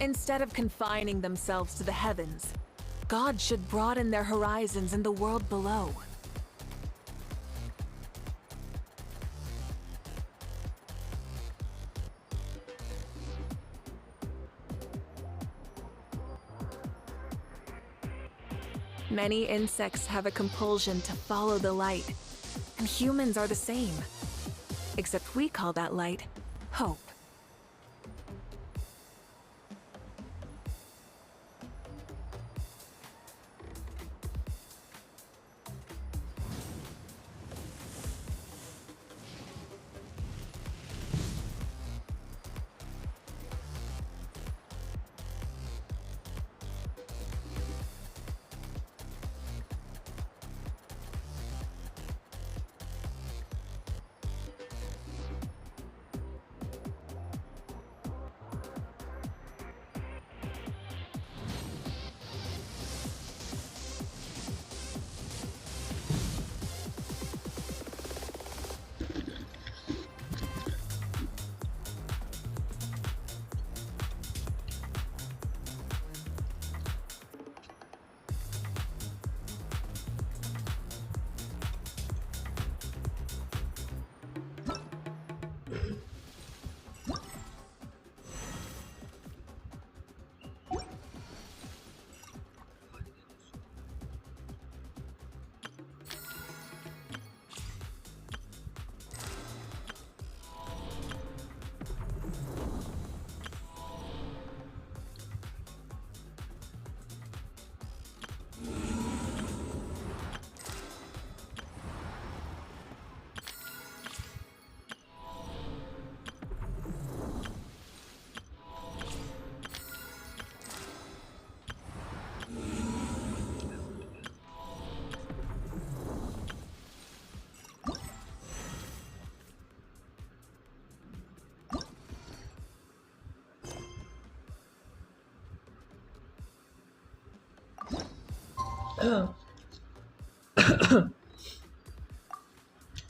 Instead of confining themselves to the heavens, gods should broaden their horizons in the world below. Many insects have a compulsion to follow the light, and humans are the same. Except we call that light hope.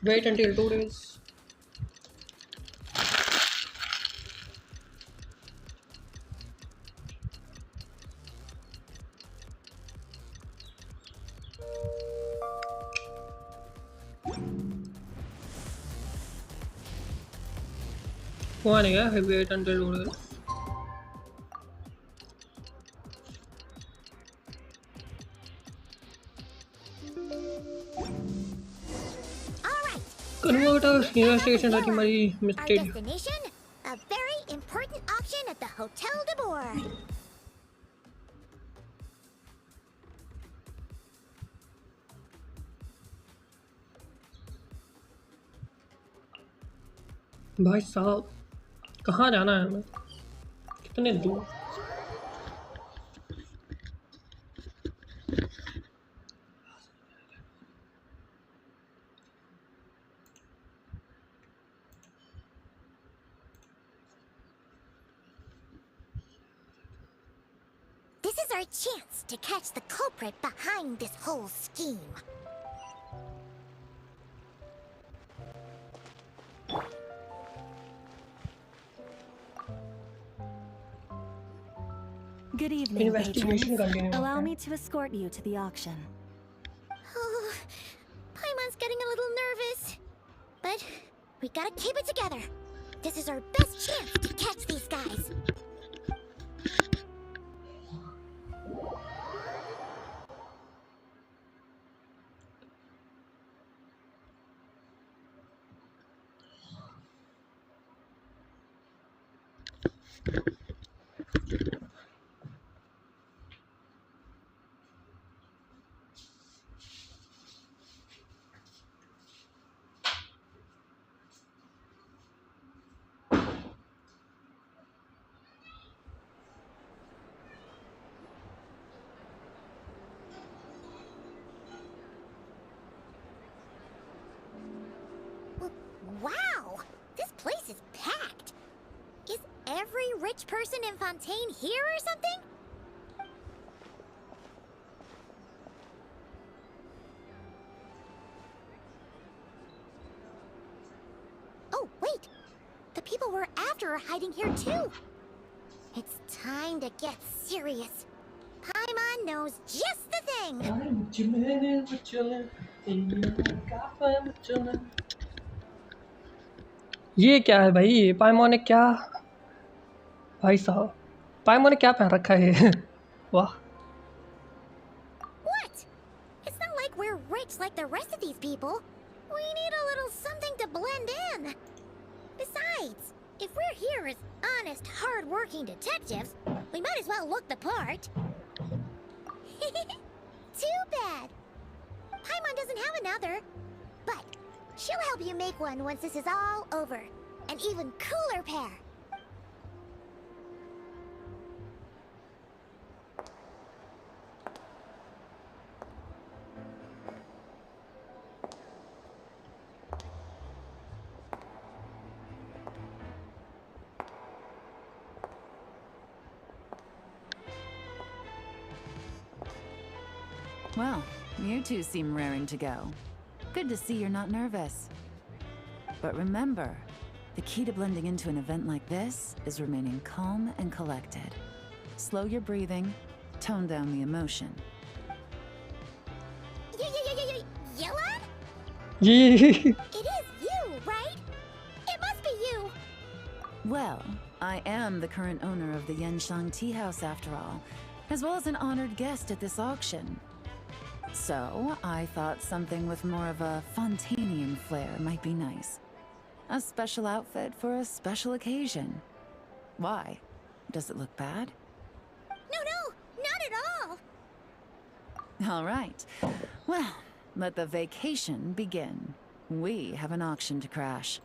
Wait until 2 days. One year, wait until 2 days. Convert our nearest station at my Our mistake. destination? A very important auction at the Hotel de Boer. भाई साहब कहाँ जाना है हमें कितने दूर This is our chance to catch the culprit behind this whole scheme. Good evening, Investigation patrons. continue. Allow me to escort you to the auction. Oh, Paimon's getting a little nervous. But we gotta keep it together. This is our best chance to catch these guys. Wow! This place is packed! Is every rich person in Fontaine here or something? Oh, wait! The people we're after are hiding here too! It's time to get serious. Paimon knows just the thing. ये क्या है भाई? पाइमो ने क्या भाई साहब पाइमो ने क्या पहन रखा है ये? वाह What? It's not like we're rich like the rest of these people. We need a little something to blend in. Besides, if we're here as honest, hard-working detectives, we might as well look the part. Too bad. Paimon doesn't have another. But she'll help you make one once this is all over. An even cooler pair. Well, you two seem raring to go. Good to see you're not nervous. But remember, the key to blending into an event like this is remaining calm and collected. Slow your breathing, tone down the emotion. Yellow? ये It is you, right? It must be you. Well, I am the current owner of the Yenshang Tea House after all, as well as an honored guest at this auction. So, I thought something with more of a Fontanian flair might be nice. A special outfit for a special occasion. Why? Does it look bad? No, not at all. All right. Well, let the vacation begin. We have an auction to crash.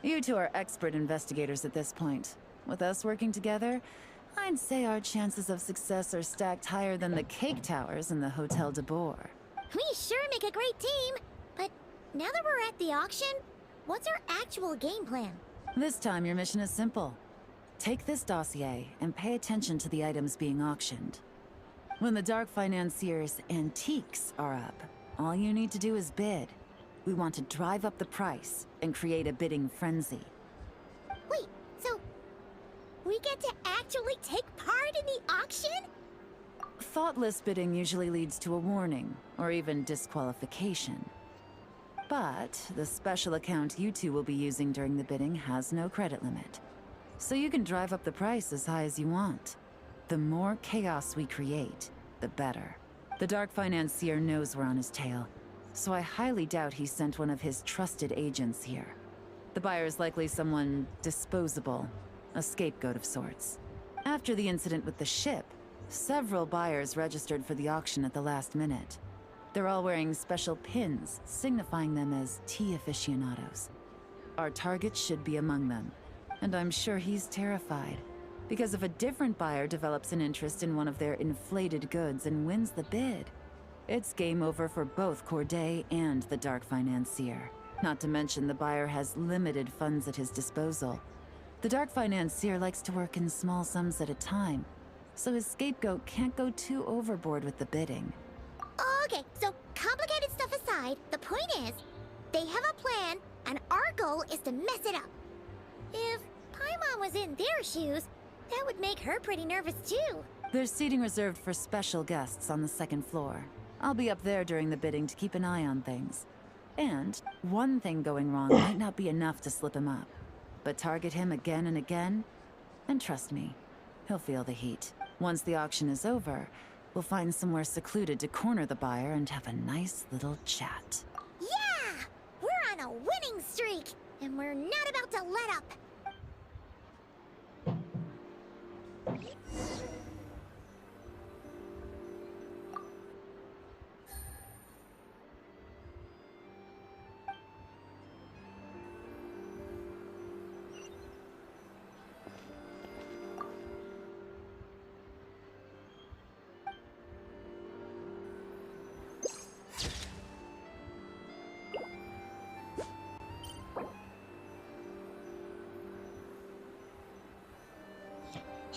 You two are expert investigators at this point. With us working together, I'd say our chances of success are stacked higher than the cake towers in the Hotel de Boer. We sure make a great team. But now that we're at the auction, what's our actual game plan? This time your mission is simple. Take this dossier and pay attention to the items being auctioned. When the Dark Financier's antiques are up, all you need to do is bid. We want to drive up the price and create a bidding frenzy. Wait, so we get to actually take part in the auction? Thoughtless bidding usually leads to a warning, or even disqualification. But the special account you two will be using during the bidding has no credit limit. So you can drive up the price as high as you want. The more chaos we create, the better. The Dark Financier knows we're on his tail, so I highly doubt he sent one of his trusted agents here. The buyer's likely someone disposable, a scapegoat of sorts. After the incident with the ship, several buyers registered for the auction at the last minute. They're all wearing special pins, signifying them as tea aficionados. Our target should be among them, and I'm sure he's terrified. Because if a different buyer develops an interest in one of their inflated goods and wins the bid, it's game over for both Corday and the Dark Financier. Not to mention the buyer has limited funds at his disposal. The Dark Financier likes to work in small sums at a time, so his scapegoat can't go too overboard with the bidding. Okay, so complicated stuff aside, the point is, they have a plan, and our goal is to mess it up. If Paimon was in their shoes, that would make her pretty nervous too. There's seating reserved for special guests on the second floor. I'll be up there during the bidding to keep an eye on things. And one thing going wrong might not be enough to slip him up. But target him again and again, and trust me, he'll feel the heat. Once the auction is over, we'll find somewhere secluded to corner the buyer and have a nice little chat. Yeah! We're on a winning streak, and we're not about to let up.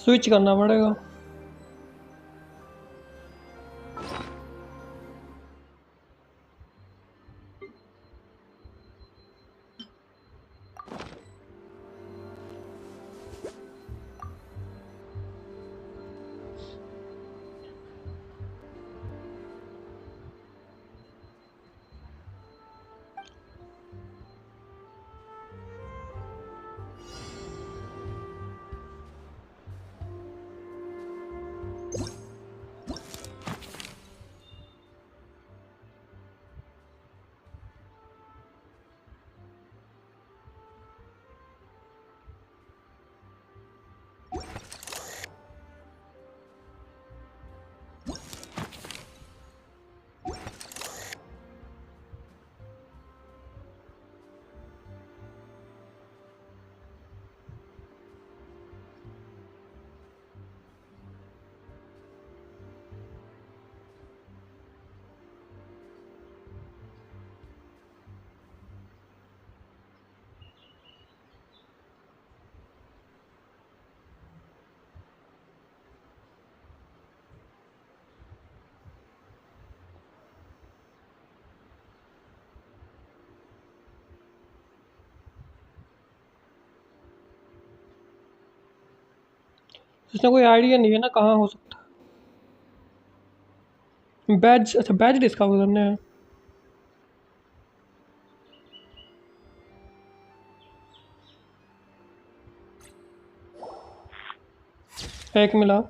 Switch करना पड़ेगा इसमें कोई idea नहीं है ना कहाँ हो सकता है। बैज, अच्छा बैज डिस्कवर करने हैं। एक मिला।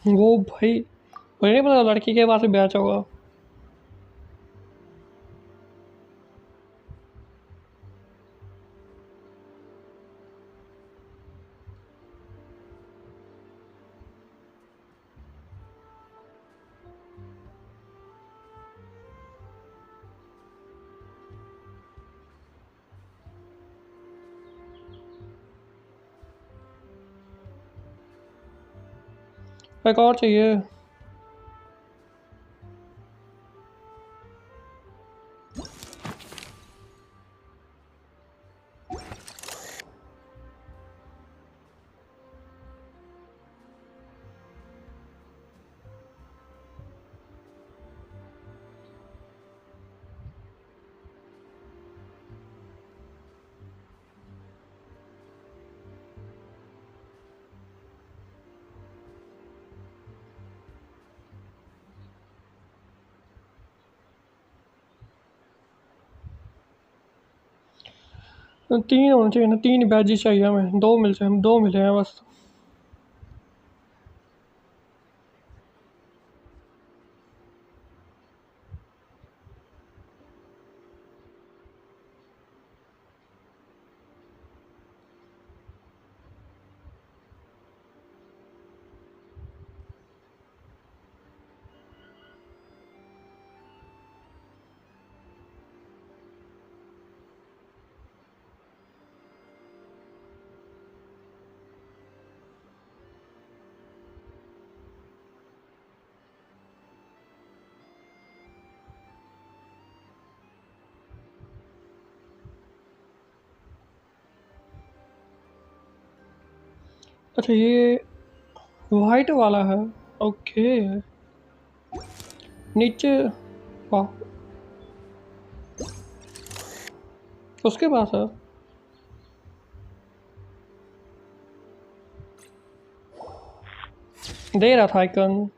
वो भाई मुझे नहीं पता लड़की के पास बैच होगा। एक और चाहिए। तीन होने चाहिए ना, तीन बैजेस चाहिए हमें। दो मिलते हैं, दो मिले हैं बस। अच्छा ये वाइट वाला है, ओके। नीचे, वाह, उसके पास है। दे रहा था icon.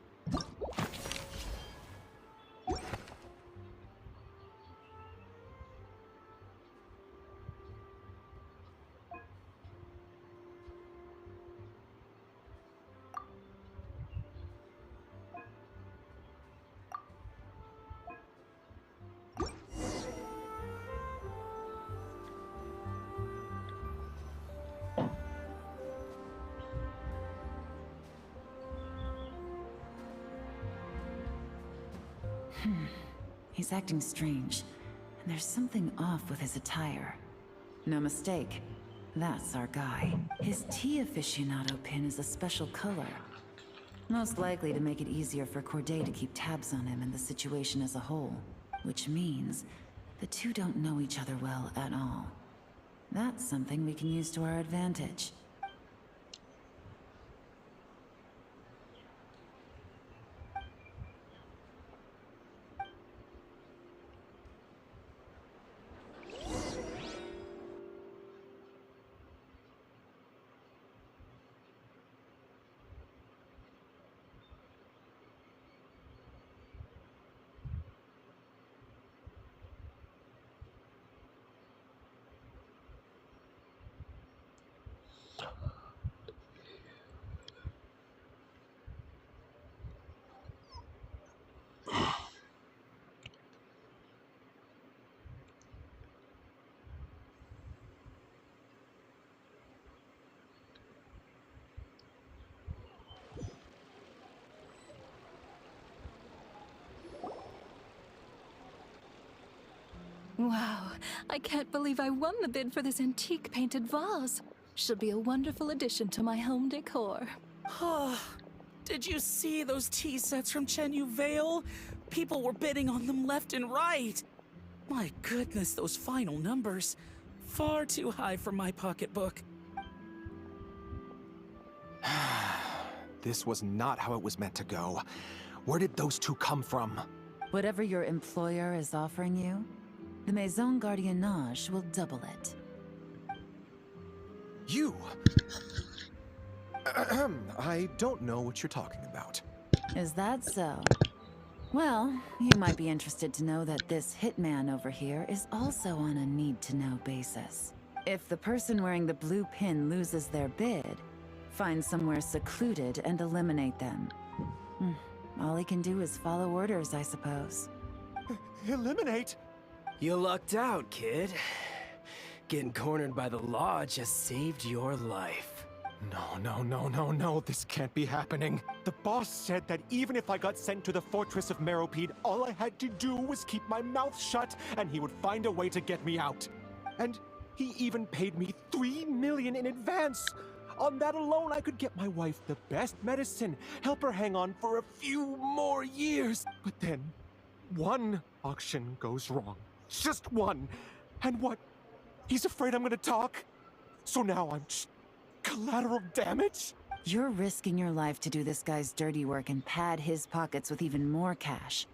He's acting strange, and there's something off with his attire. No mistake, that's our guy. His tea aficionado pin is a special color. Most likely to make it easier for Corday to keep tabs on him and the situation as a whole. Which means the two don't know each other well at all. That's something we can use to our advantage. Wow, I can't believe I won the bid for this antique painted vase. She'll be a wonderful addition to my home decor. Did you see those tea sets from Chenyu Vale? People were bidding on them left and right. My goodness, those final numbers. Far too high for my pocketbook. This was not how it was meant to go. Where did those two come from? Whatever your employer is offering you, the Maison Gardiennage will double it. You? I don't know what you're talking about. Is that so? Well, you might be interested to know that this hitman over here is also on a need-to-know basis. If the person wearing the blue pin loses their bid, find somewhere secluded and eliminate them. All he can do is follow orders, I suppose. Eliminate? You lucked out, kid. Getting cornered by the law just saved your life. No, this can't be happening. The boss said that even if I got sent to the Fortress of Meropede, all I had to do was keep my mouth shut, and he would find a way to get me out. And he even paid me $3 million in advance. On that alone, I could get my wife the best medicine, help her hang on for a few more years. But then, one auction goes wrong. Just one. And what? He's afraid I'm gonna talk? So now I'm just collateral damage? You're risking your life to do this guy's dirty work and pad his pockets with even more cash.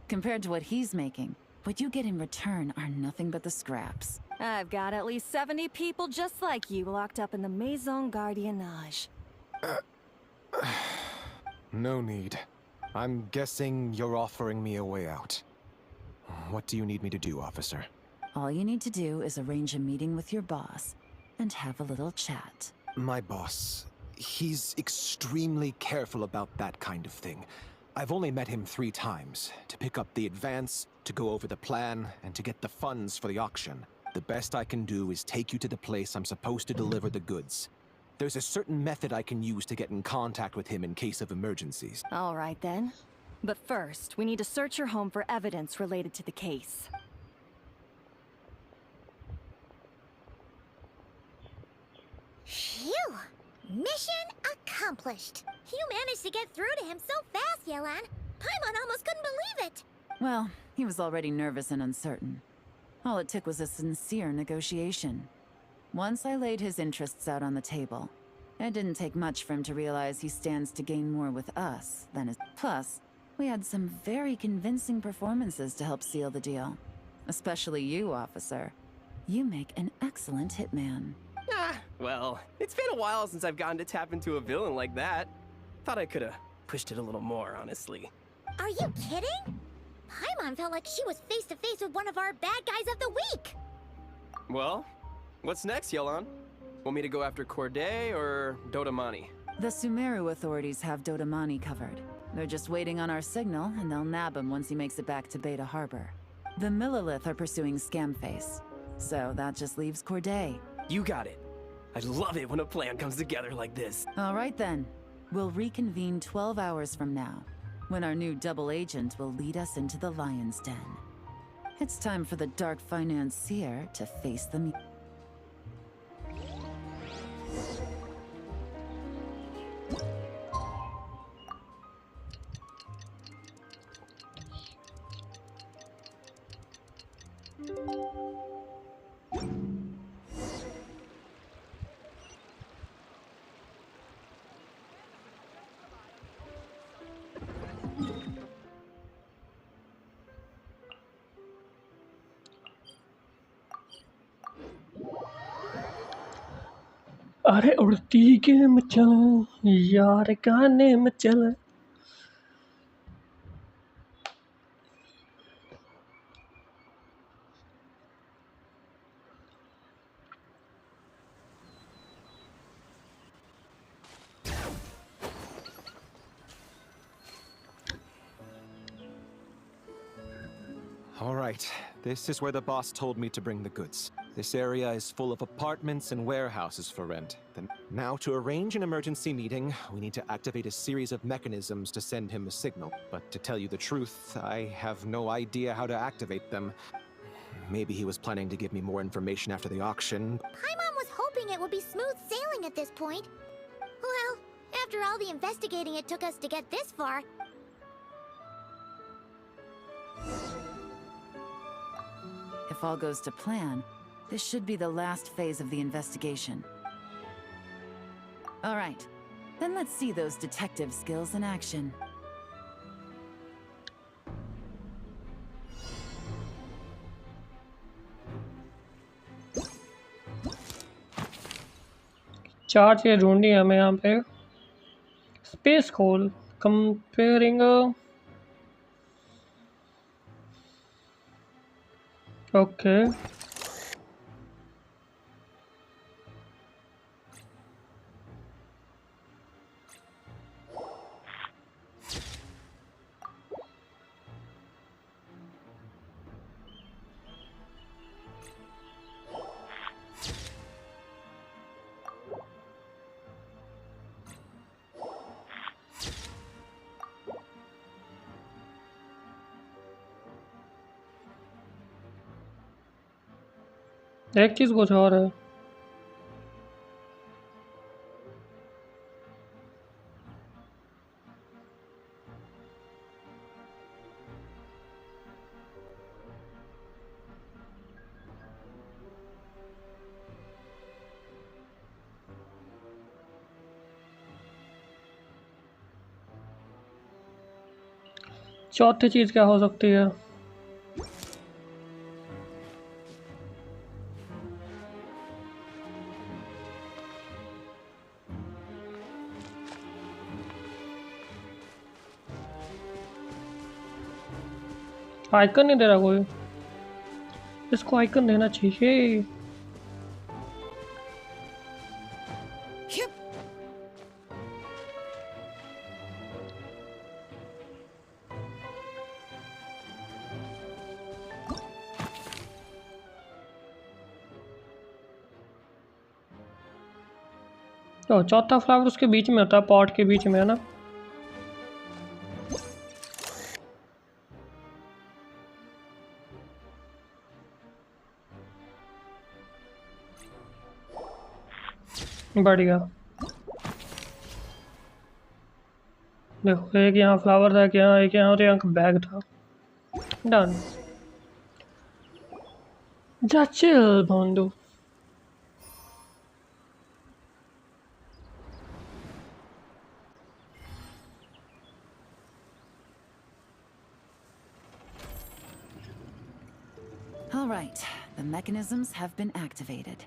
Compared to what he's making, what you get in return are nothing but the scraps. I've got at least 70 people just like you locked up in the Maison Gardiennage. No need. I'm guessing you're offering me a way out. What do you need me to do, officer? All you need to do is arrange a meeting with your boss and have a little chat. My boss, he's extremely careful about that kind of thing. I've only met him 3 times, to pick up the advance, to go over the plan, and to get the funds for the auction. The best I can do is take you to the place I'm supposed to deliver the goods. There's a certain method I can use to get in contact with him in case of emergencies. All right then. But first, we need to search your home for evidence related to the case. Phew! Mission accomplished. You managed to get through to him so fast, Yelan. Paimon almost couldn't believe it. Well, he was already nervous and uncertain. All it took was a sincere negotiation. Once I laid his interests out on the table, it didn't take much for him to realize he stands to gain more with us than his... Plus, we had some very convincing performances to help seal the deal. Especially you, officer. You make an excellent hitman. Well, it's been a while since I've gotten to tap into a villain like that. Thought I could've pushed it a little more, honestly. Are you kidding? Paimon felt like she was face to face with one of our bad guys of the week. Well, what's next, Yelan? Want me to go after Corday or Dodamani? The Sumeru authorities have Dodamani covered. They're just waiting on our signal, and they'll nab him once he makes it back to Beta Harbor. The Millilith are pursuing Scamface, so that just leaves Corday. You got it. I love it when a plan comes together like this. All right then. We'll reconvene 12 hours from now, when our new double agent will lead us into the Lion's Den. It's time for the Dark Financier to face the... अरे उड़ती game चल यार गाने में चल All right, this is where the boss told me to bring the goods. This area is full of apartments and warehouses for rent. Now, to arrange an emergency meeting, we need to activate a series of mechanisms to send him a signal. But to tell you the truth, I have no idea how to activate them. Maybe he was planning to give me more information after the auction. Paimon was hoping it would be smooth sailing at this point. Well, after all the investigating it took us to get this far, If all goes to plan, this should be the last phase of the investigation. All right, then let's see those detective skills in action. चार चीज़ें ढूंढनी है हमें यहाँ पे. Space खोल comparing. Okay. एक चीज़ कुछ और है. चौथी चीज़ क्या हो सकती है? आइकन नहीं दे रहा कोई. इसको आइकन देना चाहिए. तो चौथा फ्लावर उसके बीच में होता है, पॉट के बीच में, है ना? बढ़िया. देखो एक यहाँ फ्लावर था, एक यहाँ और यहाँ का बैग था. डन. जा chill बंदू. All right, the mechanisms have been activated.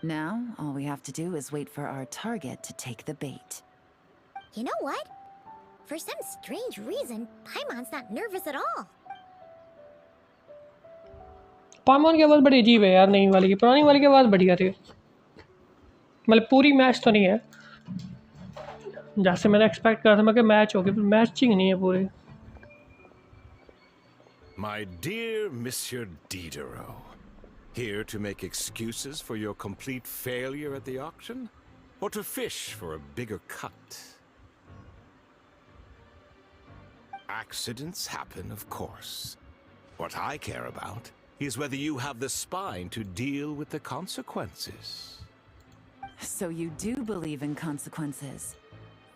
Now, all we have to do is wait for our target to take the bait. You know what? For some strange reason, Paimon's not nervous at all. पाइमॉन की आवाज़ बड़ी अजीब है यार. नई वाली की, पुरानी वाली की आवाज़ बढ़िया थी. मतलब पूरी मैच तो नहीं है जैसे मैंने एक्सपेक्ट करा था. मैं कि मैच होगी, पर मैचिंग नहीं है पूरी. My dear Monsieur Diderot, here to make excuses for your complete failure at the auction? Or to fish for a bigger cut? Accidents happen, of course. What I care about is whether you have the spine to deal with the consequences. So you do believe in consequences.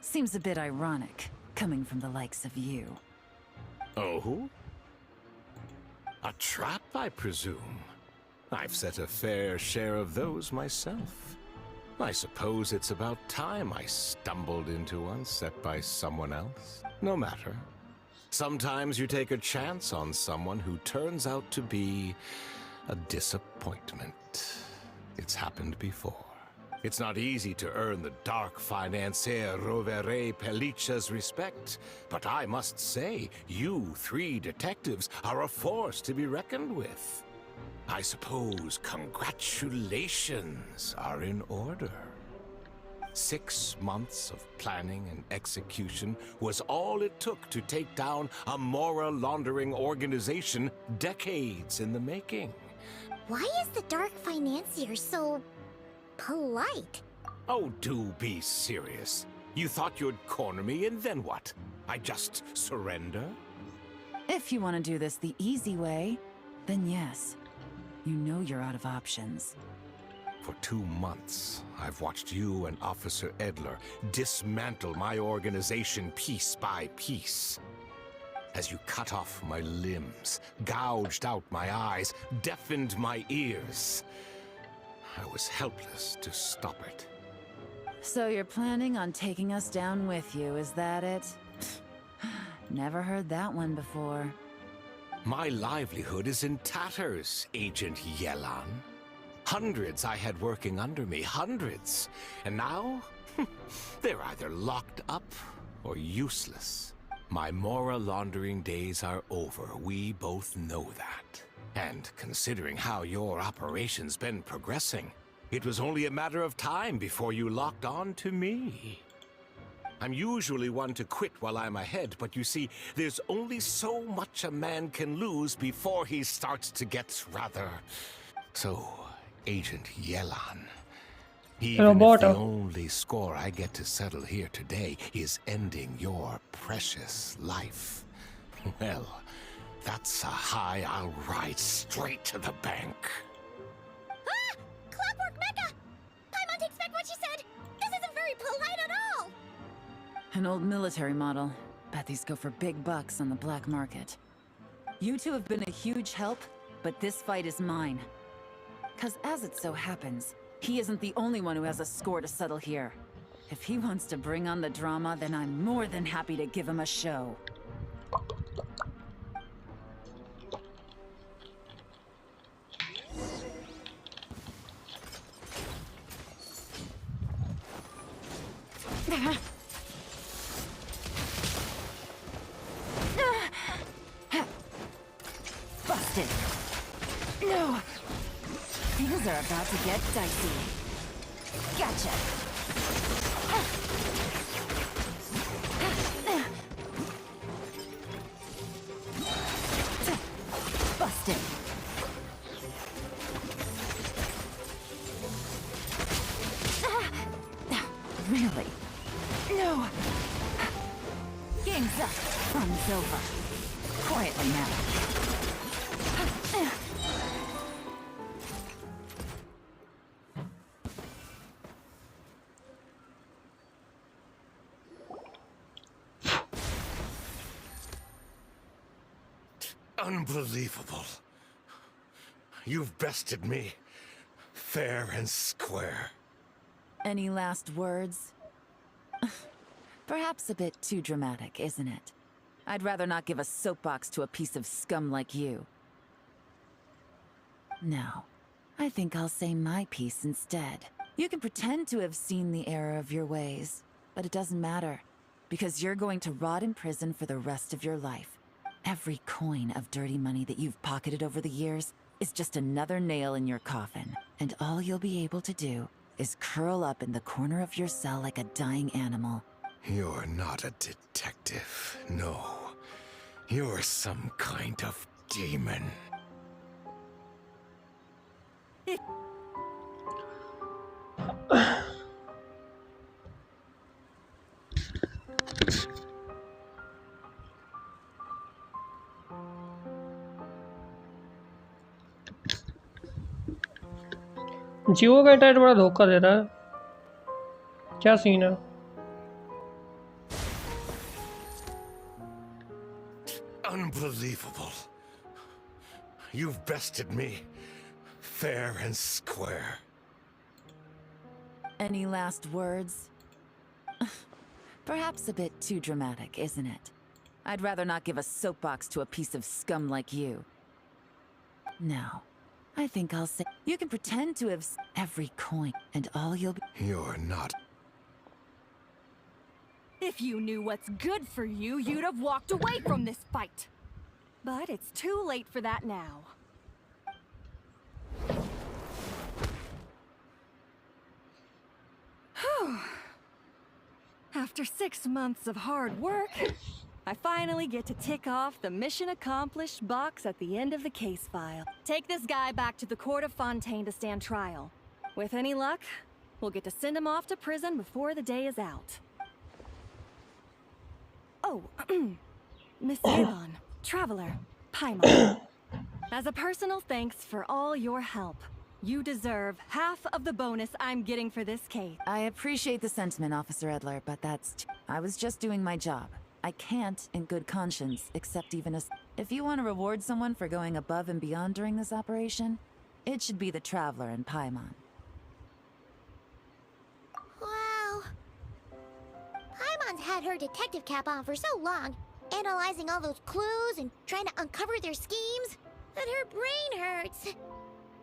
Seems a bit ironic, coming from the likes of you. Oh? A trap, I presume. I've set a fair share of those myself. I suppose it's about time I stumbled into one set by someone else. No matter. Sometimes you take a chance on someone who turns out to be a disappointment. It's happened before. It's not easy to earn the dark financier Rovere Pelliccia's respect, but I must say, you three detectives are a force to be reckoned with. I suppose congratulations are in order. 6 months of planning and execution was all it took to take down a moral laundering organization decades in the making. Why is the Dark Financier so polite? Oh, do be serious. You thought you'd corner me, and then what? I just surrender? If you want to do this the easy way, then yes. You know you're out of options. For 2 months, I've watched you and Officer Edler dismantle my organization piece by piece. as you cut off my limbs, gouged out my eyes, deafened my ears. I was helpless to stop it. So you're planning on taking us down with you, is that it? Never heard that one before. My livelihood is in tatters, Agent Yelan. Hundreds I had working under me, hundreds. And now, they're either locked up or useless. My Mora laundering days are over, we both know that. And considering how your operation's been progressing, it was only a matter of time before you locked on to me. I'm usually one to quit while I'm ahead, but you see, there's only so much a man can lose before he starts to get rather... So, Agent Yelan, even if the only score I get to settle here today is ending your precious life, well, that's a high I'll ride straight to the bank. Ah! Clockwork Mecha! Paimon takes back what she said! This isn't very polite at all! An old military model. Bet these go for big bucks on the black market. You two have been a huge help, but this fight is mine. 'Cause as it so happens, he isn't the only one who has a score to settle here. If he wants to bring on the drama, then I'm more than happy to give him a show. Busted. No. Things are about to get dicey. Gotcha. Busted. Really? No. Game's up. Fun's over. Quietly now. Unbelievable. You've bested me, fair and square. Any last words? Perhaps a bit too dramatic, isn't it? I'd rather not give a soapbox to a piece of scum like you. No, I think I'll say my piece instead. You can pretend to have seen the error of your ways, but it doesn't matter, because you're going to rot in prison for the rest of your life. Every coin of dirty money that you've pocketed over the years is just another nail in your coffin, and all you'll be able to do is curl up in the corner of your cell like a dying animal. You're not a detective, no. You're some kind of demon. जियो का internet बड़ा धोखा दे रहा है, क्या scene है? Unbelievable. You've bested me, fair and square. Any last words? Perhaps a bit too dramatic, isn't it? I'd rather not give a soapbox to a piece of scum like you. No, I think I'll say... You can pretend to have every coin, and all you'll be... You're not... If you knew what's good for you, you'd have walked away from this fight. But it's too late for that now. Whew. After 6 months of hard work, I finally get to tick off the mission accomplished box at the end of the case file. Take this guy back to the court of Fontaine to stand trial. With any luck, we'll get to send him off to prison before the day is out. Oh, Miss Elon, Traveler, Paimon. As a personal thanks for all your help, you deserve half of the bonus I'm getting for this case. I appreciate the sentiment, Officer Edler, but that's... I was just doing my job. I can't, in good conscience, accept even a... If you want to reward someone for going above and beyond during this operation, it should be the Traveler in Paimon. Wow. Paimon's had her detective cap on for so long, analyzing all those clues and trying to uncover their schemes, that her brain hurts.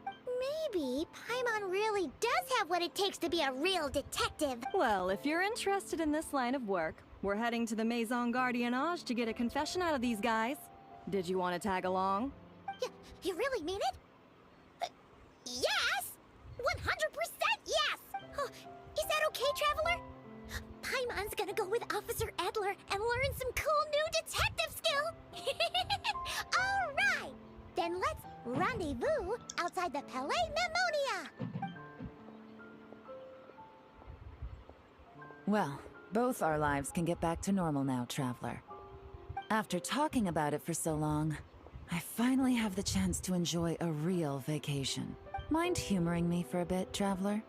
Maybe Paimon really does have what it takes to be a real detective. Well, if you're interested in this line of work, we're heading to the Maison Gardiennage to get a confession out of these guys. Did you want to tag along? You really mean it? Yes! 100% yes! Oh, is that okay, Traveler? Paimon's gonna go with Officer Adler and learn some cool new detective skill! Alright! Then let's rendezvous outside the Palais Memonia! Well, both our lives can get back to normal now, Traveler. After talking about it for so long, I finally have the chance to enjoy a real vacation. Mind humoring me for a bit, Traveler?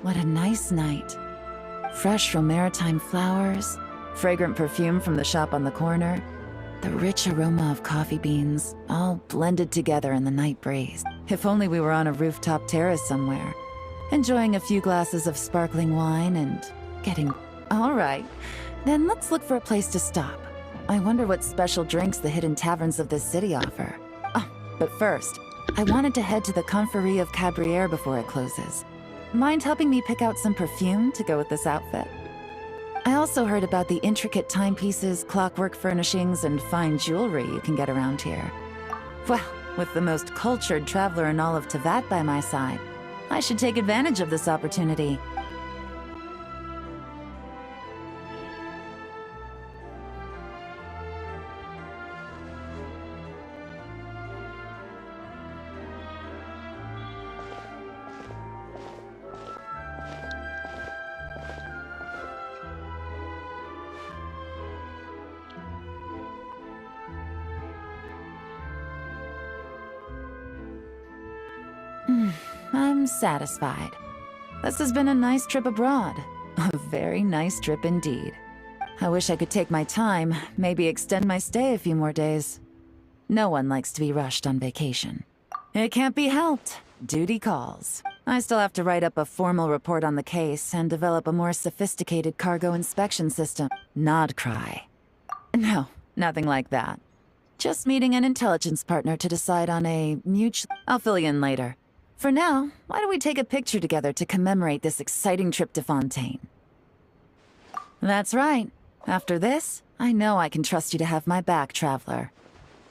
What a nice night. Fresh from maritime flowers, fragrant perfume from the shop on the corner, the rich aroma of coffee beans, all blended together in the night breeze. If only we were on a rooftop terrace somewhere, enjoying a few glasses of sparkling wine and getting... All right, then let's look for a place to stop. I wonder what special drinks the hidden taverns of this city offer. Oh, but first, I wanted to head to the Confrérie of Cabrières before it closes. Mind helping me pick out some perfume to go with this outfit? I also heard about the intricate timepieces, clockwork furnishings, and fine jewelry you can get around here. Well, with the most cultured traveler in all of Teyvat by my side, I should take advantage of this opportunity. I'm satisfied. This has been a nice trip abroad. A very nice trip indeed. I wish I could take my time, maybe extend my stay a few more days. No one likes to be rushed on vacation. It can't be helped. Duty calls. I still have to write up a formal report on the case and develop a more sophisticated cargo inspection system. Nod cry. No, nothing like that. Just meeting an intelligence partner to decide on a mutual... I'll fill you in later. For now, why don't we take a picture together to commemorate this exciting trip to Fontaine? That's right. After this, I know I can trust you to have my back, Traveler.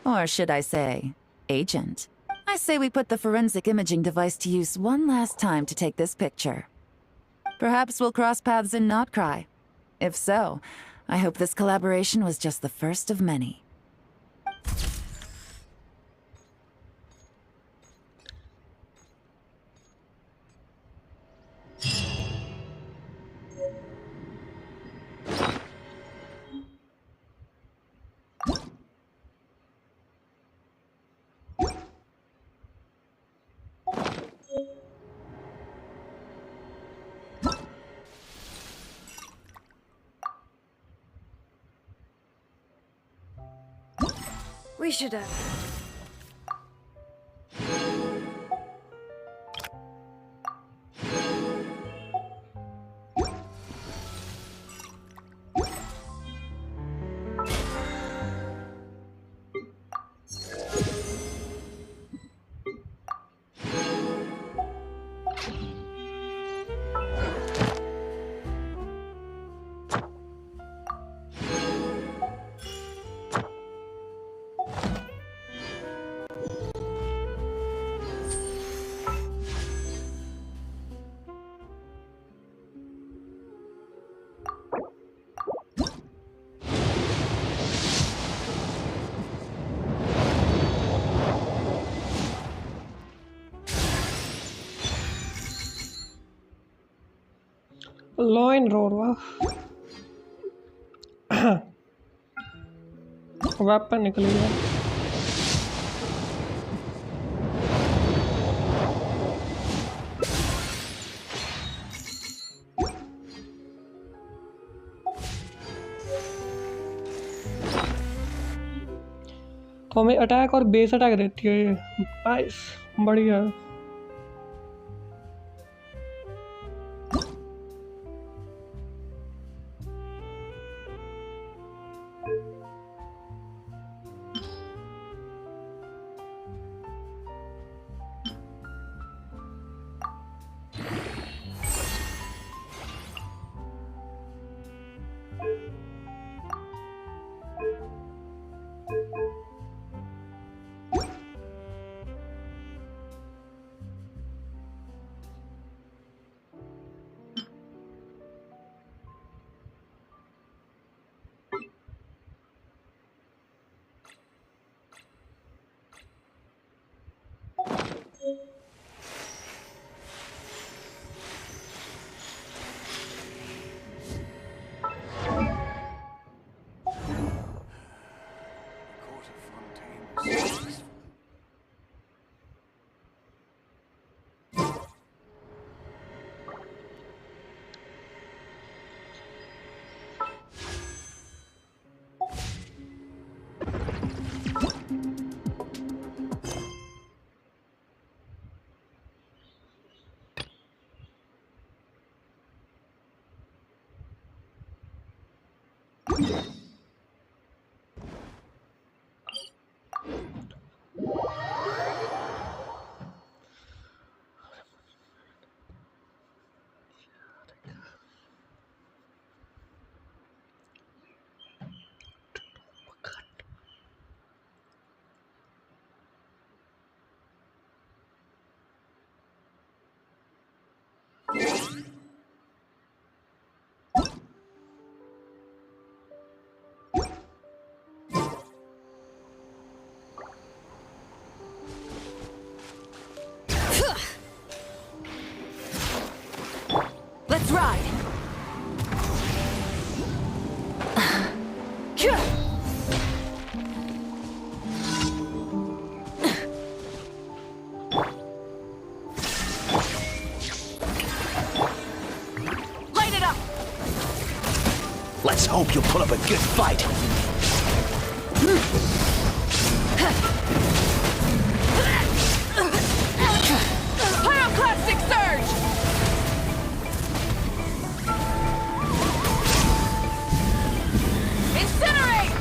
Or should I say, Agent. I say we put the forensic imaging device to use one last time to take this picture. Perhaps we'll cross paths in Notcry. If so, I hope this collaboration was just the first of many. We should, Law and roar, वाह weapon निकल गया तो हमें attack और base attack देती है ये nice बढ़िया let's ride. Light it up. Let's hope you'll put up a good fight. Pyroclastic surge. Incinerate.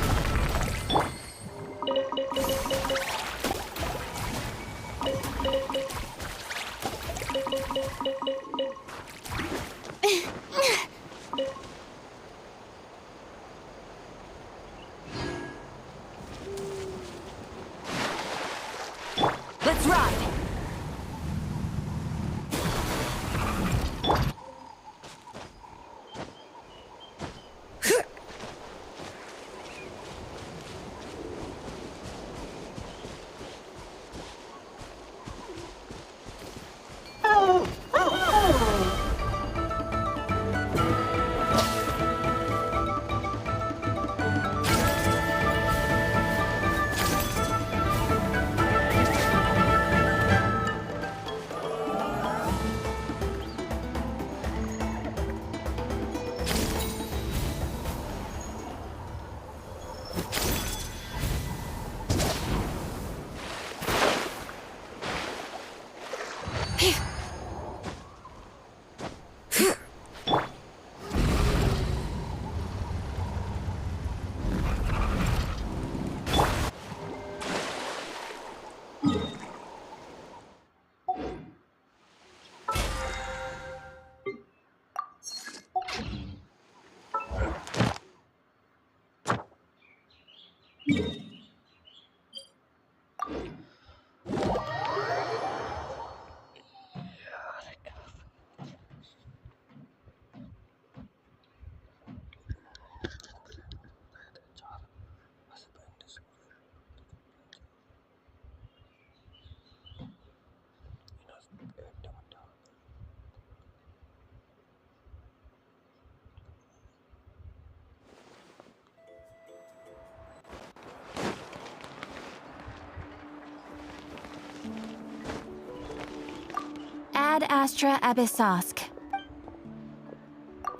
Ad Astra Abyssosk.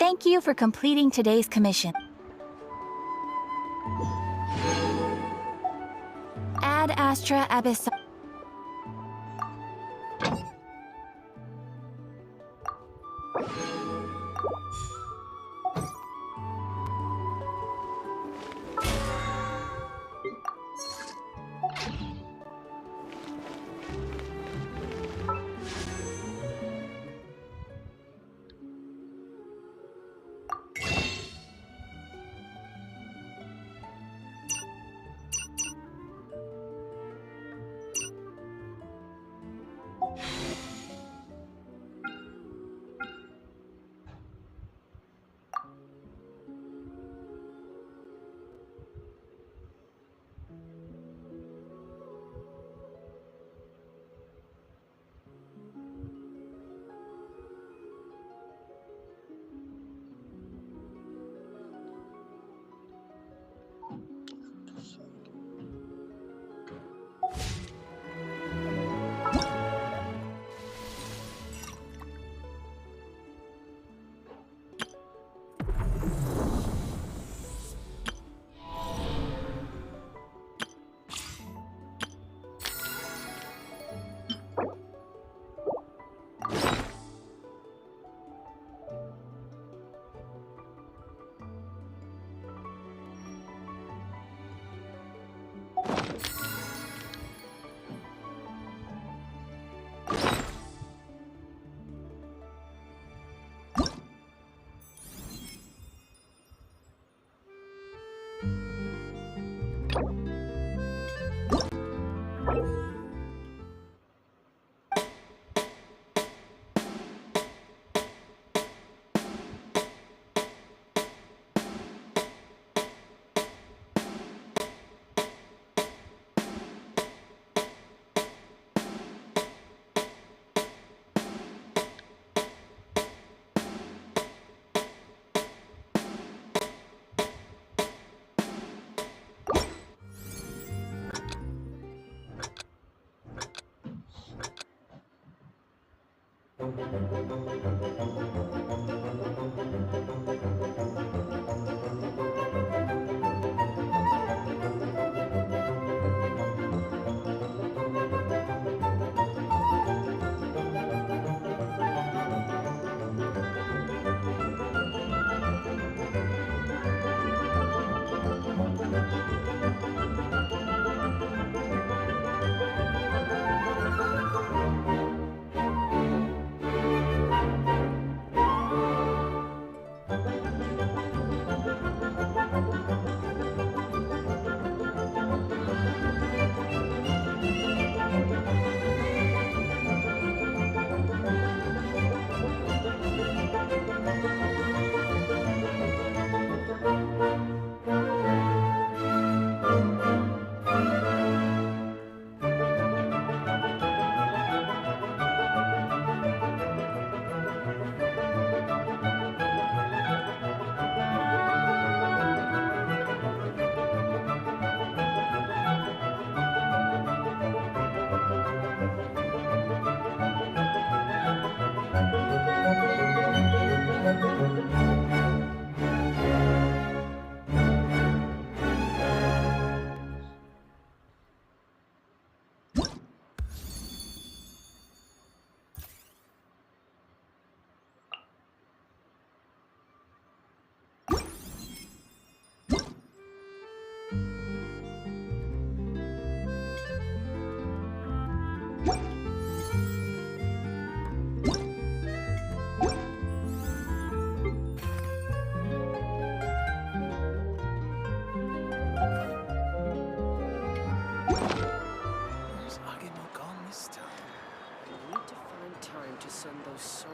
Thank you for completing today's commission. Ad Astra Abyssosk.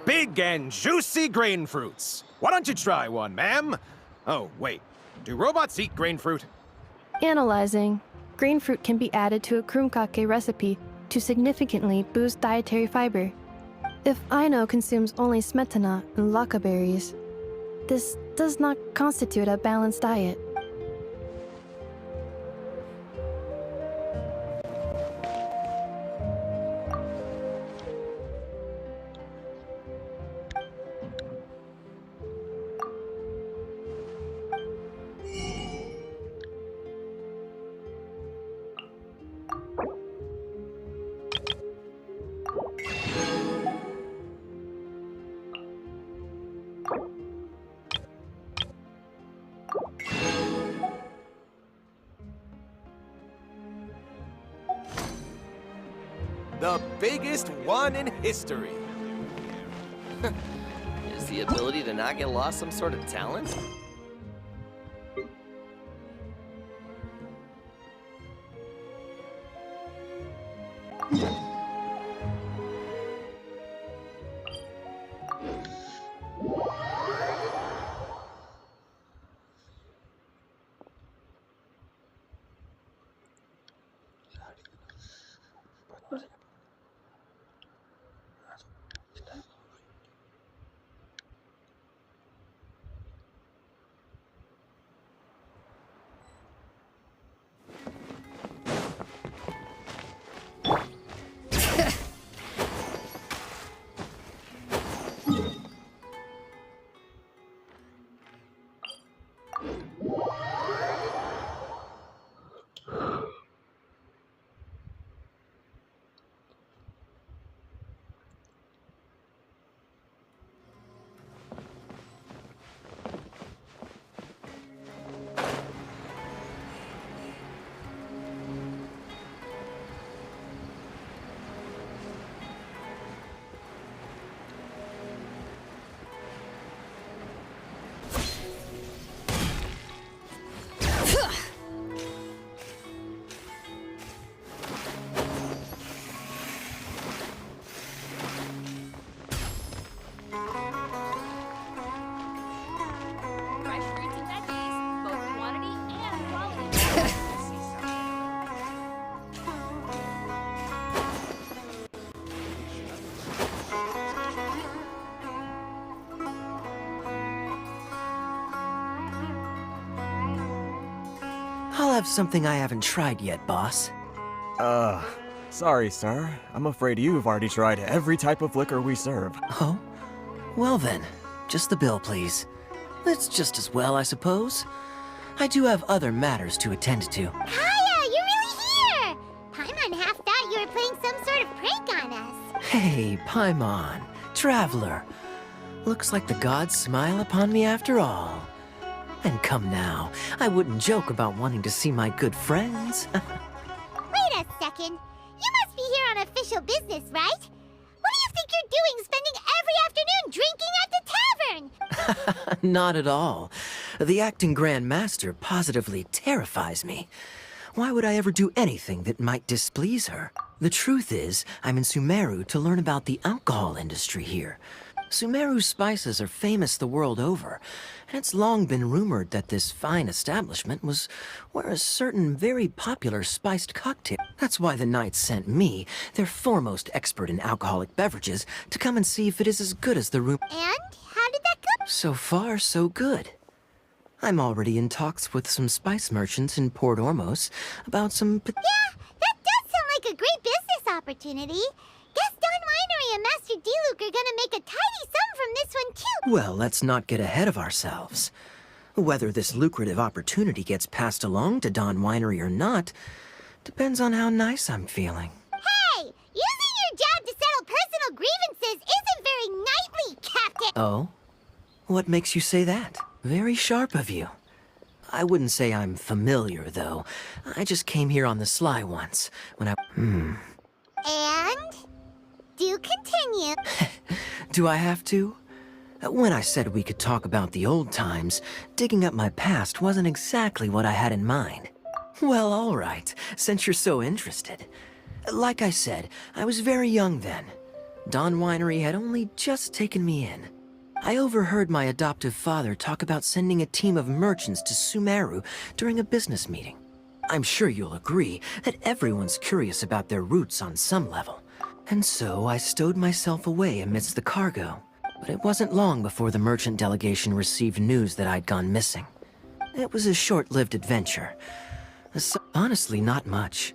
Big and juicy grain fruits. Why don't you try one, ma'am? Oh, wait. Do robots eat grain fruit? Analyzing. Grain fruit can be added to a krumkake recipe to significantly boost dietary fiber. If Aino consumes only smetana and laka berries, this does not constitute a balanced diet. The biggest one in history. Is the ability to not get lost some sort of talent? I'll have something I haven't tried yet, boss. Sorry, sir. I'm afraid you've already tried every type of liquor we serve. Oh? Well then, just the bill, please. It's just as well, I suppose. I do have other matters to attend to. Kaya, you're really here! Paimon half thought you were playing some sort of prank on us. Hey, Paimon, traveler. Looks like the gods smile upon me after all. And come now, I wouldn't joke about wanting to see my good friends. Wait a second. You must be here on official business, right? What do you think you're doing spending every afternoon drinking at the tavern? Not at all. The acting Grand Master positively terrifies me. Why would I ever do anything that might displease her? The truth is, I'm in Sumeru to learn about the alcohol industry here. Sumeru's spices are famous the world over, and it's long been rumored that this fine establishment was where a certain very popular spiced cocktail. That's why the Knights sent me, their foremost expert in alcoholic beverages, to come and see if it is as good as the room. And how did that go? So far, so good. I'm already in talks with some spice merchants in Port Ormos about some... Yeah, that does sound like a great business opportunity. Guess Don Winery and Master D-Luke are gonna make a tidy sum from this one, too. Well, let's not get ahead of ourselves. Whether this lucrative opportunity gets passed along to Don Winery or not depends on how nice I'm feeling. Hey! Using your job to settle personal grievances isn't very knightly, Captain! Oh? What makes you say that? Very sharp of you. I wouldn't say I'm familiar, though. I just came here on the sly once, when I... And? Do continue. Do I have to? When I said we could talk about the old times, digging up my past wasn't exactly what I had in mind. Well, all right, since you're so interested. Like I said, I was very young then. Dawn Winery had only just taken me in. I overheard my adoptive father talk about sending a team of merchants to Sumeru during a business meeting. I'm sure you'll agree that everyone's curious about their roots on some level. And so I stowed myself away amidst the cargo. But it wasn't long before the merchant delegation received news that I'd gone missing. It was a short-lived adventure. Honestly, not much.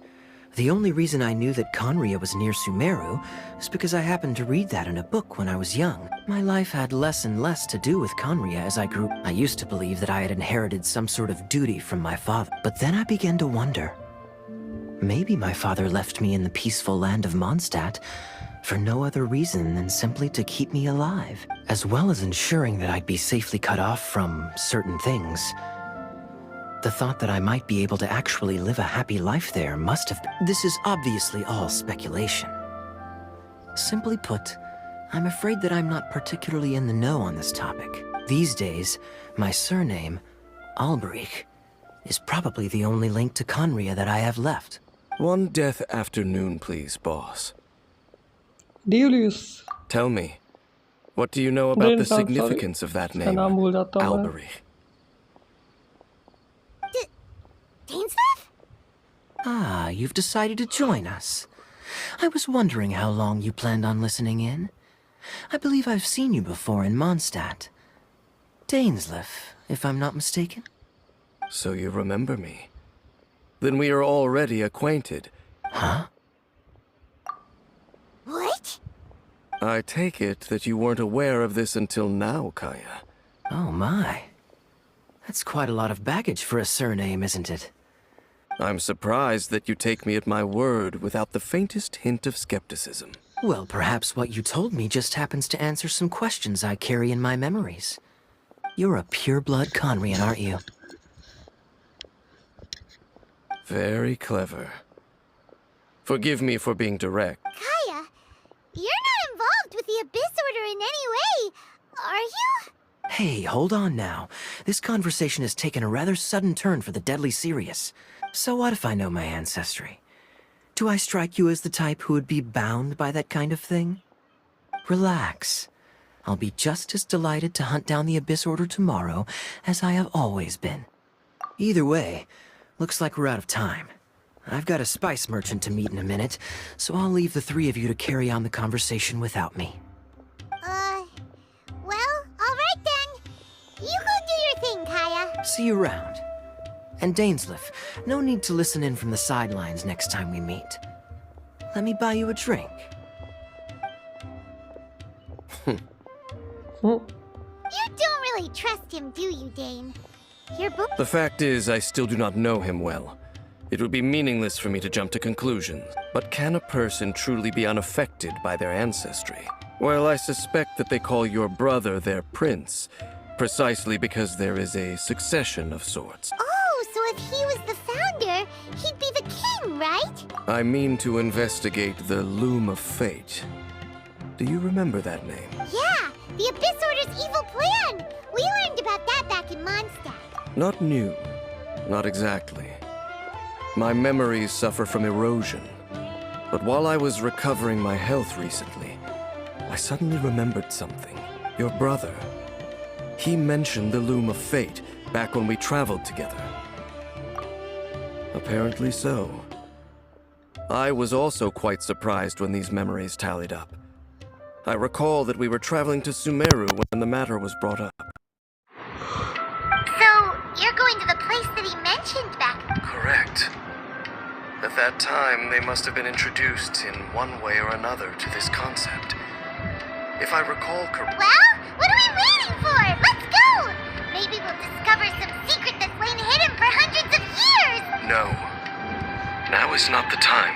The only reason I knew that Conria was near Sumeru is because I happened to read that in a book when I was young. My life had less and less to do with Conria as I grew. I used to believe that I had inherited some sort of duty from my father. But then I began to wonder. Maybe my father left me in the peaceful land of Mondstadt for no other reason than simply to keep me alive, as well as ensuring that I'd be safely cut off from certain things. The thought that I might be able to actually live a happy life there must have been. This is obviously all speculation. Simply put, I'm afraid that I'm not particularly in the know on this topic. These days, my surname, Alberich, is probably the only link to Conria that I have left. One death afternoon, please, boss. Deulius. Tell me, what do you know about the significance of that name, Alberich? Dainsleif? Ah, you've decided to join us. I was wondering how long you planned on listening in. I believe I've seen you before in Mondstadt. Dainsleif, if I'm not mistaken. So you remember me. Then we are already acquainted. Huh? What? I take it that you weren't aware of this until now, Kaya. Oh my. That's quite a lot of baggage for a surname, isn't it? I'm surprised that you take me at my word without the faintest hint of skepticism. Well, perhaps what you told me just happens to answer some questions I carry in my memories. You're a pure-blood Conrian, aren't you? Very clever. Forgive me for being direct. Kaya, you're not involved with the Abyss Order in any way, are you? Hey, hold on now. This conversation has taken a rather sudden turn for the deadly serious. So what if I know my ancestry? Do I strike you as the type who would be bound by that kind of thing? Relax. I'll be just as delighted to hunt down the Abyss Order tomorrow as I have always been. Either way, looks like we're out of time. I've got a spice merchant to meet in a minute, so I'll leave the three of you to carry on the conversation without me. Well, alright then. You go do your thing, Kaya. See you around. And Dainsleif, no need to listen in from the sidelines next time we meet. Let me buy you a drink. You don't really trust him, do you, Dane? The fact is, I still do not know him well. It would be meaningless for me to jump to conclusions. But can a person truly be unaffected by their ancestry? Well, I suspect that they call your brother their prince, precisely because there is a succession of sorts. Oh, so if he was the founder, he'd be the king, right? I mean to investigate the Loom of Fate. Do you remember that name? Yeah, the Abyss Order's evil plan! We learned about that back in Mondstadt. Not new. Not exactly. My memories suffer from erosion. But while I was recovering my health recently, I suddenly remembered something. Your brother. He mentioned the Loom of Fate back when we traveled together. Apparently so. I was also quite surprised when these memories tallied up. I recall that we were traveling to Sumeru when the matter was brought up. So, you're going to the place that he mentioned back... Correct. At that time, they must have been introduced in one way or another to this concept. If I recall correctly... Well, what are we waiting for? Let's go! Maybe we'll discover some secret that's lain hidden for hundreds of years! No. Now is not the time.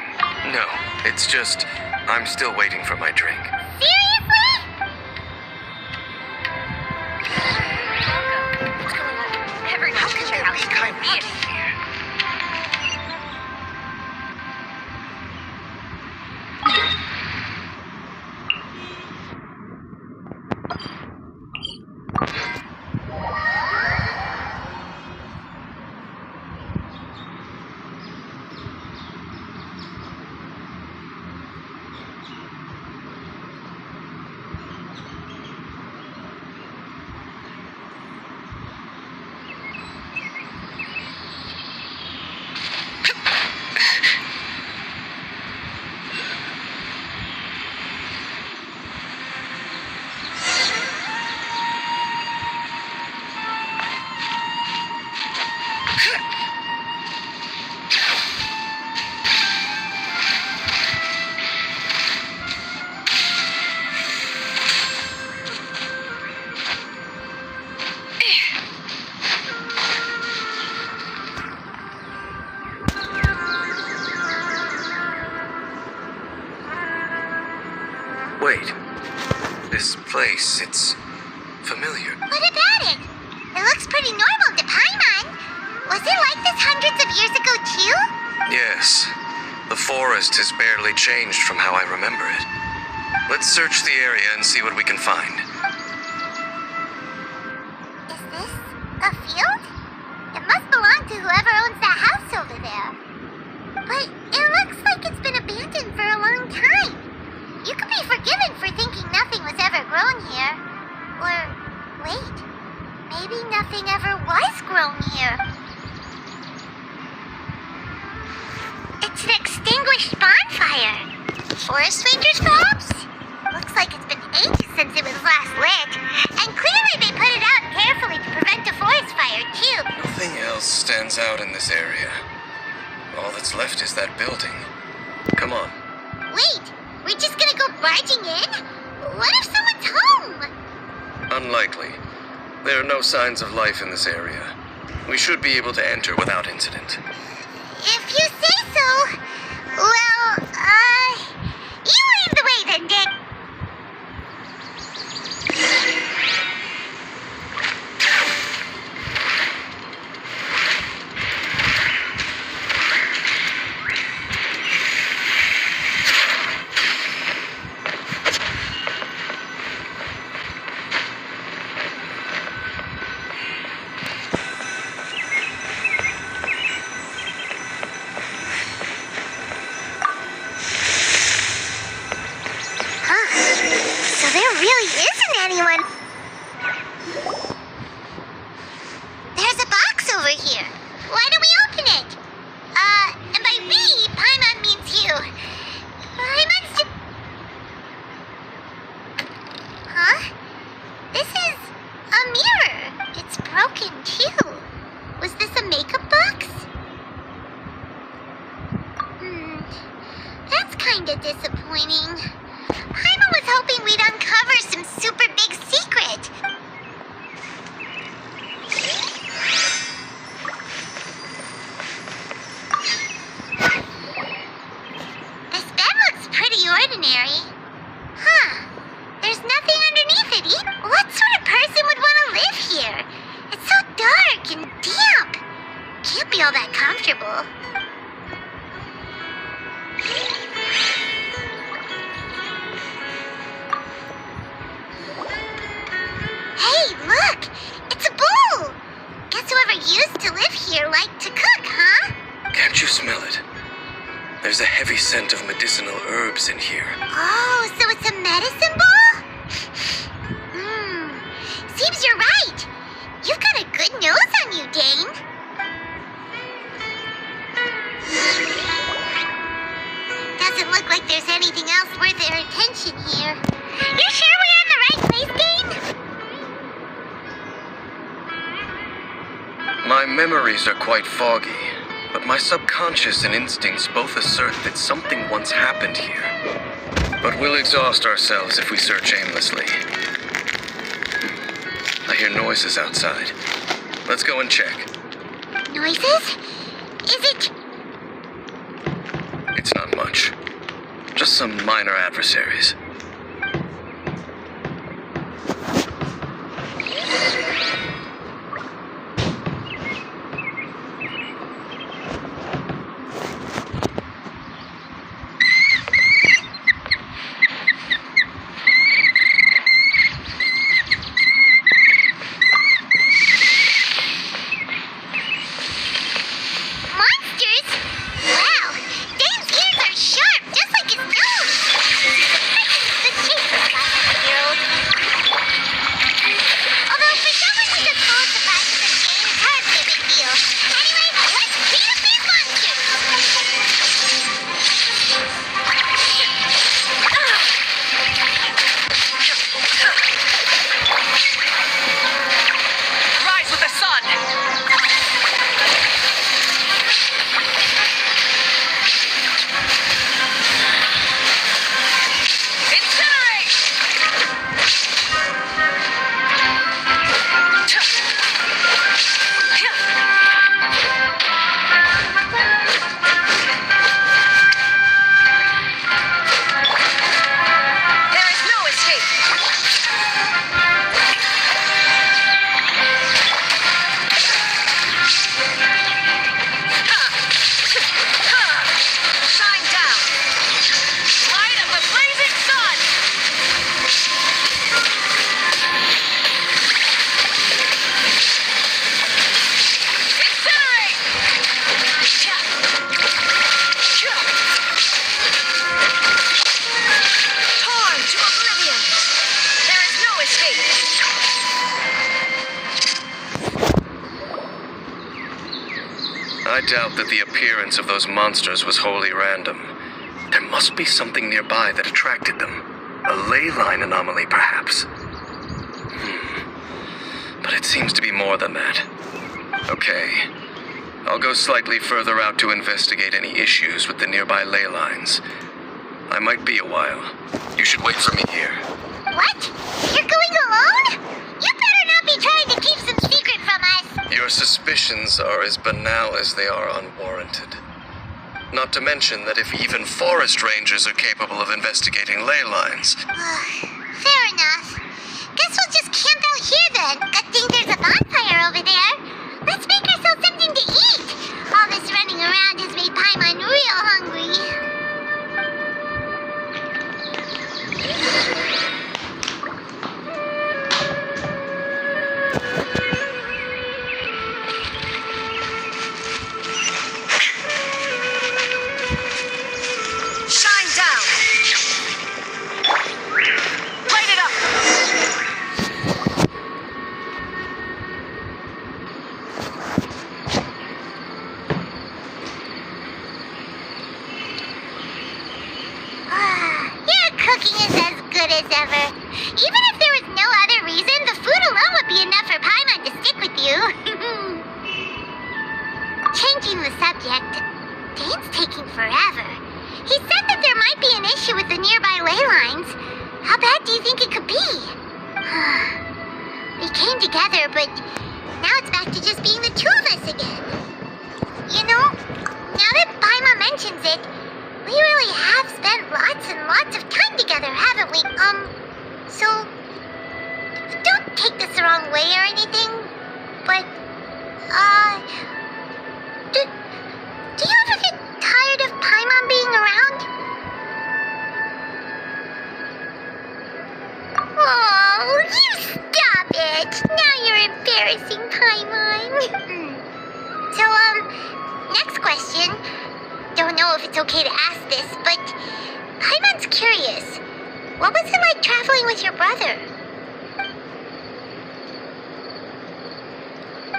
No, it's just... I'm still waiting for my drink. Seriously? What's going on? Everyone, how can there be kind of here? Wait. This place, it's familiar. What about it? It looks pretty normal to Paimon. Was it like this hundreds of years ago too? Yes. The forest has barely changed from how I remember it. Let's search the area and see what we can find. Is this a field? It must belong to whoever owns that house over there. But it looks like it's been abandoned for a long time. You could be forgiven for thinking nothing was ever grown here. Or, wait, maybe nothing ever was grown here. It's an extinguished bonfire. Forest rangers, perhaps? Looks like it's been ages since it was last lit. And clearly they put it out carefully to prevent a forest fire, too. Nothing else stands out in this area. All that's left is that building. Come on. Wait, we're just gonna go barging in? What if someone's home? Unlikely. There are no signs of life in this area. We should be able to enter without incident. If you say so. Well, you lead the way then, Dick. In here. Oh, so it's a medicine ball? Seems you're right. You've got a good nose on you, Dane. Doesn't look like there's anything else worth their attention here. You sure we're in the right place, Dane? My memories are quite foggy, but my subconscious and instincts both assert that something once happened here. But we'll exhaust ourselves if we search aimlessly. I hear noises outside. Let's go and check. Noises? Is it? It's not much. Just some minor adversaries. Wow, Dane's ears are sharp, just like his nose. I doubt that the appearance of those monsters was wholly random. There must be something nearby that attracted them. A ley line anomaly, perhaps. But it seems to be more than that. Okay. I'll go slightly further out to investigate any issues with the nearby ley lines. I might be a while. You should wait for me here. What? You're going alone? You better not be trying to keep some secret from us. Your suspicions are as banal as they are unwarranted. Not to mention that if even forest rangers are capable of investigating ley lines... Fair enough. Guess we'll just camp out here then. Good thing there's a bonfire over there. Let's make ourselves something to eat. All this running around has made Paimon real hungry. Shine down! Light it up! Your cooking is as good as ever. Even if there was no other reason, the food alone would be enough for Paimon to stick with you. Changing the subject, Dane's taking forever. He said that there might be an issue with the nearby ley lines. How bad do you think it could be? We came together, but now it's back to just being the two of us again. You know, now that Paimon mentions it, we really have spent lots and lots of time together, haven't we? So, don't take this the wrong way or anything, but, do you ever get tired of Paimon being around? Oh, you stop it! Now you're embarrassing Paimon. So, next question. Don't know if it's okay to ask this, but Paimon's curious. What was it like traveling with your brother?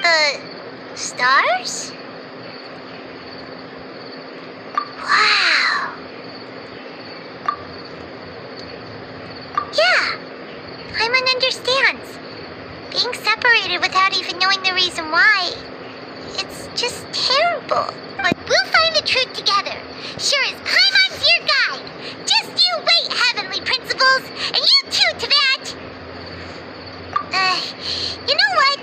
The stars? Wow. Yeah, Paimon understands. Being separated without even knowing the reason why, it's just terrible. But we'll find the truth together. Sure as Paimon's your guide. Just you wait, Heavenly Principles, and you too, Teyvat. You know what?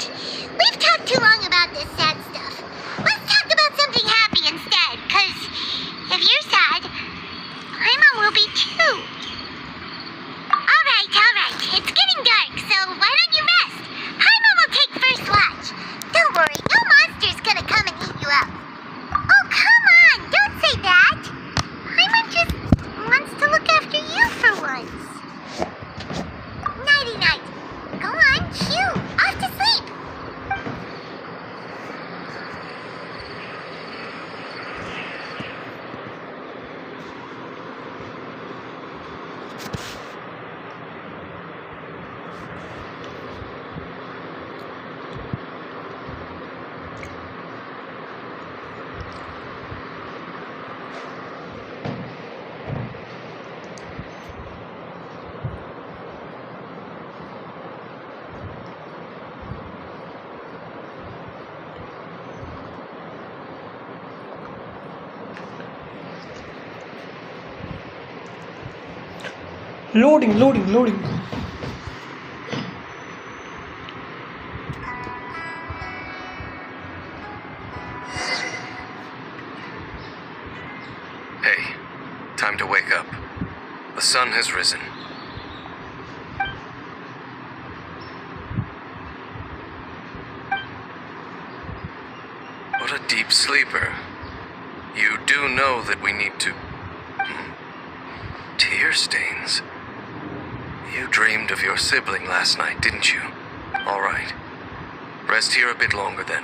We've talked too long about this sad stuff. Let's talk about something happy instead, 'cause if you're sad, Paimon will be too. Alright. It's getting dark, so why don't you rest? Paimon will take first watch. Don't worry, no monster's gonna come and eat you up. Oh, come on! Don't say that! Paimon just wants to look after you for once. Nighty-night. Go on, chew. Off to sleep. Loading. Hey, time to wake up. The sun has risen. What a deep sleeper. You do know that we need to... Tear stains. You dreamed of your sibling last night, didn't you? All right. Rest here a bit longer then.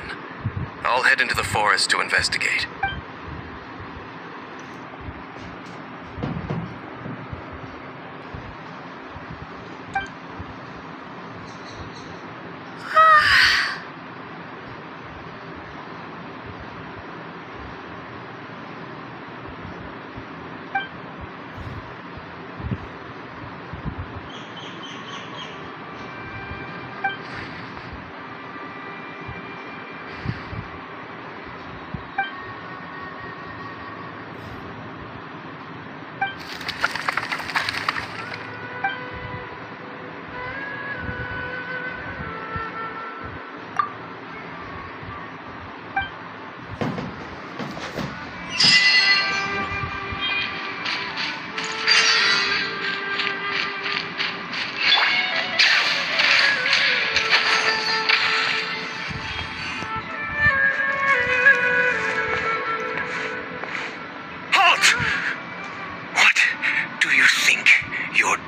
I'll head into the forest to investigate.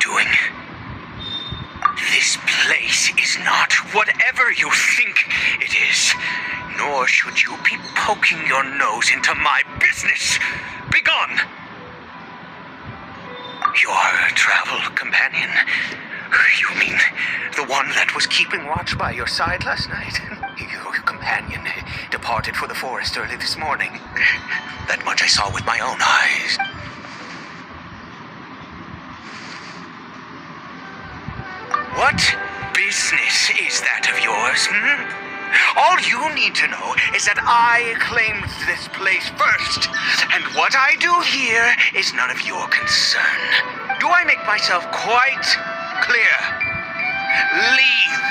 doing? This place is not whatever you think it is, nor should you be poking your nose into my business. Begone! Your travel companion? You mean the one that was keeping watch by your side last night? Your companion departed for the forest early this morning. That much I saw with my own eyes. What business is that of yours, All you need to know is that I claimed this place first, and what I do here is none of your concern. Do I make myself quite clear? Leave!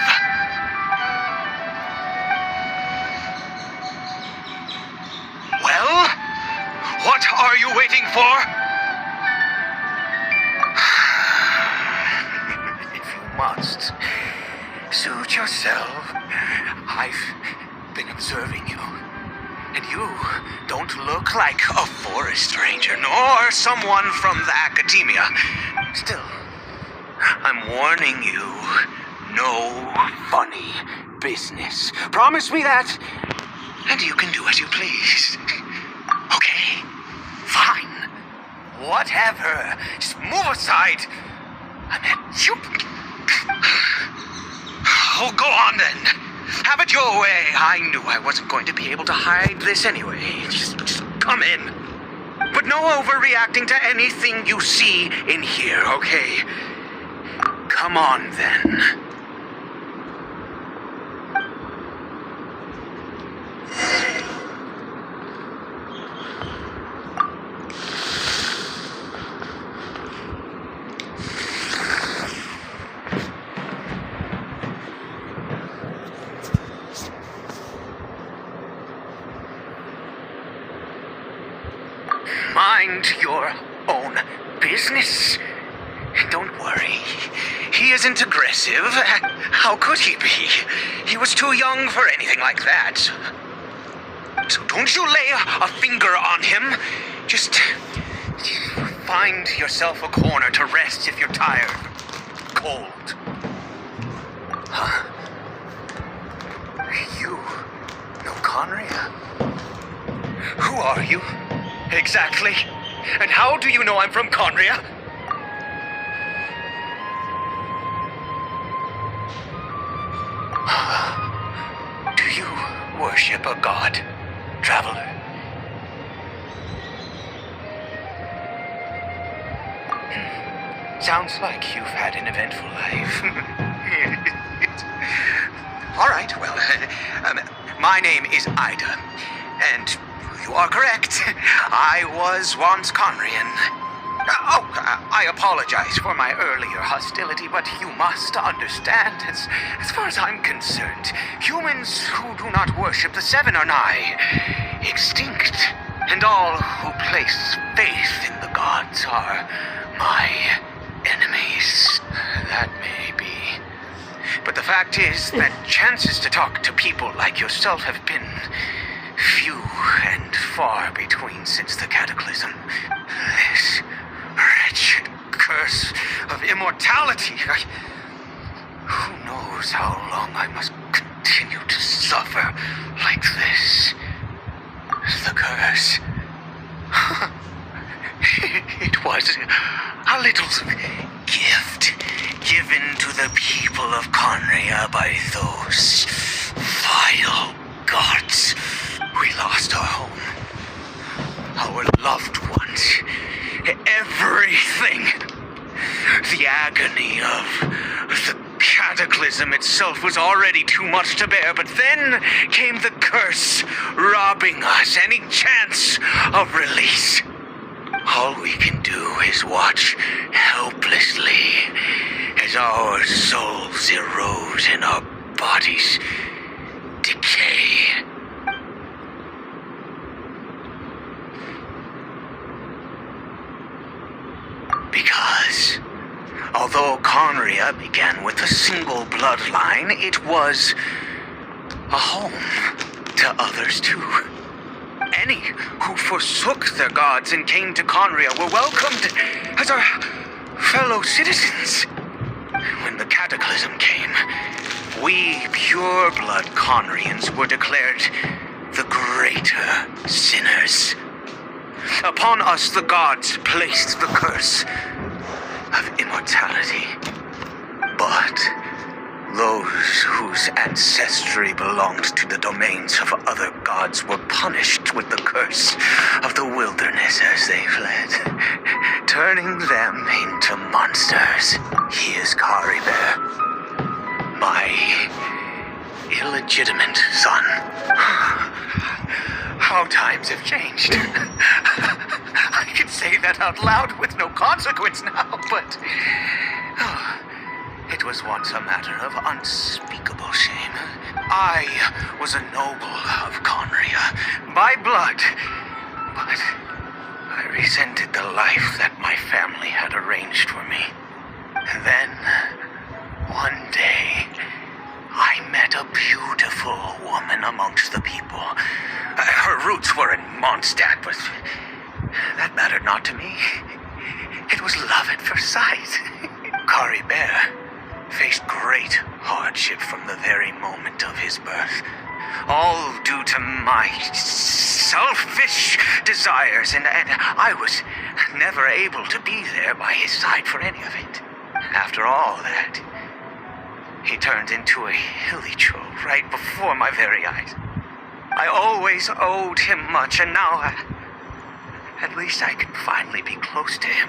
Well, what are you waiting for? If you must, suit yourself. I've been observing you, and you don't look like a forest ranger, nor someone from the academia. Still, I'm warning you, no funny business. Promise me that, and you can do as you please. Okay, fine. Whatever. Just move aside. I meant you. Oh, go on then. Have it your way. I knew I wasn't going to be able to hide this anyway. Just come in. But no overreacting to anything you see in here, okay? Come on then. Mind your own business. Don't worry. He isn't aggressive. How could he be? He was too young for anything like that. So don't you lay a finger on him. Just find yourself a corner to rest if you're tired. Cold. Huh? You know Conria? Who are you? Exactly. And how do you know I'm from Conria? Do you worship a god, traveler? Sounds like you've had an eventful life. All right, well, my name is Ida, and you are correct. I was once Conrian. I apologize for my earlier hostility, but you must understand, as far as I'm concerned, humans who do not worship the Seven are nigh extinct, and all who place faith in the gods are my enemies. That may be. But the fact is that chances to talk to people like yourself have been few and far between since the cataclysm. This wretched curse of immortality. Who knows how long I must continue to suffer like this? The curse. It was a little gift given to the people of Conria by those vile gods. We lost our home, our loved ones, everything. The agony of the cataclysm itself was already too much to bear, but then came the curse, robbing us any chance of release. All we can do is watch helplessly as our souls erode and our bodies decay. Because, although Conria began with a single bloodline, it was a home to others too. Any who forsook their gods and came to Conria were welcomed as our fellow citizens, when the cataclysm came, we pure-blood Conrians were declared the greater sinners. Upon us the gods placed the curse of immortality. But those whose ancestry belonged to the domains of other gods were punished with the curse of the wilderness as they fled, turning them into monsters. He is Caribert, my illegitimate son. How times have changed. I can say that out loud with no consequence now, but it was once a matter of unspeakable shame. I was a noble of Conria by blood, but I resented the life that my family had arranged for me. Then, one day, I met a beautiful woman amongst the people. Her roots were in Mondstadt, but that mattered not to me. It was love at first sight. Caribert faced great hardship from the very moment of his birth. All due to my selfish desires, and I was never able to be there by his side for any of it. After all that, he turned into a hilly troll right before my very eyes. I always owed him much, and now at least I could finally be close to him.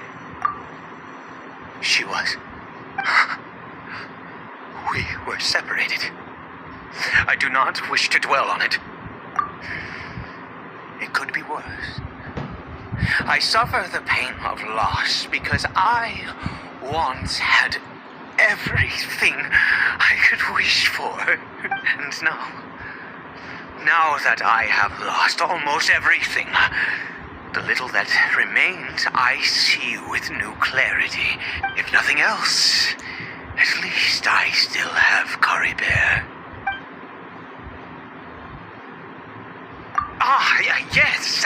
She was. We were separated. I do not wish to dwell on it. It could be worse. I suffer the pain of loss because I once had everything I could wish for. And now that I have lost almost everything, the little that remains I see with new clarity. If nothing else, at least I still have Caribert. Yes,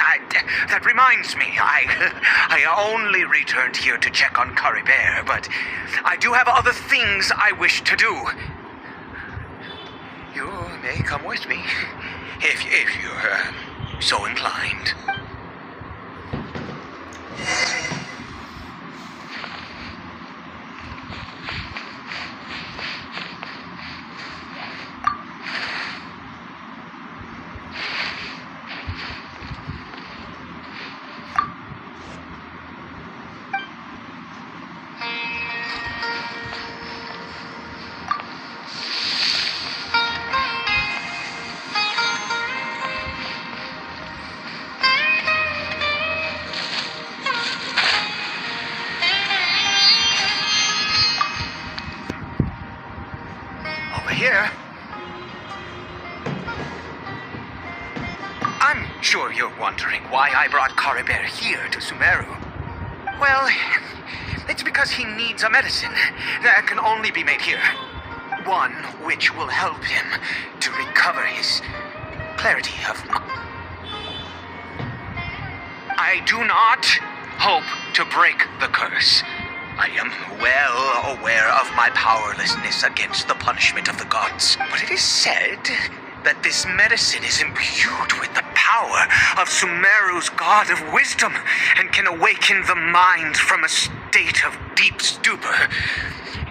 that reminds me. I only returned here to check on Caribert, but I do have other things I wish to do. You may come with me, if you're so inclined. Here. I'm sure you're wondering why I brought Caribert here to Sumeru. Well, it's because he needs a medicine that can only be made here. One which will help him to recover his clarity of mind. I do not hope to break the curse. I am well aware of my powerlessness against the punishment of the gods. But it is said that this medicine is imbued with the power of Sumeru's god of wisdom and can awaken the mind from a state of deep stupor.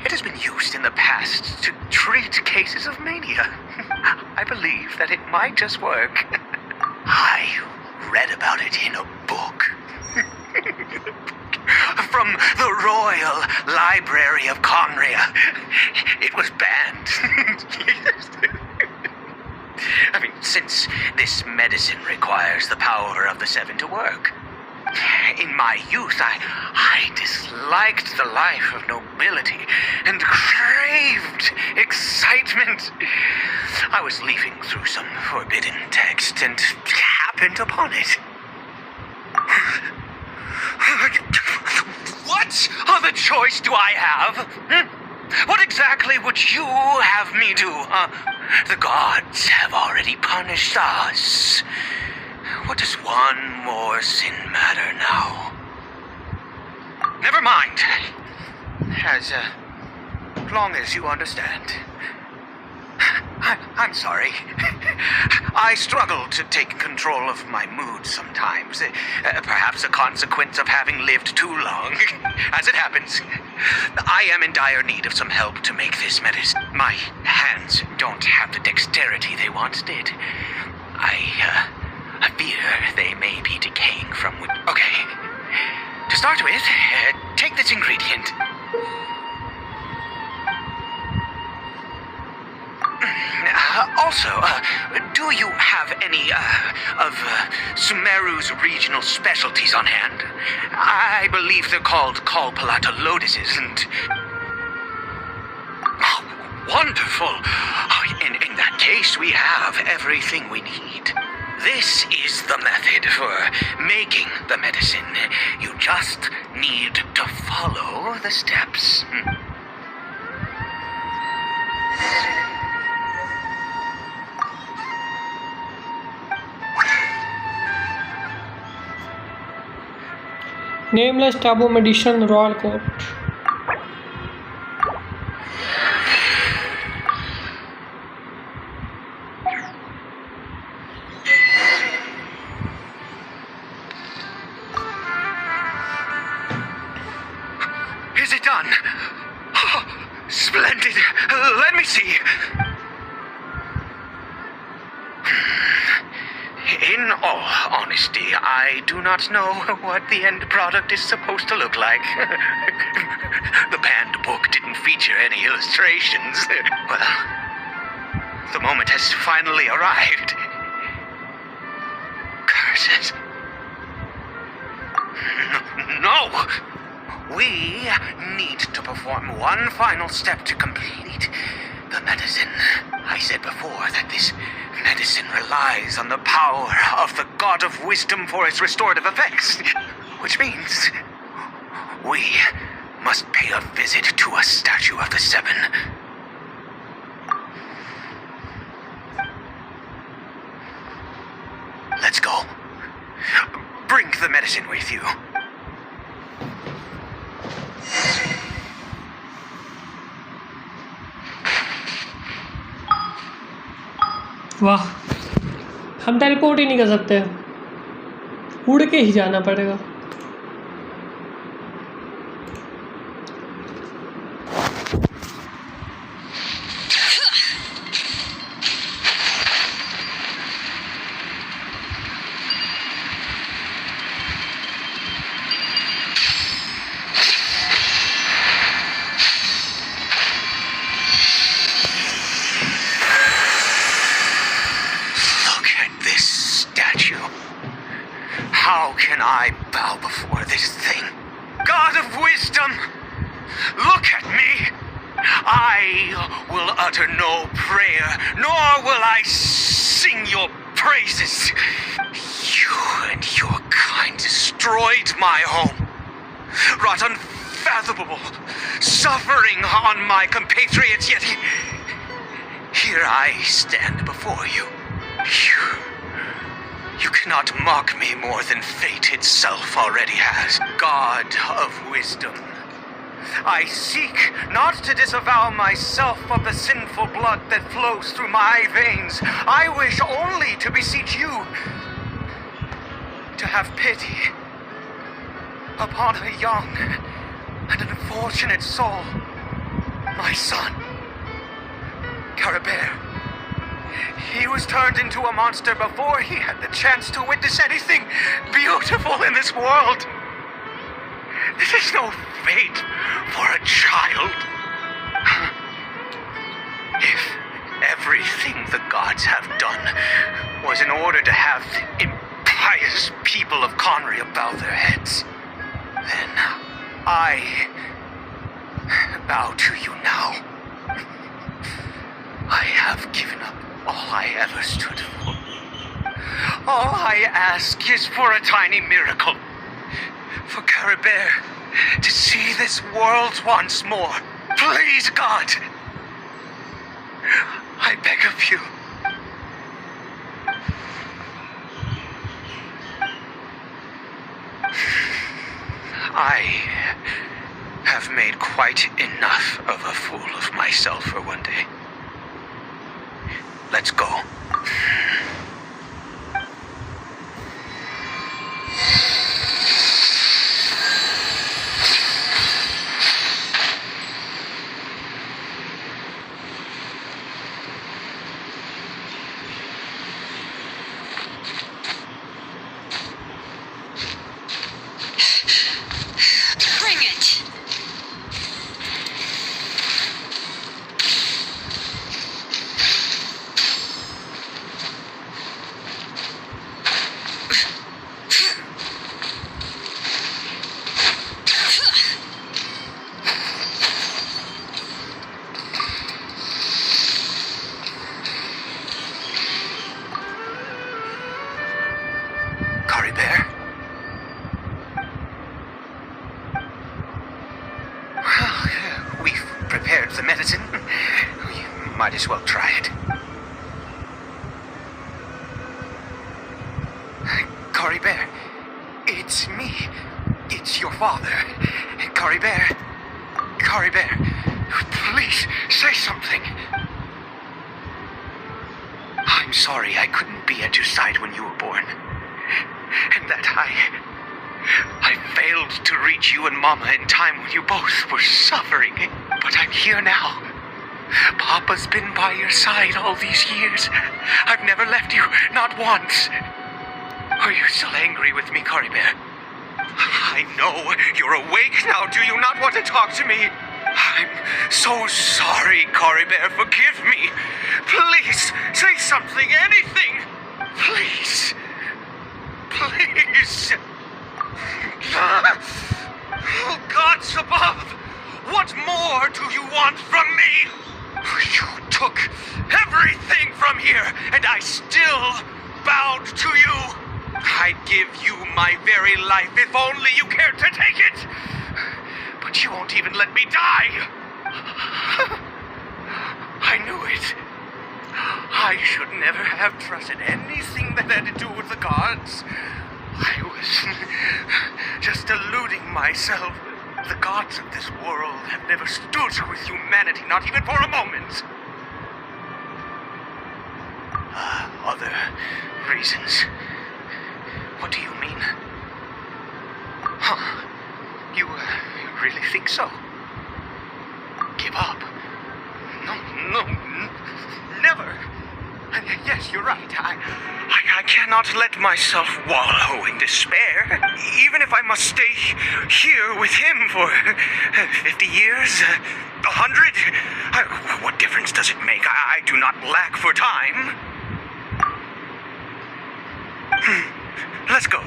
It has been used in the past to treat cases of mania. I believe that it might just work. I read about it in a book. From the Royal Library of Conria. It was banned. I mean, since this medicine requires the power of the Seven to work. In my youth, I disliked the life of nobility and craved excitement. I was leafing through some forbidden text and happened upon it. What other choice do I have? What exactly would you have me do? The gods have already punished us. What does one more sin matter now? Never mind. As long as you understand. I'm sorry. I struggle to take control of my mood sometimes. Perhaps a consequence of having lived too long. As it happens, I am in dire need of some help to make this medicine. My hands don't have the dexterity they once did. I fear they may be decaying from... Okay. To start with, take this ingredient. Also, do you have any, of Sumeru's regional specialties on hand? I believe they're called Kalpalata lotuses, and... Oh, wonderful! In that case, we have everything we need. This is the method for making the medicine. You just need to follow the steps. Nameless Taboo Medicine Royal Court. Is it done? Oh, splendid. Let me see. In all honesty, I do not know what the end product is supposed to look like. The banned book didn't feature any illustrations. Well, the moment has finally arrived. Curses. No! We need to perform one final step to complete the medicine. I said before that this medicine relies on the power of the God of Wisdom for its restorative effects. Which means we must pay a visit to a statue of the Seven. Let's go. Bring the medicine with you. वाह, हम teleport ही नहीं कर सकते, उड़ के ही जाना पड़ेगा। How can I bow before this thing? God of Wisdom, look at me. I will utter no prayer, nor will I sing your praises. You and your kind destroyed my home, wrought unfathomable suffering on my compatriots, yet here I stand before you. You cannot mock me more than fate itself already has. God of Wisdom, I seek not to disavow myself of the sinful blood that flows through my veins. I wish only to beseech you to have pity upon a young and unfortunate soul, my son, Carabert. He was turned into a monster before he had the chance to witness anything beautiful in this world. This is no fate for a child. If everything the gods have done was in order to have the impious people of Conria bow their heads, then I bow to you now. I have given up all I ever stood for. All I ask is for a tiny miracle. For Carabert to see this world once more. Please, God. I beg of you. have made quite enough of a fool of myself for one day. Let's go. Bring it! Curry Bear? Well, we've prepared the medicine. We might as well try it. Curry Bear, it's me. It's your father. Curry Bear. Curry Bear, please say something. I'm sorry I couldn't be at your side when you were born. And that I failed to reach you and Mama in time when you both were suffering. But I'm here now. Papa's been by your side all these years. I've never left you, not once. Are you still angry with me, Curry Bear? I know you're awake now. Do you not want to talk to me? I'm so sorry, Curry Bear. Forgive me. Please, say something, anything. Please. Please. Oh, gods above. What more do you want from me? You took everything from here, and I still bowed to you. I'd give you my very life if only you cared to take it. But you won't even let me die. I knew it. I should never have trusted anything that had to do with the gods. I was just deluding myself. The gods of this world have never stood with humanity, not even for a moment. Other reasons. What do you mean? Huh? You really think so? Give up? No, never. Yes, you're right. I cannot let myself wallow in despair. Even if I must stay here with him for 50 years, 100, what difference does it make? I do not lack for time. Let's go.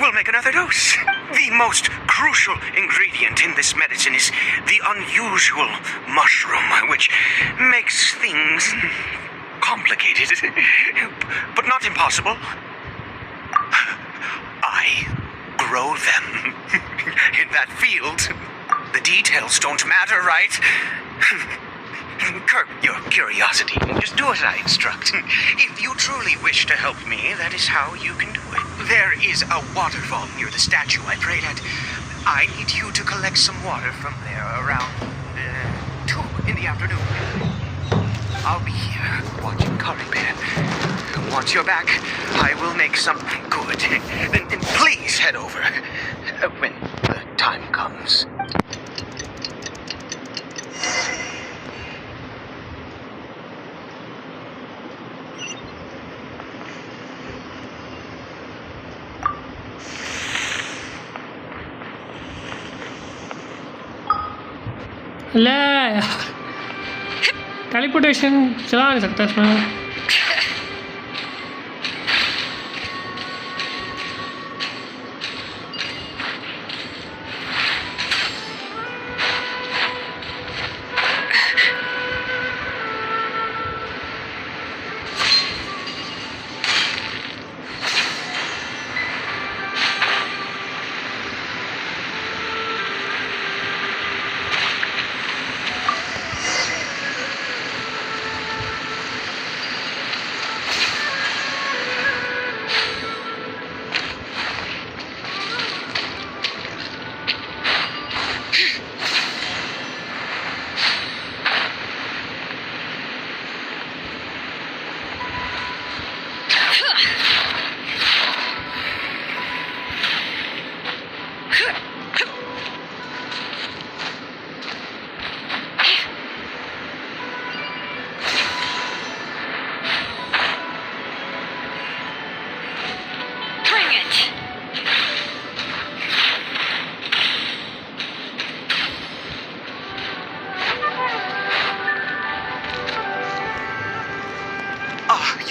We'll make another dose. The most crucial ingredient in this medicine is the unusual mushroom, which makes things complicated, but not impossible. I grow them in that field. The details don't matter, right? Curb your curiosity. Just do as I instruct. If you truly wish to help me, that is how you can do it. There is a waterfall near the statue I prayed at. I need you to collect some water from there around 2 in the afternoon. I'll be here watching Curry Bear. Once you're back, I will make something good. Then please head over when the time comes. ले यार teleportation चला नहीं सकता इसमें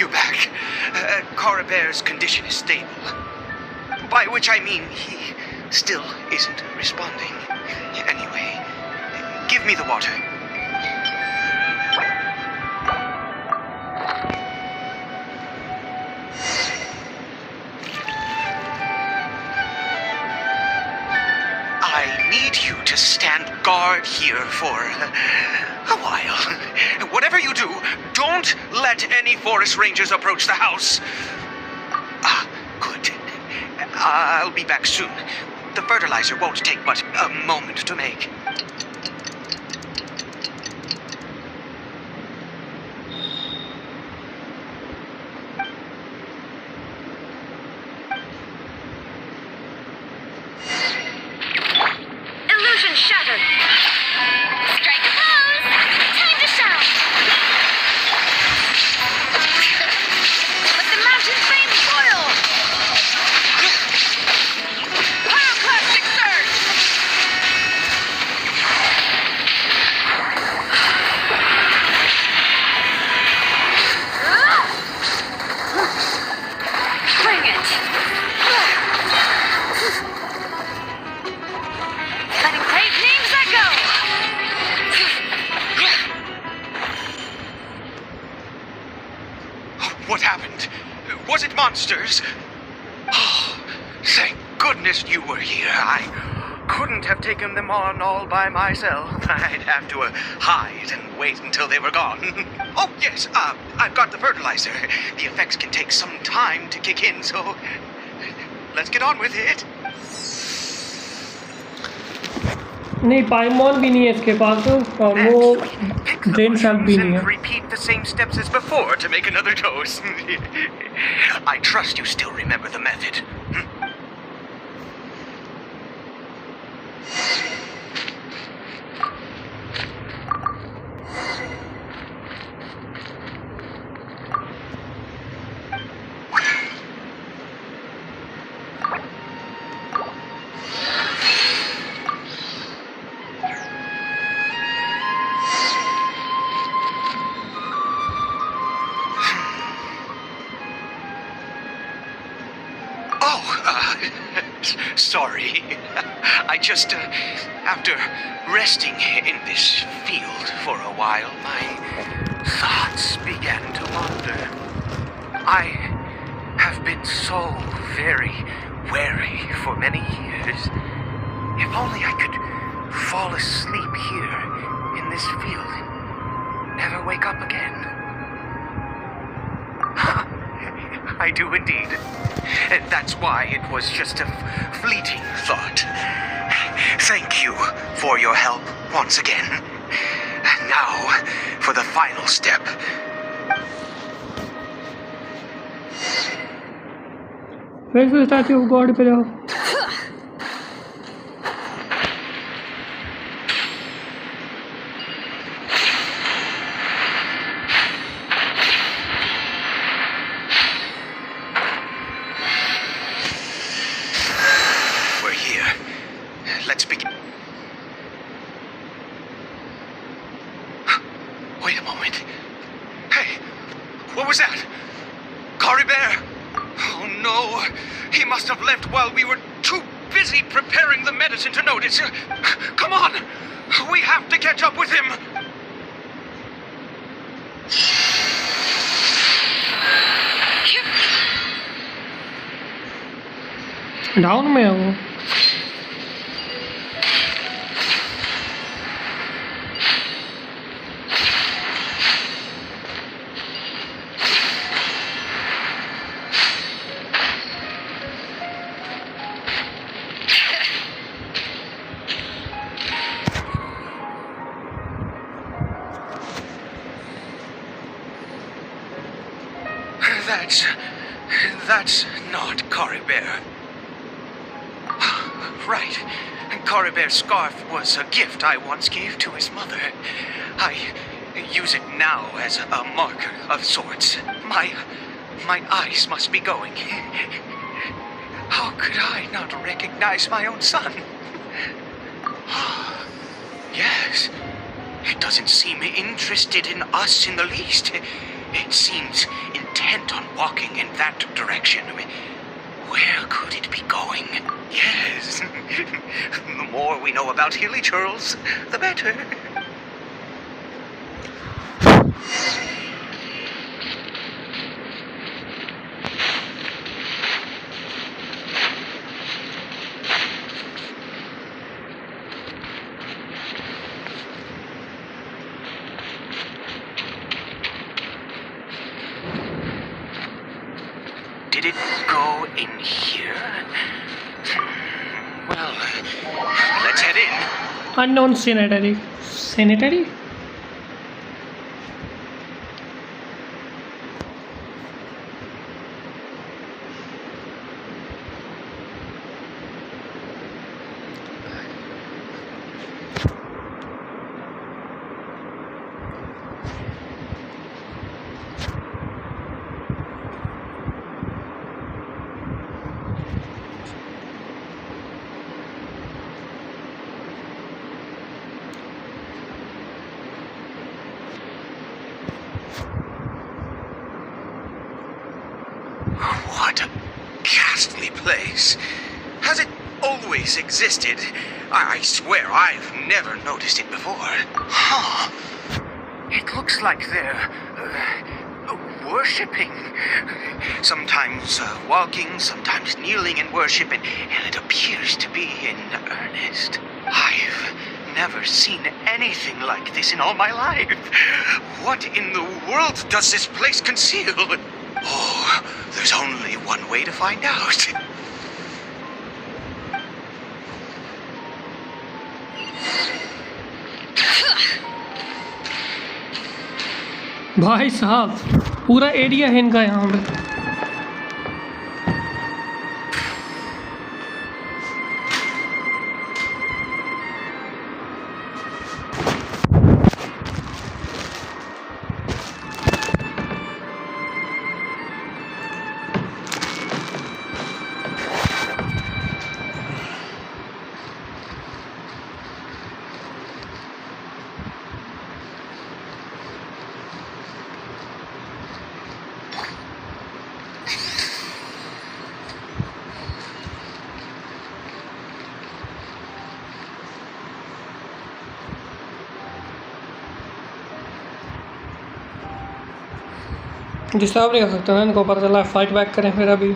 you back. Coribear's condition is stable. By which I mean he still isn't responding. Anyway, give me the water. I need you to stand guard here for a while. Whatever you do, don't let any forest rangers approach the house. Ah, good. I'll be back soon. The fertilizer won't take but a moment to make. Illusion shattered. Strike a pose. Time to shout. Let the mountain flames boil. Pyroclastic surge. Bring it. Letting great names echo! What happened? Was it monsters? Oh, thank goodness you were here. I couldn't have taken them on all by myself. I'd have to hide and wait until they were gone. Oh, yes, I've got the fertilizer. The effects can take some time to kick in, so let's get on with it. नहीं पाइमॉन भी नहीं है इसके पास और वो drain SAMP भी नहीं है. Repeat the same steps as before to make another dose. I trust you still remember the method. Sorry. I just, after resting in this field for a while, my thoughts began to wander. I have been so very wary for many years. If only I could fall asleep here in this field and never wake up again. I do indeed. And that's why it was just a fleeting thought. Thank you for your help once again. Now, for the final step. Where's the statue of God पे जाओ. Come on! We have to catch up with him! Down में है वो. That's not Coribear. Right. Coribear's scarf was a gift I once gave to his mother. I use it now as a marker of sorts. My eyes must be going. How could I not recognize my own son? Yes. It doesn't seem interested in us in the least. It seems intent on walking in that direction. Where could it be going? Yes. The more we know about Hilly Churls, the better. Did it go in here? Well, let's head in. Unknown sanitary. Sanitary? What a ghastly place. Has it always existed? I swear I've never noticed it before. Huh. It looks like they're worshipping. Sometimes walking, sometimes kneeling in worship, and it appears to be in earnest. I've never seen anything like this in all my life. What in the world does this place conceal? Oh, there's only one way to find out. भाई साहब पूरा area है इनका यहाँ पे disturb नहीं कर सकते ना इनको पता चला फाइट बैक करें फिर अभी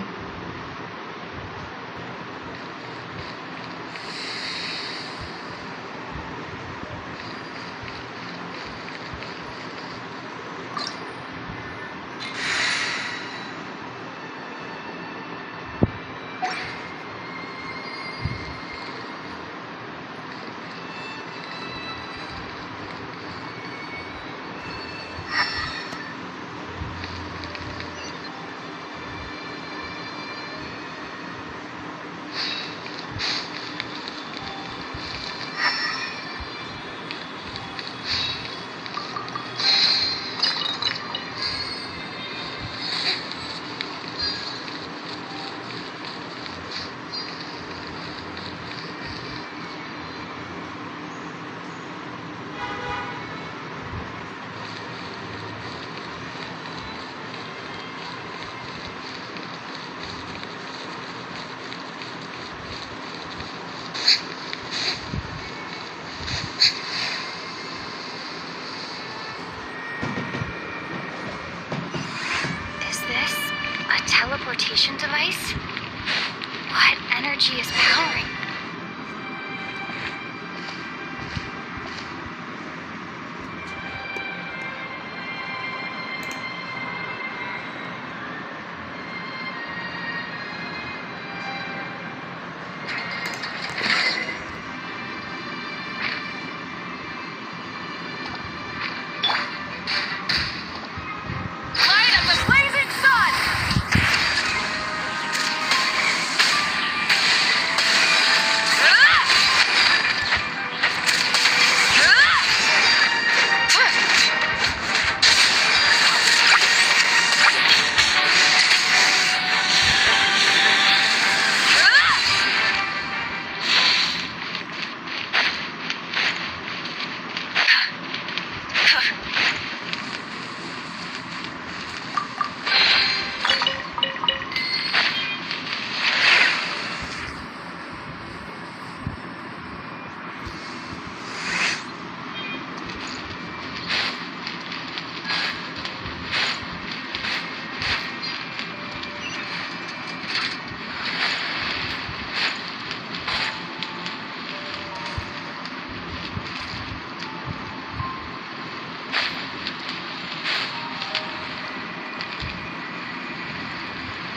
Teleportation device? What energy is powering?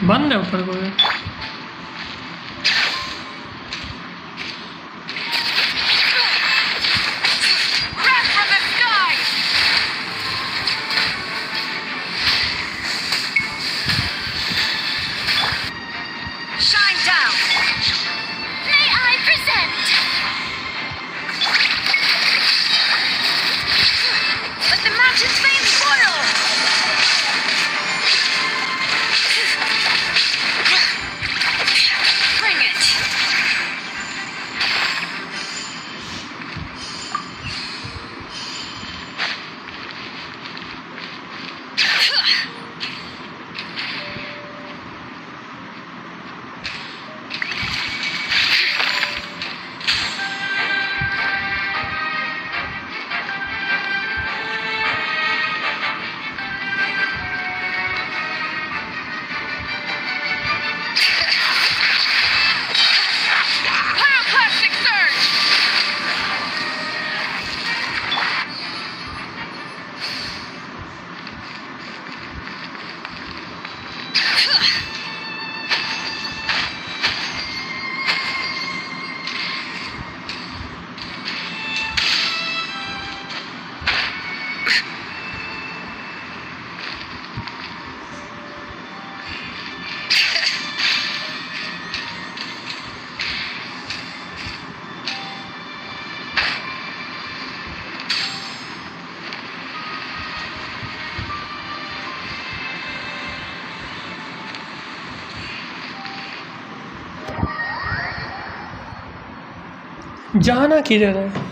बंद है ऊपर कोई जाना किधर है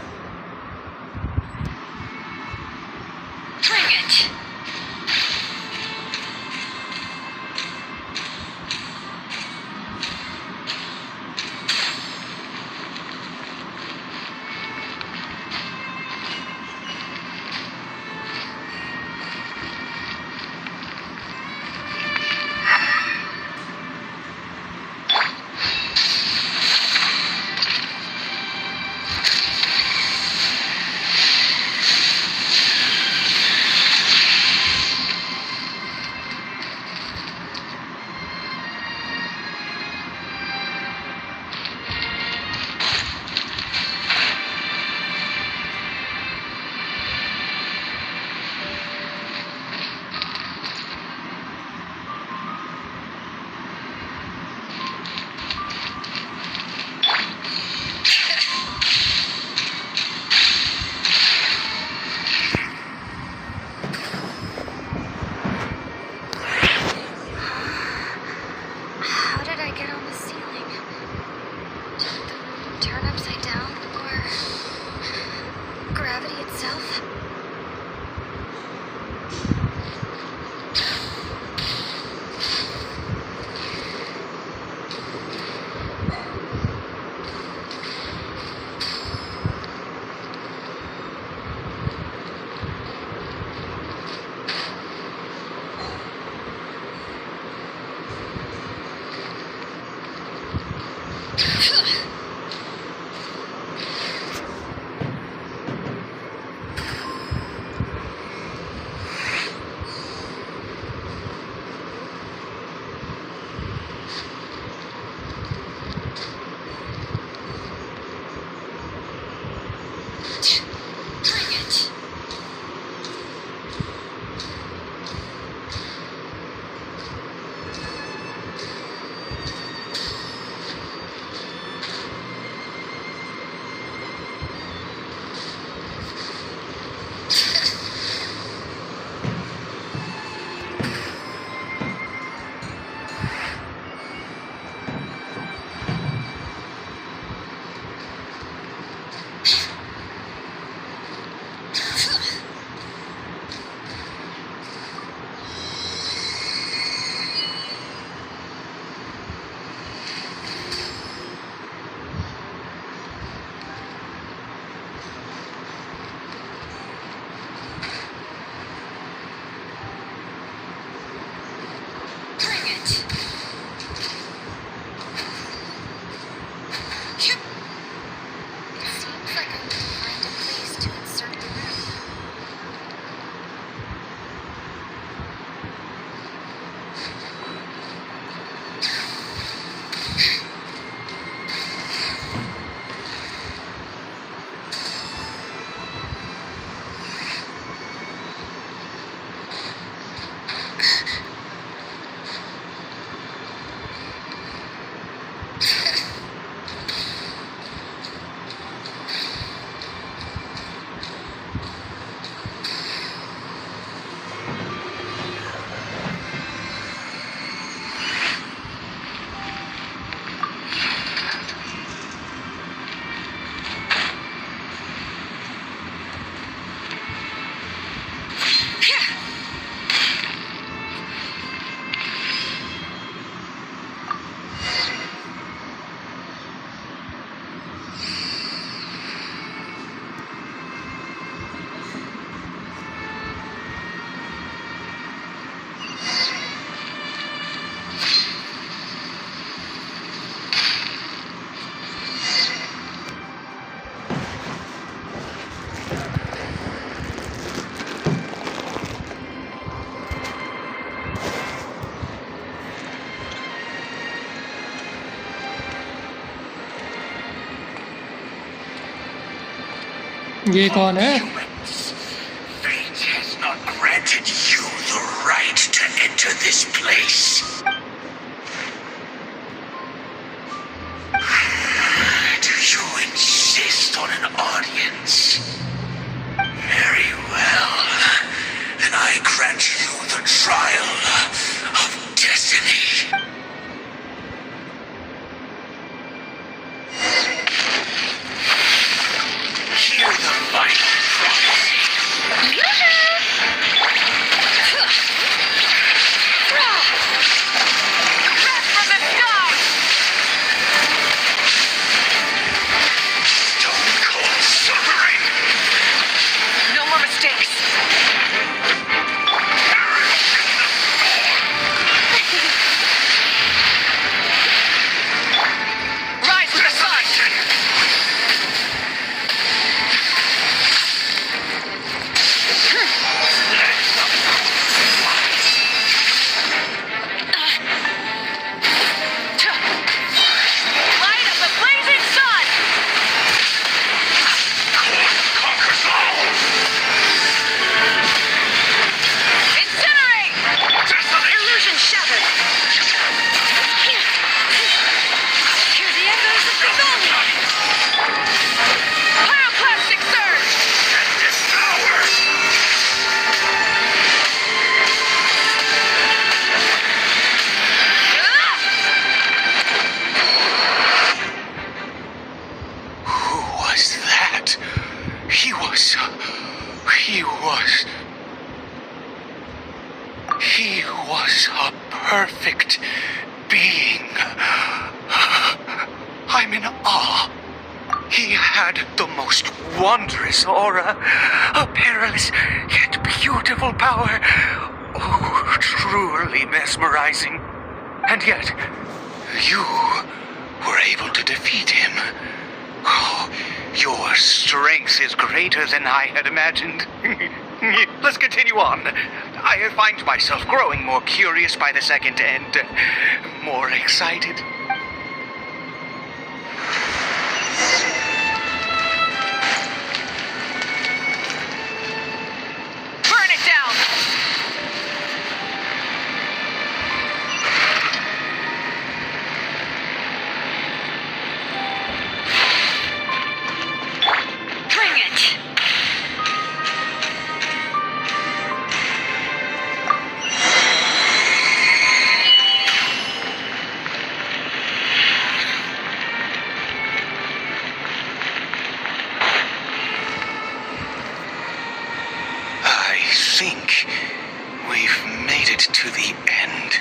ये कौन है? Fate has not granted you the right to enter this place. Do you insist on an audience? Very well. Then I grant you the trial of destiny. Hear the final prophecy. Breath from the sky! Stone cold suffering. No more mistakes. Rise with the sun! Light of the blazing sun! Conquers all. Incinerate! Illusion shattered! Hear the echoes of the golden! Pyroclastic surge! And devour. Who was that? He was a perfect being. I'm in awe. He had the most wondrous aura, a perilous yet beautiful power. Oh, truly mesmerizing. And yet, you were able to defeat him. Oh, your strength is greater than I had imagined. Let's continue on. I find myself growing more curious by the second and more excited. Burn it down! Bring it! I think we've made it to the end.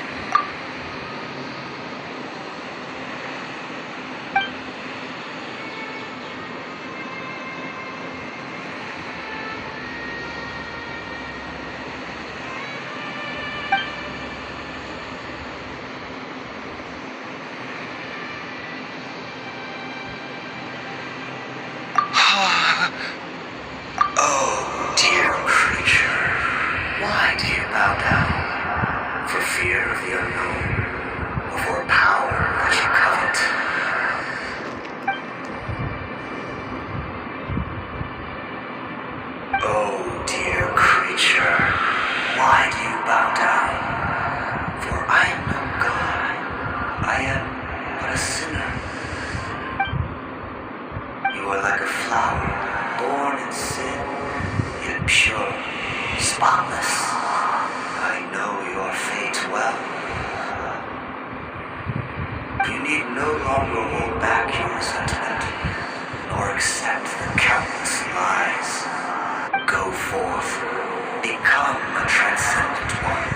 Oh, dear creature, why do you bow down? For fear of the unknown, or for power that you covet? Oh, dear creature, why do you bow down? For I am no god, I am but a sinner. You are like a flower, born in sin, yet pure, spotless. I know your fate well. You need no longer hold back your resentment, nor accept the countless lies. Go forth, become a transcendent one.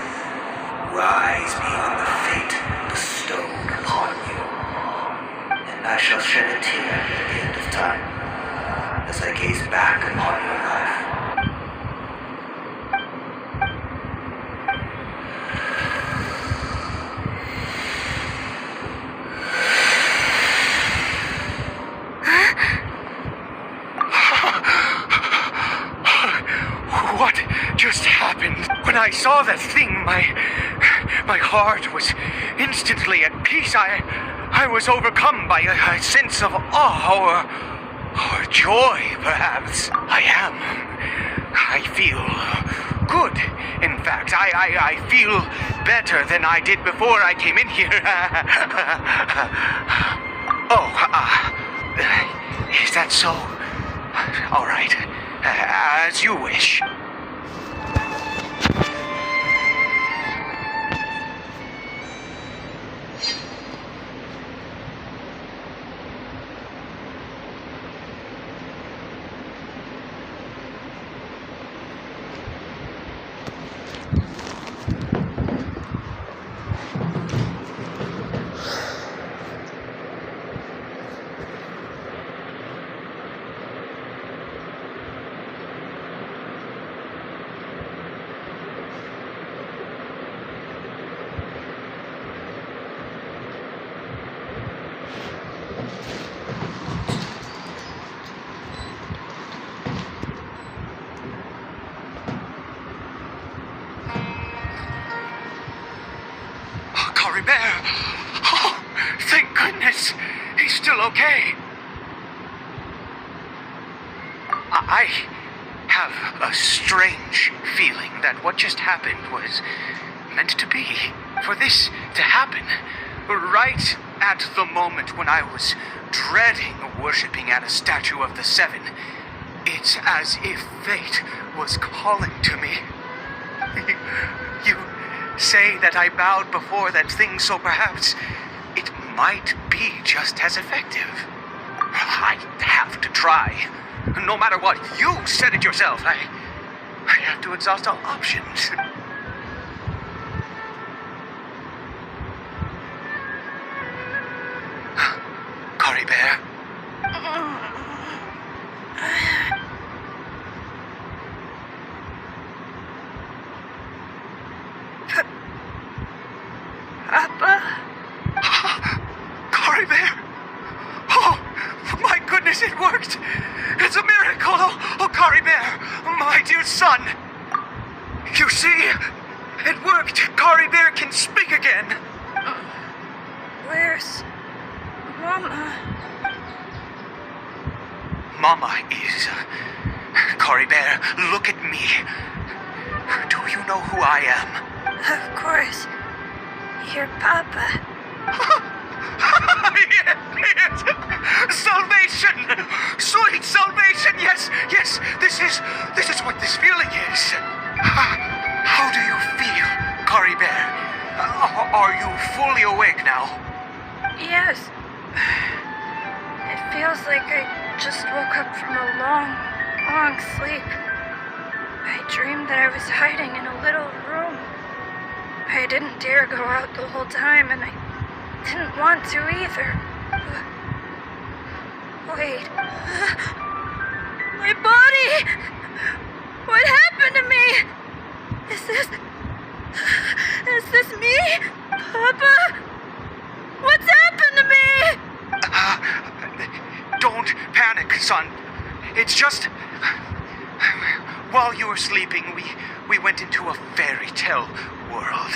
Rise beyond the fate bestowed upon you. And I shall shed a tear at the end of time, as I gaze back upon your life. What just happened? When I saw that thing, my heart was instantly at peace. I was overcome by a sense of awe, Or joy, perhaps. I am. I feel good. In fact, I feel better than I did before I came in here. Is that so? All right. As you wish. Bear! Oh, thank goodness! He's still okay! I have a strange feeling that what just happened was meant to be. For this to happen, right at the moment when I was dreading worshipping at a statue of the Seven, it's as if fate was calling to me. You say that I bowed before that thing, so perhaps it might be just as effective. I have to try. No matter what, you said it yourself. I have to exhaust all options. Cory Bear? Papa? Cory Bear? Oh, my goodness, it worked! It's a miracle! Oh, Cory Bear, my dear son! You see, it worked! Cory Bear can speak again! Where's Mama? Mama is... Cory Bear, look at me. Do you know who I am? Of course. Your Papa. Yes! Salvation! Sweet salvation! Yes! This is what this feeling is. How do you feel, Cory Bear? Are you fully awake now? Yes. It feels like I just woke up from a long, long sleep. I dreamed that I was hiding in a little room. I didn't dare go out the whole time, and I didn't want to either. Wait. My body! What happened to me? Is this me? Papa? What's happened to me? Don't panic, son. It's just... While you were sleeping, we went into a fairy tale world.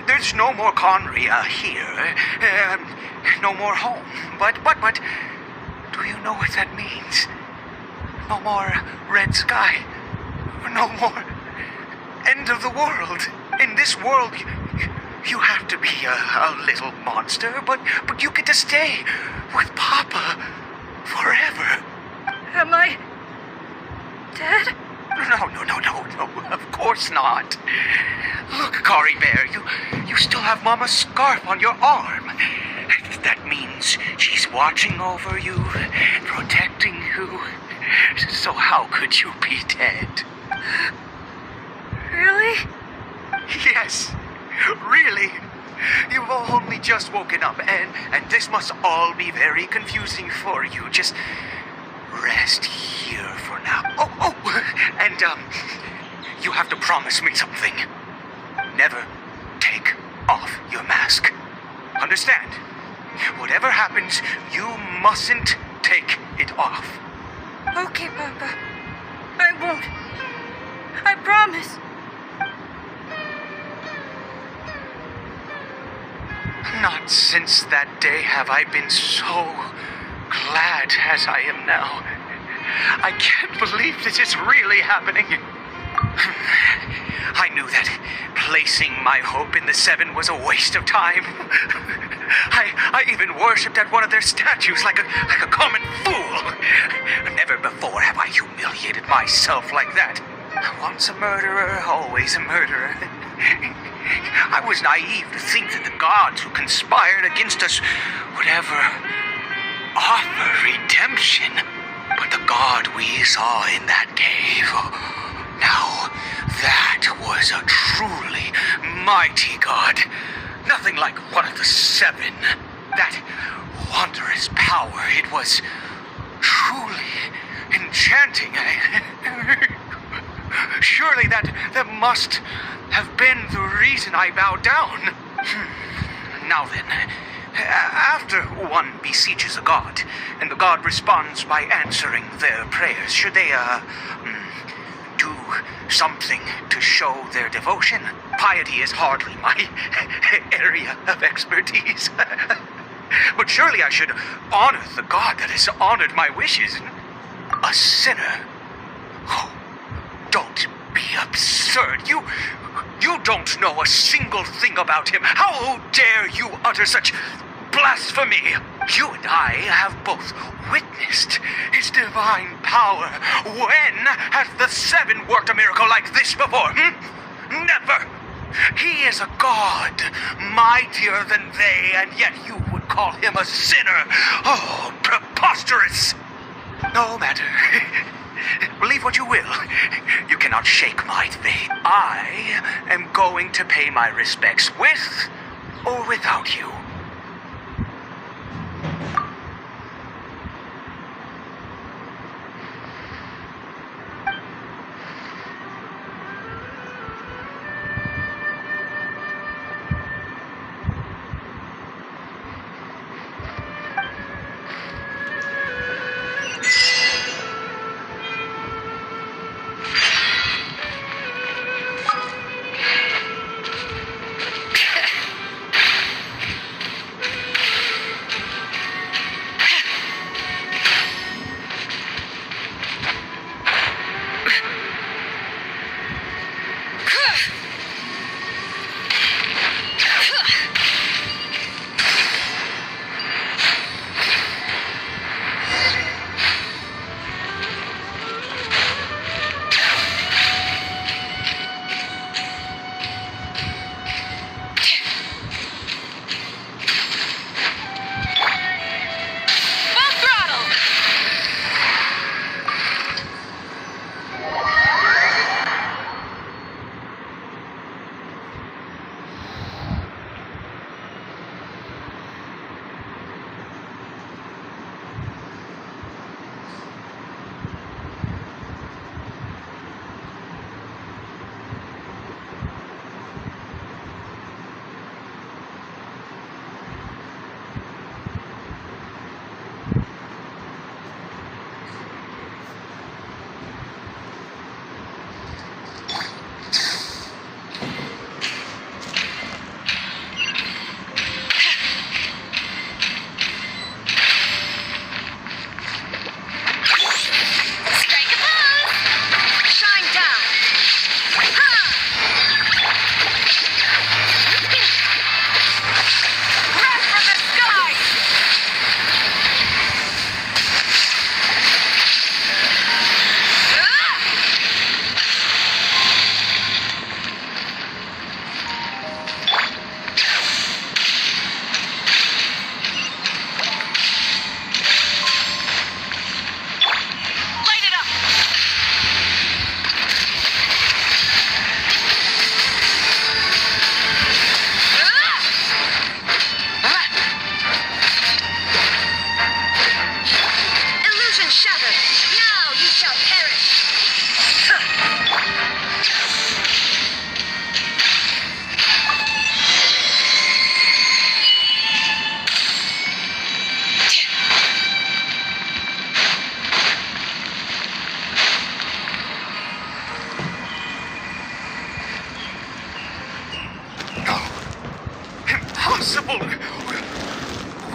There's no more Conria here. No more home. But, do you know what that means? No more red sky. No more end of the world. In this world, you have to be a little monster, but you get to stay with Papa forever. Am I dead? No, of course not. Look, Cory Bear, you still have Mama's scarf on your arm. That means she's watching over you, protecting you. So how could you be dead? Really? Yes, really. You've only just woken up, and this must all be very confusing for you. Just rest here for now. Oh, and you have to promise me something. Never take off your mask. Understand? Whatever happens, you mustn't take it off. Okay, Papa. I won't. I promise. Not since that day have I been so glad as I am now. I can't believe this is really happening. I knew that placing my hope in the Seven was a waste of time. I even worshipped at one of their statues like a common fool. Never before have I humiliated myself like that. Once a murderer, always a murderer. I was naive to think that the gods who conspired against us would ever offer redemption. But the god we saw in that cave, now that was a truly mighty god. Nothing like one of the Seven. That wondrous power, it was truly enchanting. Surely that must have been the reason I bowed down. Now then, after one besieges a god, and the god responds by answering their prayers, should they, do something to show their devotion? Piety is hardly my area of expertise. But surely I should honor the god that has honored my wishes. A sinner? Oh, don't be absurd. You don't know a single thing about him. How dare you utter such blasphemy? You and I have both witnessed his divine power. When has the Seven worked a miracle like this before? Never. He is a god, mightier than they, and yet you would call him a sinner. Oh, preposterous. No matter. Believe what you will. You cannot shake my faith. I am going to pay my respects with or without you.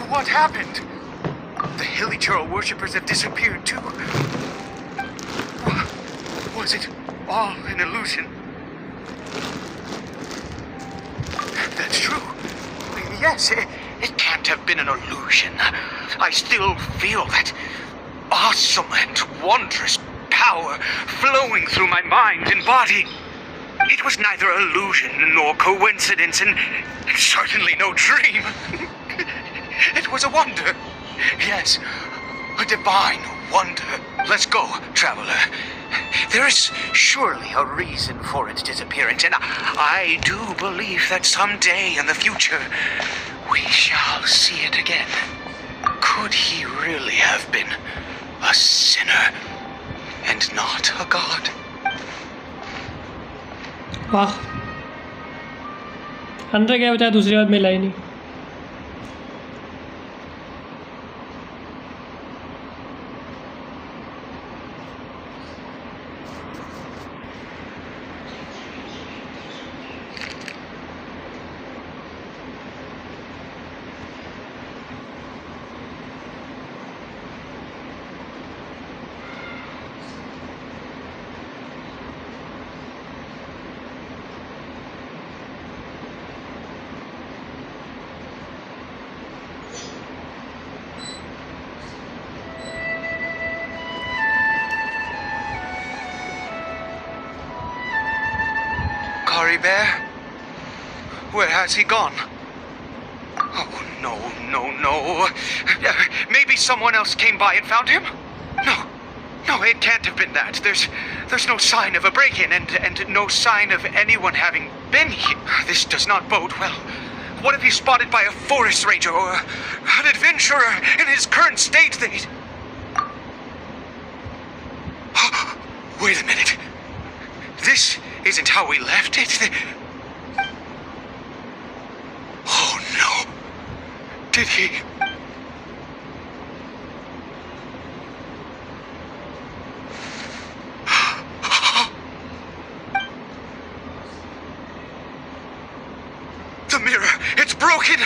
What happened? The hilly churl worshippers have disappeared too. Was it all an illusion? That's true. Yes, it can't have been an illusion. I still feel that awesome and wondrous power flowing through my mind and body. It was neither illusion nor coincidence, and certainly no dream. It was a wonder. Yes, a divine wonder. Let's go, traveler. There is surely a reason for its disappearance, and I do believe that someday in the future, we shall see it again. Could he really have been a sinner and not a god? वाह अंदर क्या बचा दूसरी बात मिला ही नहीं Bear? Where has he gone? Oh, no. Maybe someone else came by and found him? No, it can't have been that. There's no sign of a break-in and no sign of anyone having been here. This does not bode well. What if he's spotted by a forest ranger or an adventurer in his current state? Wait a minute. This isn't how we left it. Oh no. Did he? The mirror, it's broken.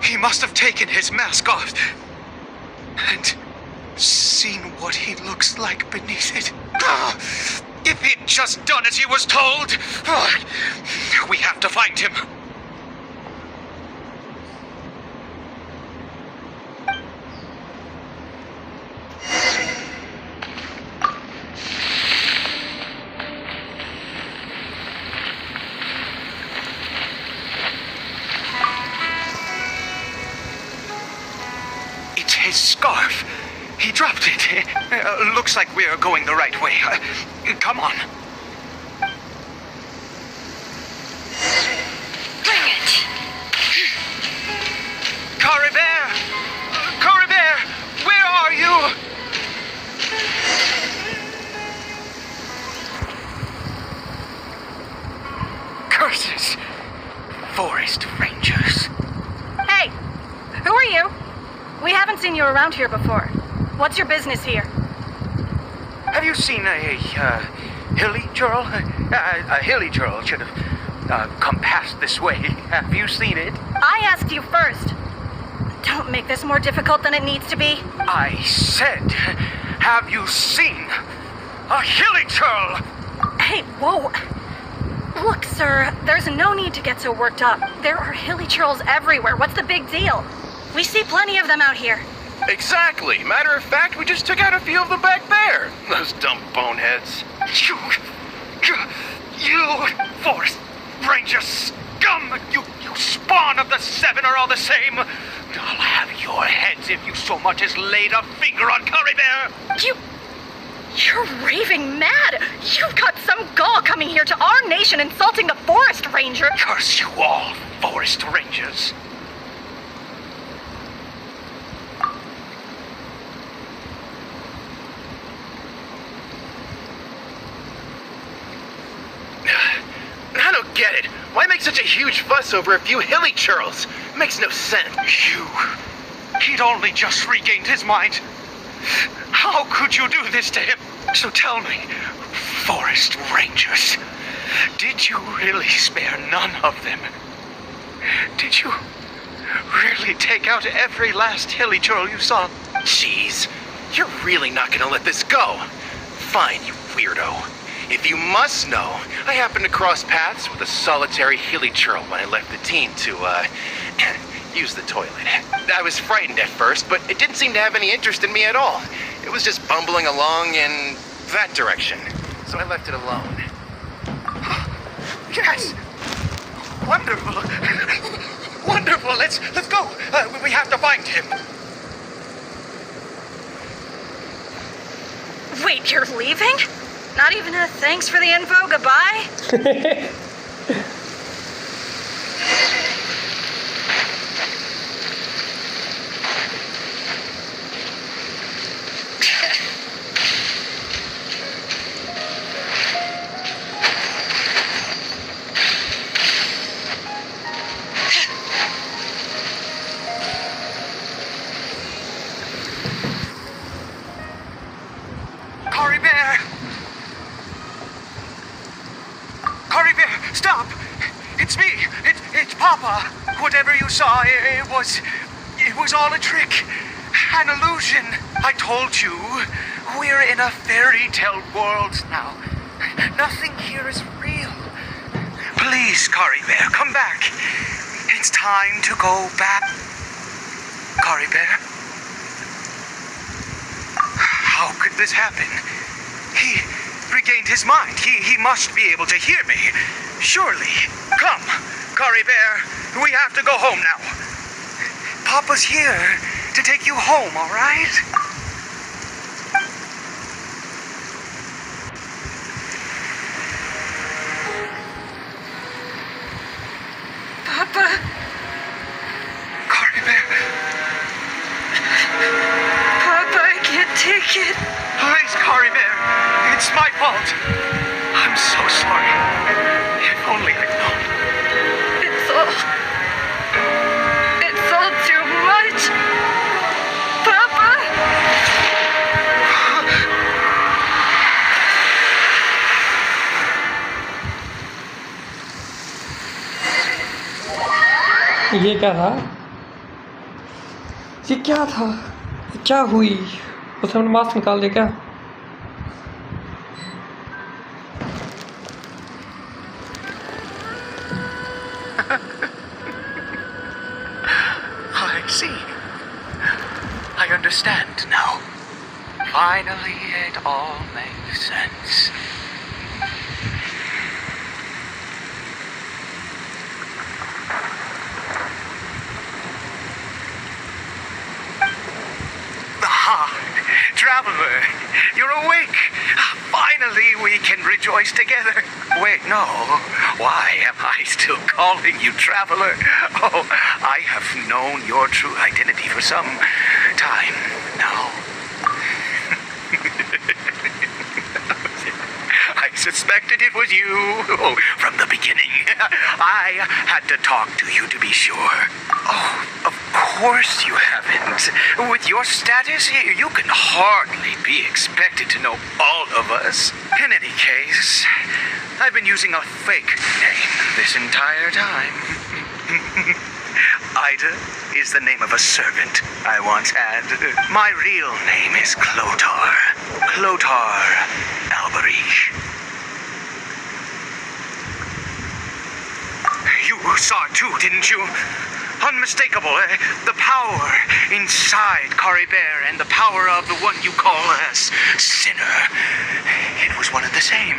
He must have taken his mask off and seen what he looks like beneath it. If he'd just done as he was told! We have to find him. It's his scarf. He dropped it. Looks like we're going the right way. Come on. Bring it! Caribert! Caribert! Where are you? Curses! Forest rangers. Hey! Who are you? We haven't seen you around here before. What's your business here? Have you seen a hilly churl? A hilly churl should have come past this way. Have you seen it? I asked you first. Don't make this more difficult than it needs to be. I said, have you seen a hilly churl? Hey, whoa. Look, sir, there's no need to get so worked up. There are hilly churls everywhere. What's the big deal? We see plenty of them out here. Exactly. Matter of fact, we just took out a few of them back there. Those dumb boneheads. You forest ranger scum! You spawn of the seven are all the same. I'll have your heads if you so much as laid a finger on Caribert. You're raving mad! You've got some gall coming here to our nation insulting the forest ranger! Curse you all, forest rangers! I don't get it. Why make such a huge fuss over a few hilly churls? Makes no sense. He'd only just regained his mind. How could you do this to him? So tell me, forest rangers, did you really spare none of them? Did you really take out every last hilly churl you saw? Jeez, you're really not gonna let this go. Fine, you weirdo. If you must know, I happened to cross paths with a solitary hilly churl when I left the team to, use the toilet. I was frightened at first, but it didn't seem to have any interest in me at all. It was just bumbling along in that direction, so I left it alone. Yes! Wonderful! Wonderful! Let's go! We have to find him! Wait, you're leaving? Not even a thanks for the info, goodbye? Cory Bear! Cory Bear, stop! It's me! It's Papa! Whatever you saw, it was all a trick. An illusion. I told you, we're in a fairy tale world now. Nothing here is real. Please, Cory Bear, come back. It's time to go back. Cory Bear? How could this happen? He regained his mind. He must be able to hear me. Surely. Come, Cory Bear. We have to go home now. Papa's here to take you home, all right? Papa? Cory Bear. Papa, I can't take it. Please, Cory Bear. It's my fault. I'm so sorry. If only I'd known. It's all too much. Papa? ये क्या था? ये क्या था? ये क्या हुई? उसने अपना मास्क निकाल दिया क्या? I see. I understand now. Finally, it all makes sense. Traveler, you're awake. Finally, we can rejoice together. Wait, no. Why am I still calling you Traveler? Oh, I have known your true identity for some time now. I suspected it was you from the beginning. I had to talk to you to be sure. Oh, of course you haven't. With your status, you can hardly be expected to know all of us. In any case, I've been using a fake name this entire time. Ida is the name of a servant I once had. My real name is Clotar. Clotar Alberich. You saw it too, didn't you? Unmistakable, the power inside Cory Bear and the power of the one you call a sinner. It was one and the same.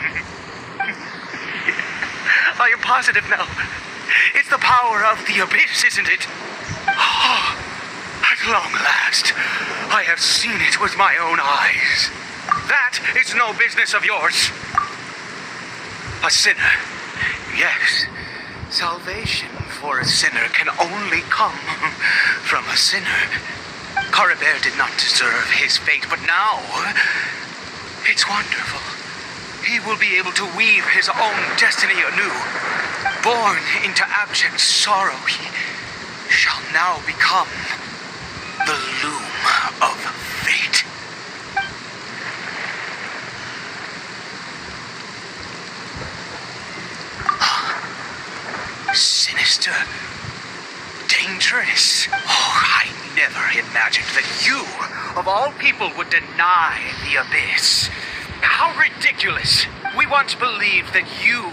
I am positive now. It's the power of the abyss, isn't it? Oh, at long last, I have seen it with my own eyes. That is no business of yours. A sinner, yes. Salvation for a sinner can only come from a sinner. Cory Bear did not deserve his fate, but now it's wonderful. He will be able to weave his own destiny anew. Born into abject sorrow, he shall now become the loom of fate. Sinister dangerous. Oh, I never imagined that you, of all people, would deny the Abyss. How ridiculous! We once believed that you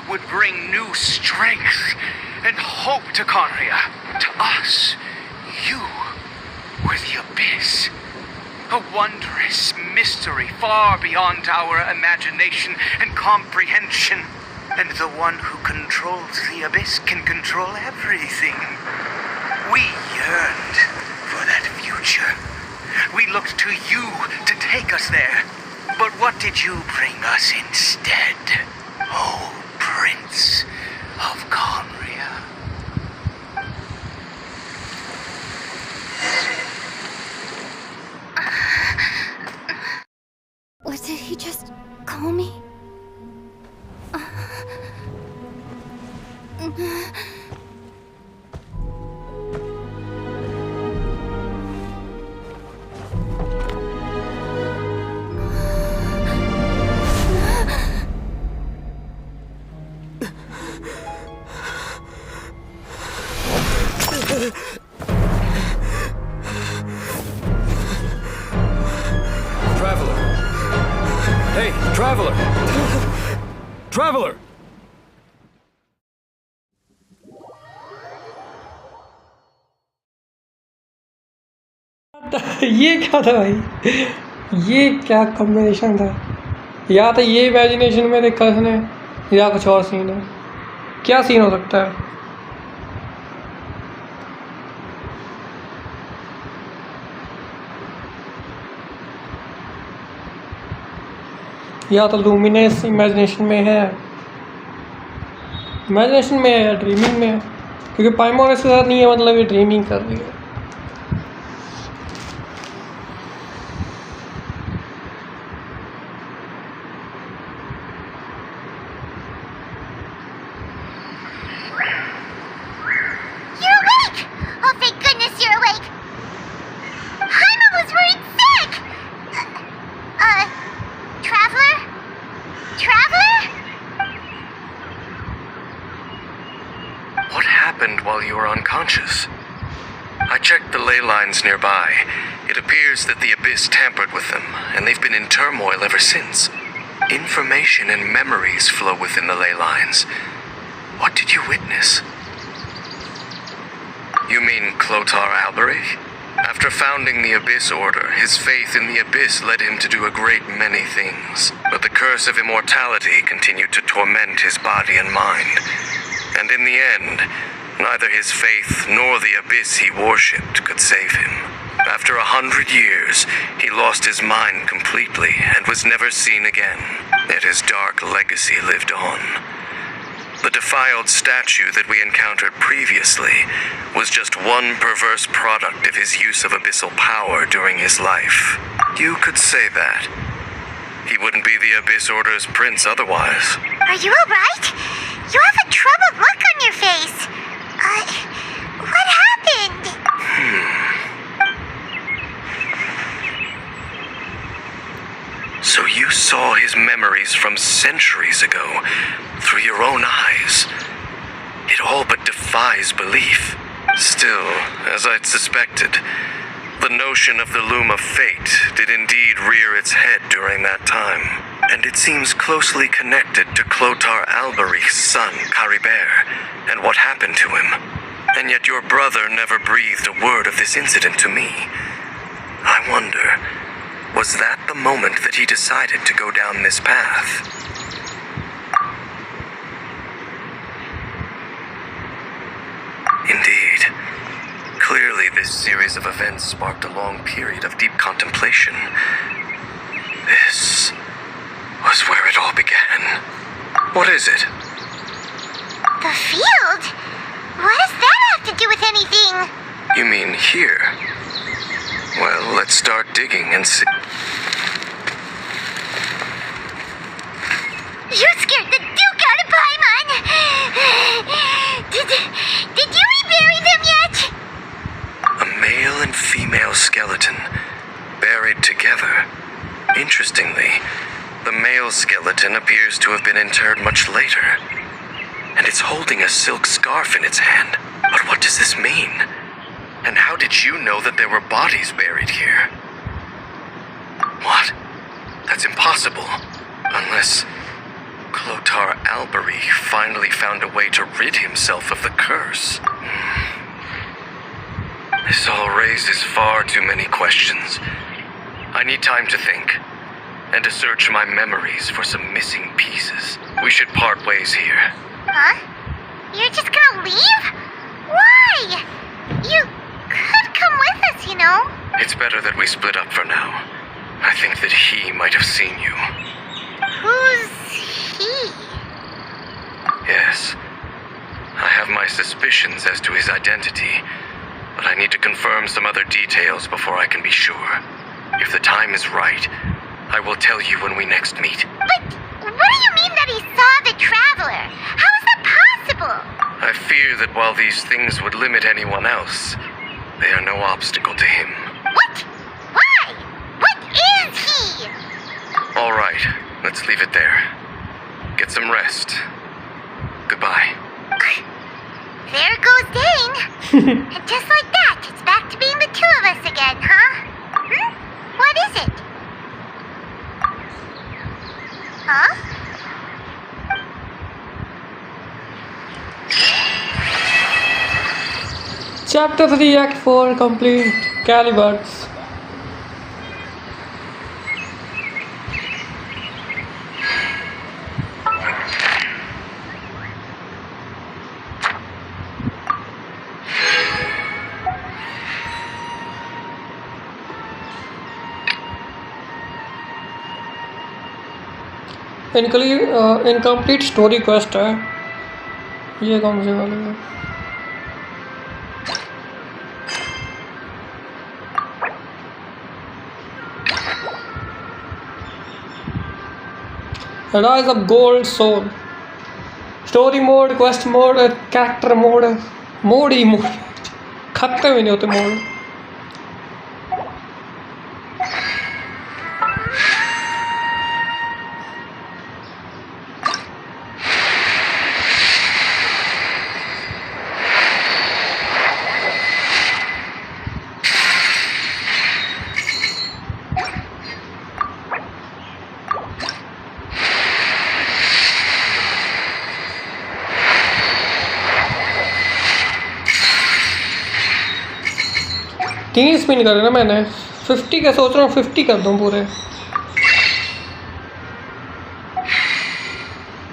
would bring new strength and hope to Conria. To us, you were the Abyss. A wondrous mystery far beyond our imagination and comprehension. And the one who controls the Abyss can control everything. We yearned for that future. We looked to you to take us there. But what did you bring us instead? Oh, Prince of Conria. What did he just call me? Traveler! Hey, Traveler! Traveler! ये क्या था भाई? ये क्या combination था? या तो ये इमेजिनेशन में देखा इसने या कुछ और सीन है। क्या सीन हो सकता है? या तो लूमिनेस इमेजिनेशन में है, इमेजिनेशन में है या ड्रीमिंग में है, क्योंकि पाइमोनेस के साथ नहीं है, मतलब ये ड्रीमिंग कर रही है। While you were unconscious. I checked the ley lines nearby. It appears that the Abyss tampered with them, and they've been in turmoil ever since. Information and memories flow within the ley lines. What did you witness? You mean Clotar Alberich? After founding the Abyss Order, his faith in the Abyss led him to do a great many things. But the curse of immortality continued to torment his body and mind. And in the end, neither his faith nor the Abyss he worshipped could save him. After 100 years, he lost his mind completely and was never seen again. Yet his dark legacy lived on. The defiled statue that we encountered previously was just one perverse product of his use of abyssal power during his life. You could say that. He wouldn't be the Abyss Order's prince otherwise. Are you alright? You have a troubled look on your face. What happened? So you saw his memories from centuries ago through your own eyes. It all but defies belief. Still, as I'd suspected, the notion of the Loom of Fate did indeed rear its head during that time. And it seems closely connected to Clotar Alberich's son, Caribert, and what happened to him. And yet your brother never breathed a word of this incident to me. I wonder, was that the moment that he decided to go down this path? Indeed. Clearly, this series of events sparked a long period of deep contemplation. This was where it all began. What is it? The field? What does that have to do with anything? You mean here? Well, let's start digging and see. You scared the Duke out of Paimon! Did you rebury them yet? A male and female skeleton, buried together. Interestingly, the male skeleton appears to have been interred much later. And it's holding a silk scarf in its hand. But what does this mean? And how did you know that there were bodies buried here? What? That's impossible. Unless Clotar Albery finally found a way to rid himself of the curse. This all raises far too many questions. I need time to think, and to search my memories for some missing pieces. We should part ways here. Huh? You're just gonna leave? Why? You could come with us, you know. It's better that we split up for now. I think that he might have seen you. Who's he? Yes. I have my suspicions as to his identity, but I need to confirm some other details before I can be sure. If the time is right, I will tell you when we next meet. But what do you mean that he saw the Traveler? How is that possible? I fear that while these things would limit anyone else, they are no obstacle to him. What? Why? What is he? All right, let's leave it there. Get some rest. Goodbye. There goes Dane. And just like that, it's back to being the two of us again, huh? What is it? Huh? Chapter 3 Act 4 complete. Calibers. Incomplete story quest है ये कौन से वाले है Rise of Gold Soul story mode quest mode character mode mode he mode खत्म ही नहीं होते mode तीन स्पिन करे ना मैंने 50 का सोच रहा हूँ 50 कर दूँ पूरे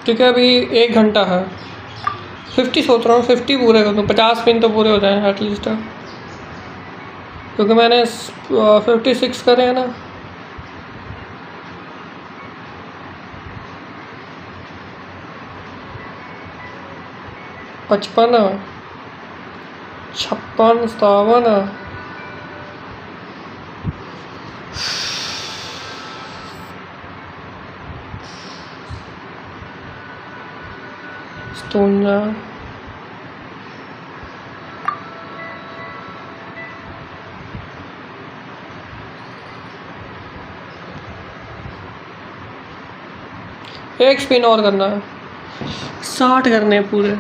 ठीक है अभी 1 घंटा है 50 सोच रहा हूँ 50 पूरे कर दूँ 50 स्पिन तो पूरे हो जाए एटलीस्ट क्योंकि मैंने 56 करे हैं ना पचपन 56 57 एक स्पिन और करना है 60 करने हैं पूरे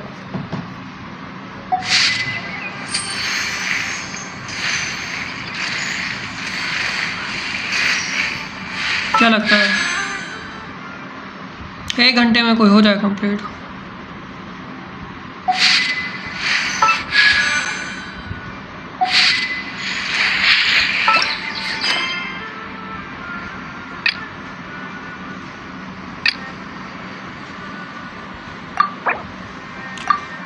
क्या लगता है 1 घंटे में कोई हो जाए कंप्लीट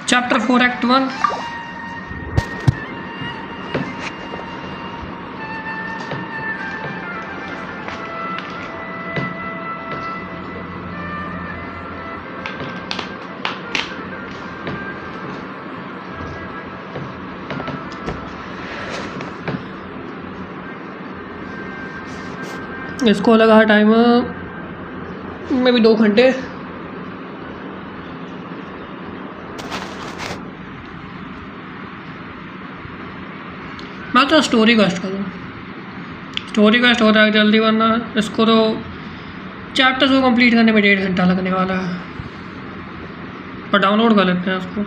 Chapter 4 Act 1 इसको लगा टाइम में भी 2 घंटे मैं तो स्टोरी क्वेस्ट करूँ स्टोरी क्वेस्ट हो जाएगा जल्दी वरना इसको तो चैप्टर्स को कंप्लीट करने में 1.5 घंटा लगने वाला है और डाउनलोड कर लेते हैं उसको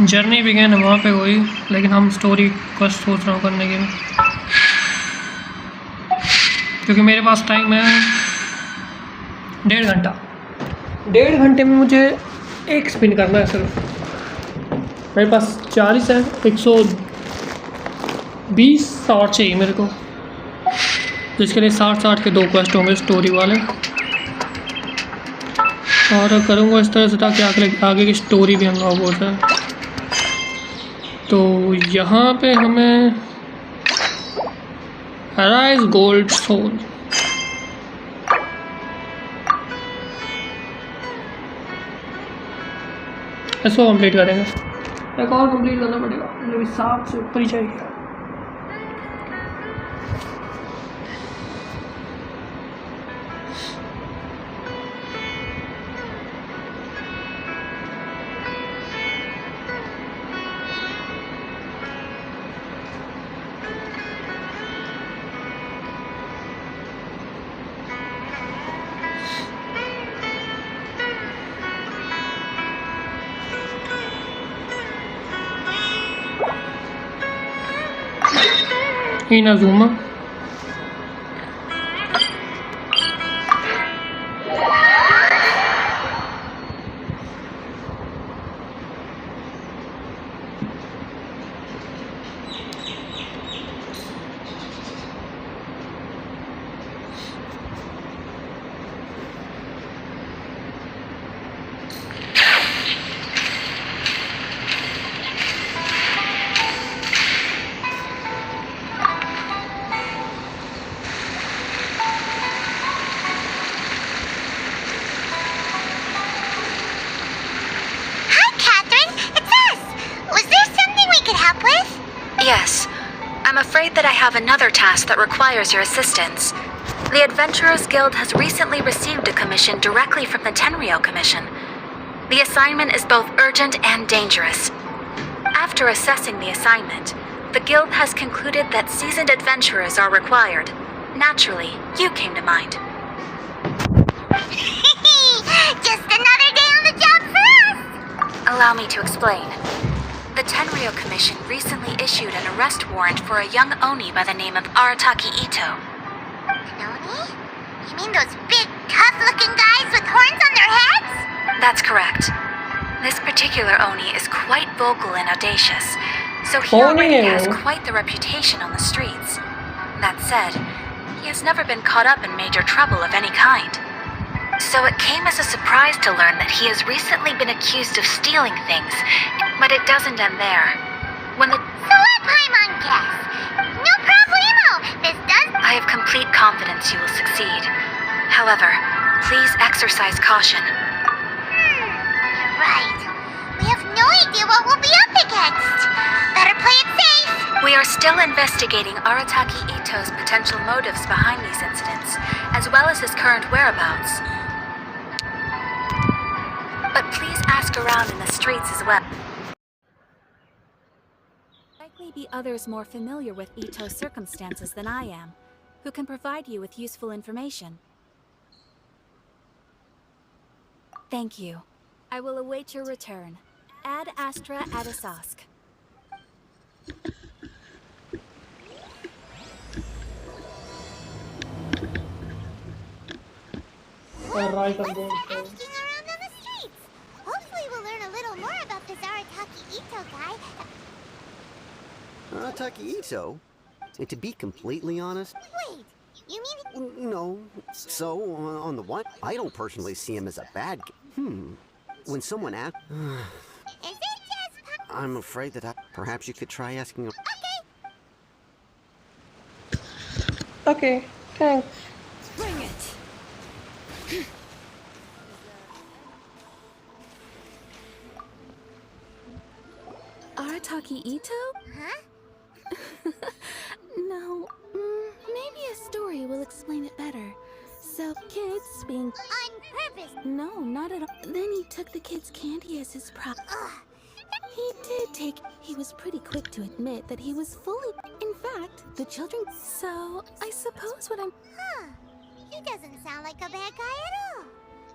जर्नी बिगेन वहाँ पे हुई, लेकिन हम स्टोरी क्वेस्ट सोच रहा हूँ करने की, क्योंकि मेरे पास टाइम है 1.5 घंटा। 1.5 घंटे में मुझे एक स्पिन करना है सिर्फ। मेरे पास 40 है, 120 60 चाहिए मेरे को, जिसके लिए 60 के 2 क्वेस्ट होंगे स्टोरी वाले, और करूँगा इस तरह से ताकि आगे की स्टोरी भी अनलॉक हो जाए। तो यहाँ पे हमें अराइज गोल्ड सोल, इसको कंप्लीट करेंगे। एक और कंप्लीट करना पड़ेगा, मतलब 7 से ऊपर ही चाहिए। Inazuma. Yes. I'm afraid that I have another task that requires your assistance. The Adventurers Guild has recently received a commission directly from the Tenryou Commission. The assignment is both urgent and dangerous. After assessing the assignment, the Guild has concluded that seasoned adventurers are required. Naturally, you came to mind. Just another day on the job for us! Allow me to explain. The Tenryou Commission recently issued an arrest warrant for a young Oni by the name of Arataki Ito. An Oni? You mean those big, tough-looking guys with horns on their heads? That's correct. This particular Oni is quite vocal and audacious, so he already has quite the reputation on the streets. That said, he has never been caught up in major trouble of any kind. So it came as a surprise to learn that he has recently been accused of stealing things, but it doesn't end there. When the... So let Paimon guess. No problemo! This does... I have complete confidence you will succeed. However, please exercise caution. You're right. We have no idea what we'll be up against. Better play it safe. We are still investigating Arataki Ito's potential motives behind these incidents, as well as his current whereabouts. But please ask around in the streets as well. Likely be others more familiar with Ito's circumstances than I am, who can provide you with useful information. Thank you. I will await your return. Ad Astra Adasask. Right, I'm going to... asking around on the streets. Hopefully we'll learn a little more about this Arataki Ito guy. Arataki Ito? And to be completely honest... Wait, you mean... No. So, on the what? I don't personally see him as a bad guy. When someone asks... Is it just... I'm afraid that perhaps you could try asking him... Okay, thanks. Bring it! Arataki Ito? Huh? No, maybe a story will explain it better. So, kids being... On purpose? No, not at all. Then he took the kids' candy as his prop. He did take... He was pretty quick to admit that he was fully... In fact, the children... So, I suppose what I'm... Huh. He doesn't sound like a bad guy at all.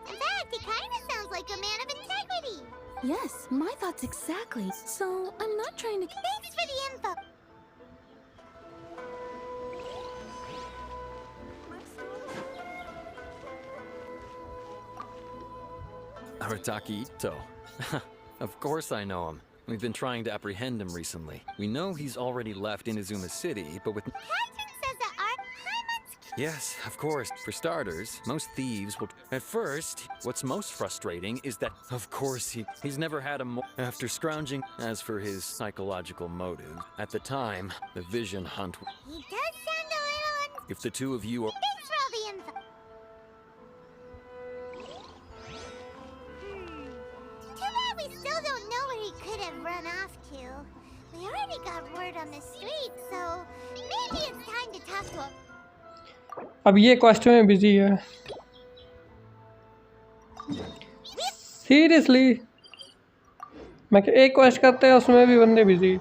In fact, he kind of sounds like a man of integrity. Yes, my thoughts exactly. So, I'm not trying to... Thanks for the info! Arataki Ito. Of course I know him. We've been trying to apprehend him recently. We know he's already left Inazuma City, but with... Captain says that our Paimon's... Yes, of course. For starters, most thieves will... At first, what's most frustrating is that, of course, he's never had a after scrounging. As for his psychological motive, at the time, the vision hunt... He does sound a little... If the two of you are... Thanks for all the info. Too bad we still don't know where he could have run off to. We already got word on the street, so maybe it's time to talk to him. अब ये question में busy है seriously मैं एक question करते हैं उसमें भी बंदे busy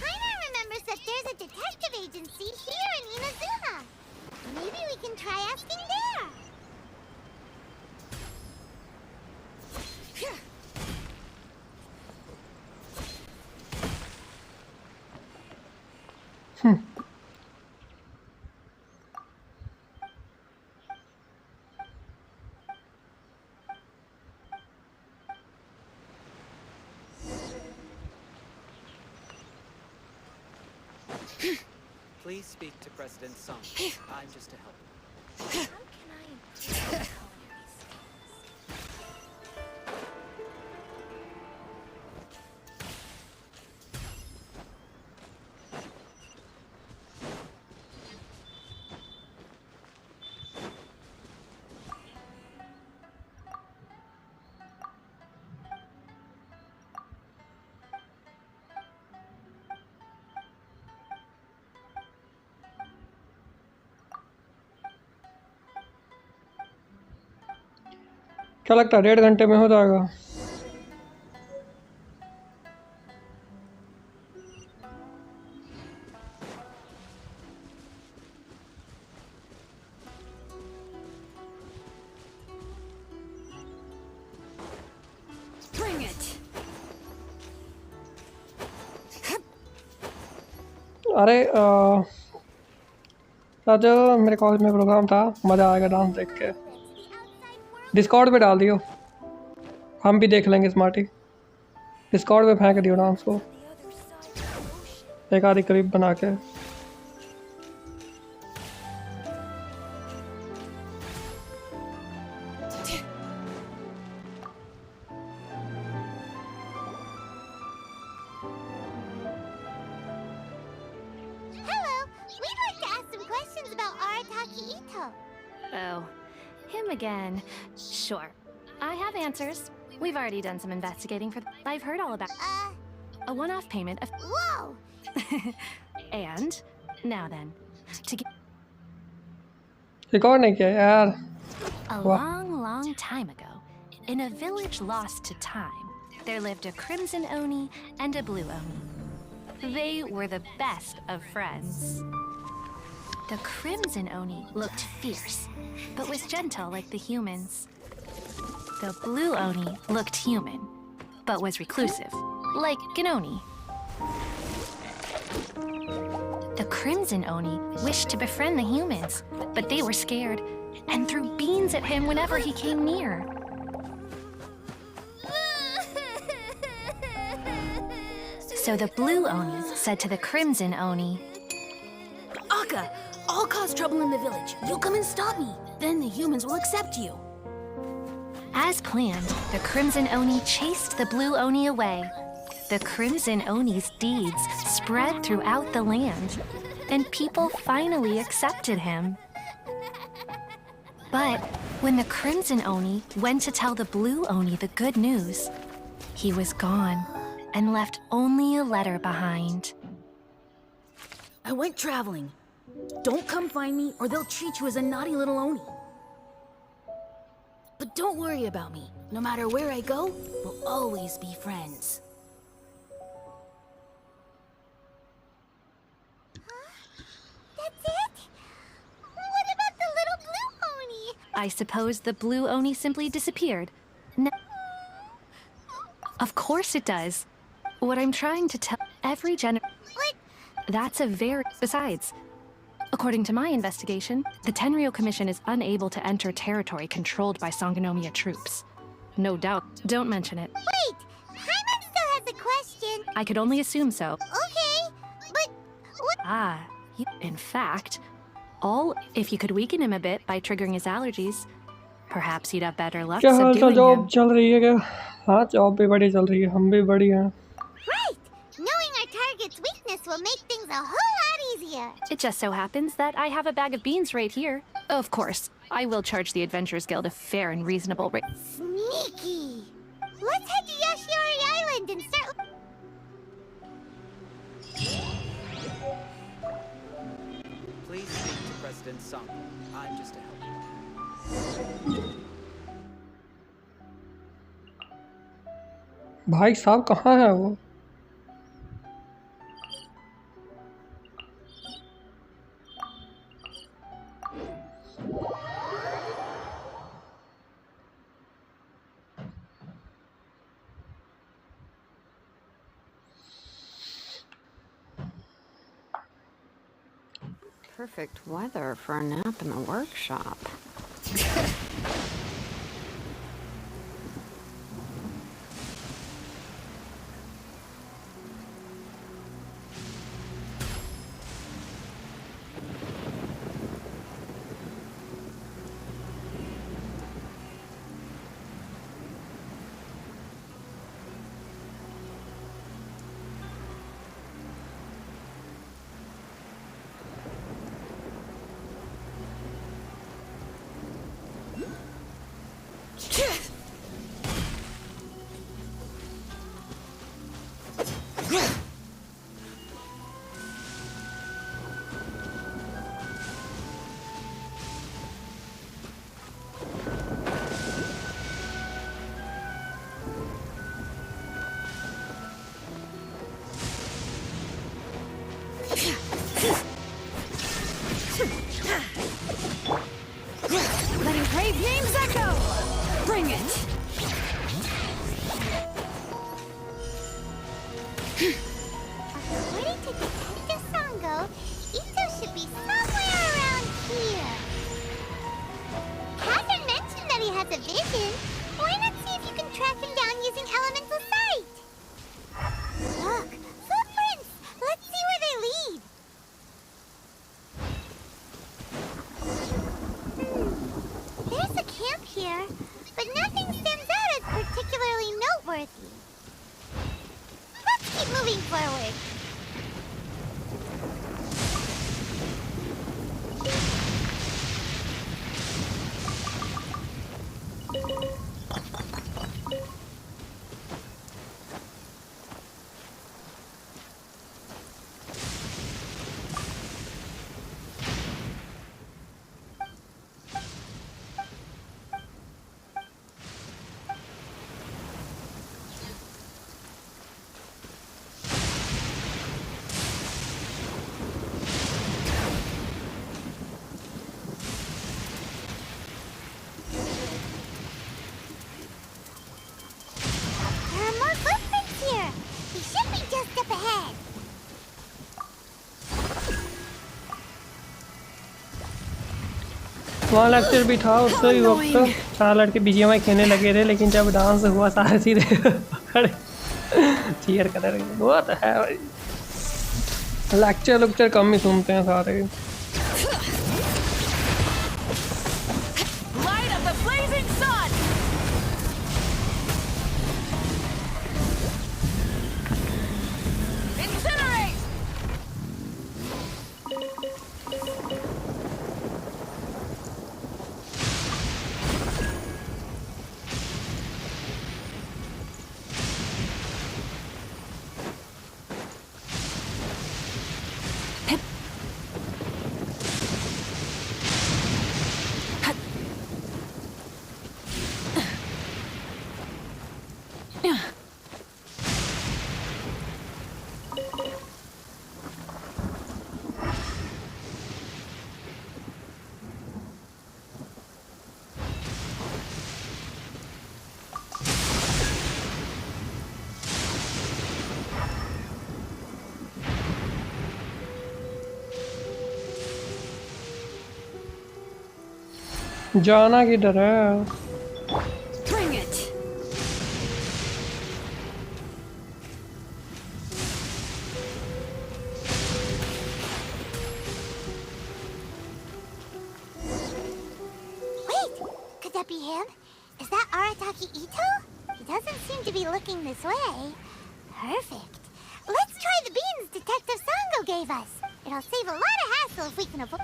Paimon remembers that there's a detective agency here in Inazuma. Maybe we can try asking there. Please speak to President Song. I'm just a helper. How can I improve my culinary skills? क्या लगता है 1.5 घंटे में हो जाएगा Bring it. अरे आज मेरे कॉलेज में प्रोग्राम था मज़ा आएगा डांस देख के डिस्कॉर्ड पे डाल दियो हम भी देख लेंगे स्मार्टी डिस्कॉर्ड पे फेंक दियो डांस को एक आधी क्लिप बना के Hello, we'd like to ask some questions about Arataki Ito. Oh, him again. Sure. I have answers. We've already done some investigating for... I've heard all about... A one-off payment of... Whoa! And, now then, to get... record नहीं किया यार A long time ago, in a village lost to time, there lived a crimson Oni and a blue Oni. They were the best of friends. The crimson Oni looked fierce, but was gentle like the humans. The blue Oni looked human, but was reclusive, like an Oni. The crimson Oni wished to befriend the humans, but they were scared and threw beans at him whenever he came near. So the blue Oni said to the crimson Oni, Akka, I'll cause trouble in the village. You come and stop me. Then the humans will accept you. As planned, the crimson Oni chased the blue Oni away. The crimson Oni's deeds spread throughout the land, and people finally accepted him. But when the crimson Oni went to tell the blue Oni the good news, he was gone and left only a letter behind. I went traveling. Don't come find me or they'll treat you as a naughty little Oni. But don't worry about me. No matter where I go, we'll always be friends. That's it? I suppose the blue Oni simply disappeared. No. Of course it does. What I'm trying to tell every That's a very... Besides, according to my investigation, the Tenryou Commission is unable to enter territory controlled by Sangonomiya troops. No doubt. Don't mention it. Wait! Paimon still has a question. I could only assume so. Okay, but what? In fact, if you could weaken him a bit by triggering his allergies, perhaps you'd have better luck क्या हाल चाल subduing job him. चल रही है क्या? हाँ job भी बड़ी चल रही है, हम भी बड़ी हैं. Right! Knowing our target's weakness will make things a whole lot easier. It just so happens that I have a bag of beans right here. Of course, I will charge the Adventurers Guild a fair and reasonable rate. Sneaky! Let's head to Yoshiori Island and start... Please speak to President Sango. I'm just a helper. भाई साहब कहाँ है वो? Perfect weather for a nap in the workshop. Letting brave names echo! Bring it! According to Detective Sango, Ito should be somewhere around here. Catherine mentioned that he has a vision. Why not see if you can track him down using elemental sight? Look, footprints! Let's see where they lead. There's a camp here, but nothing stands out as particularly noteworthy. Let's keep moving forward. There are more footprints here. He should be just up ahead. वहाँ lecture भी था उससे भी वक्त सारे लड़के BGMI खेलने लगे थे, लेकिन जब डांस हुआ सारे सीधे खड़े चीयर कर रहे थे. वो तो है भाई, लेक्चर कम ही सुनते हैं सारे. Light of the blazing sun! Incinerate! जाना किधर है? Bring it. Wait, could that be him? Is that Arataki Ito? He doesn't seem to be looking this way. Perfect. Let's try the beans Detective Sango gave us. It'll save a lot of hassle if we can avoid.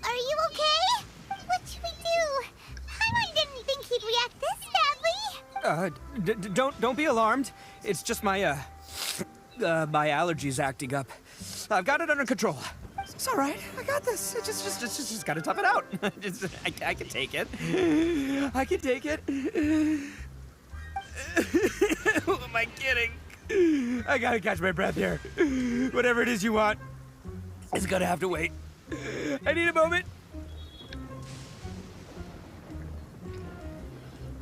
Are you okay? What should we do? Paimon didn't think he'd react this badly. Don't be alarmed. It's just my my allergies acting up. I've got it under control. It's all right. I got this. Just gotta tough it out. I can take it. I can take it. Who am I kidding? I gotta catch my breath here. Whatever it is you want, it's gonna have to wait. I need a moment.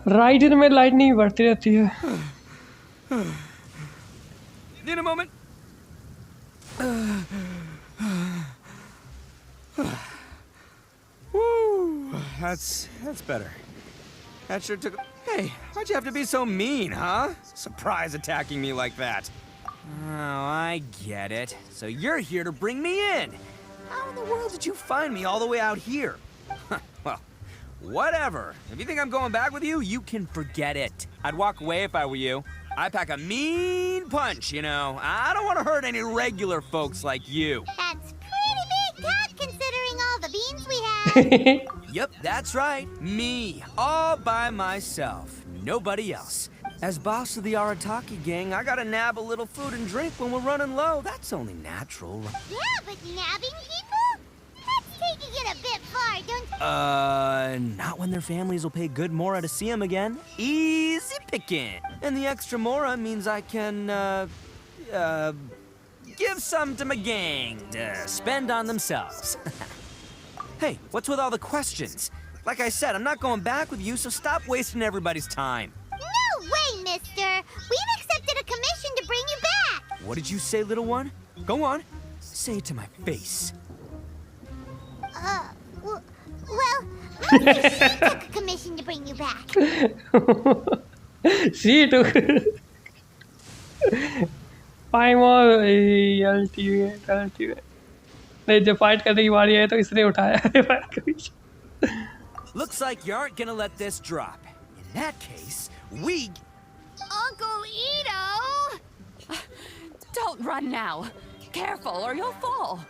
Rider में light नहीं बढ़ती रहती है. Need a moment. Woo, that's better. That sure took. Hey, why'd you have to be so mean, huh? Surprise attacking me like that. Oh, I get it. So you're here to bring me in. How in the world did you find me all the way out here? Well, whatever. If you think I'm going back with you, you can forget it. I'd walk away if I were you. I pack a mean punch, you know. I don't want to hurt any regular folks like you. That's pretty big talk considering all the beans we have. Yep, that's right. Me, all by myself. Nobody else. As boss of the Arataki gang, I gotta nab a little food and drink when we're running low. That's only natural, right? Yeah, but nabbing people? That's taking it a bit far, don't Not when their families will pay good mora to see them again. Easy picking. And the extra mora means I can, give some to my gang to spend on themselves. Hey, what's with all the questions? Like I said, I'm not going back with you, so stop wasting everybody's time. No way, mister! We've accepted a commission to bring you back! What did you say, little one? Go on. Say it to my face. Well, maybe she took a commission to bring you back. She took. Paimon, ultimate. नहीं जब fight करने की बारी है तो इसने उठाया है फाइट का पीछे. Looks like you aren't gonna let this drop. In that case, we... Uncle Ito! Don't run now. Careful or you'll fall.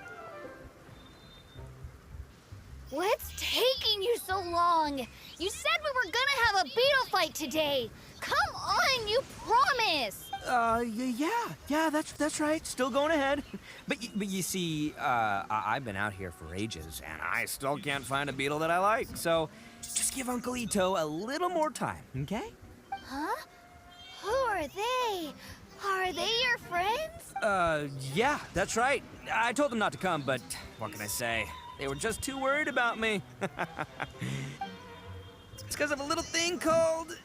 What's taking you so long? You said we were gonna have a beetle fight today. Come on, you promised. Yeah, that's right. Still going ahead. But you see, I've been out here for ages, and I still can't find a beetle that I like. So just give Uncle Ito a little more time, okay? Huh? Who are they? Are they your friends? Yeah, that's right. I told them not to come, but what can I say? They were just too worried about me. It's because of a little thing called,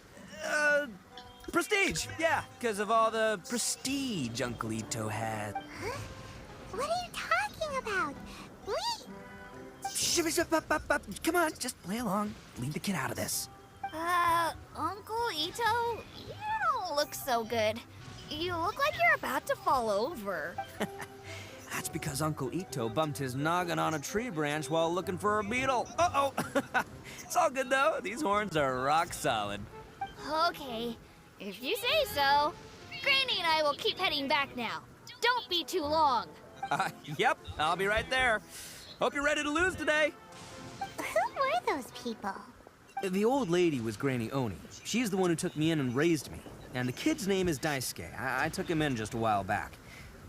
prestige. Yeah, because of all the prestige Uncle Ito had. Huh? What are you talking about? Come on, just play along. Leave the kid out of this. Uncle Ito, you don't look so good. You look like you're about to fall over. That's because Uncle Ito bumped his noggin on a tree branch while looking for a beetle. Uh-oh. It's all good, though. These horns are rock solid. Okay, if you say so. Granny and I will keep heading back now. Don't be too long. Yep, I'll be right there. Hope you're ready to lose today. Who were those people? The old lady was Granny Oni. She's the one who took me in and raised me. And the kid's name is Daisuke. I took him in just a while back.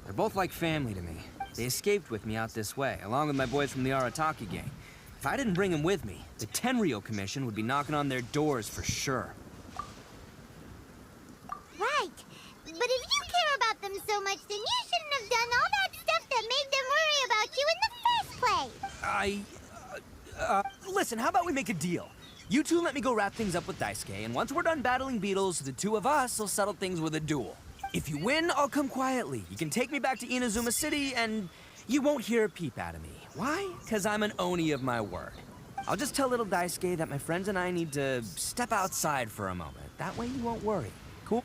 They're both like family to me. They escaped with me out this way, along with my boys from the Arataki gang. If I didn't bring them with me, the Tenryo Commission would be knocking on their doors for sure. Right. But if you care about them so much, then you shouldn't have done all that stuff that made them worry about you in the first place. Listen, how about we make a deal? You two let me go wrap things up with Daisuke, and once we're done battling beetles, the two of us will settle things with a duel. If you win, I'll come quietly. You can take me back to Inazuma City, and you won't hear a peep out of me. Why? Because I'm an Oni of my word. I'll just tell little Daisuke that my friends and I need to step outside for a moment. That way you won't worry. Cool?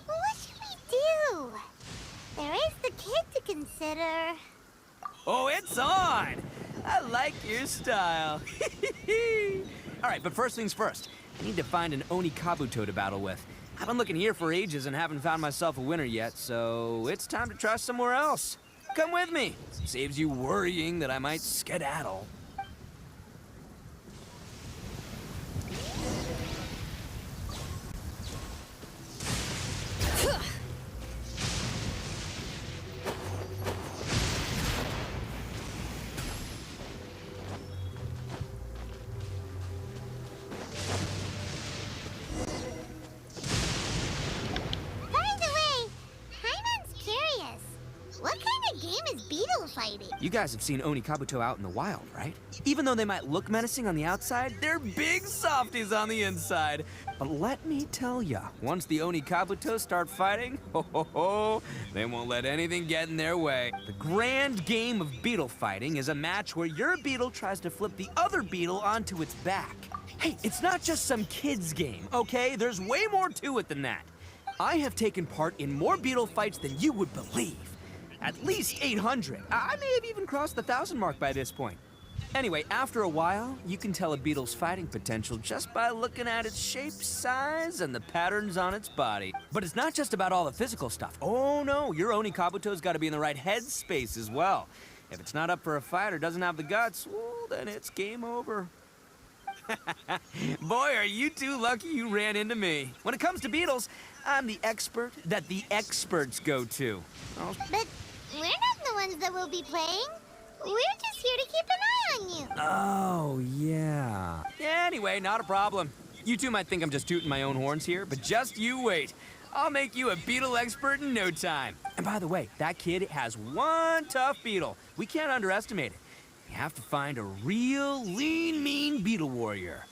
What should we do? There is the kid to consider. Oh, it's on! I like your style. All right, but first things first. I need to find an Oni Kabuto to battle with. I've been looking here for ages and haven't found myself a winner yet, so it's time to try somewhere else. Come with me. Saves you worrying that I might skedaddle. You guys have seen Oni Kabuto out in the wild, right? Even though they might look menacing on the outside, they're big softies on the inside. But let me tell ya, once the Oni Kabuto start fighting, they won't let anything get in their way. The grand game of beetle fighting is a match where your beetle tries to flip the other beetle onto its back. Hey, it's not just some kid's game, okay? There's way more to it than that. I have taken part in more beetle fights than you would believe. At least 800. I may have even crossed the 1,000 mark by this point. Anyway, after a while, you can tell a beetle's fighting potential just by looking at its shape, size, and the patterns on its body. But it's not just about all the physical stuff. Oh no, your Oni Kabuto's got to be in the right headspace as well. If it's not up for a fight or doesn't have the guts, well, then it's game over. Boy, are you two lucky you ran into me. When it comes to beetles, I'm the expert that the experts go to. Oh. But we're not the ones that will be playing. We're just here to keep an eye on you. Oh, yeah. Anyway, not a problem. You two might think I'm just tooting my own horns here, but just you wait. I'll make you a beetle expert in no time. And by the way, that kid has one tough beetle. We can't underestimate it. You have to find a real lean, mean beetle warrior.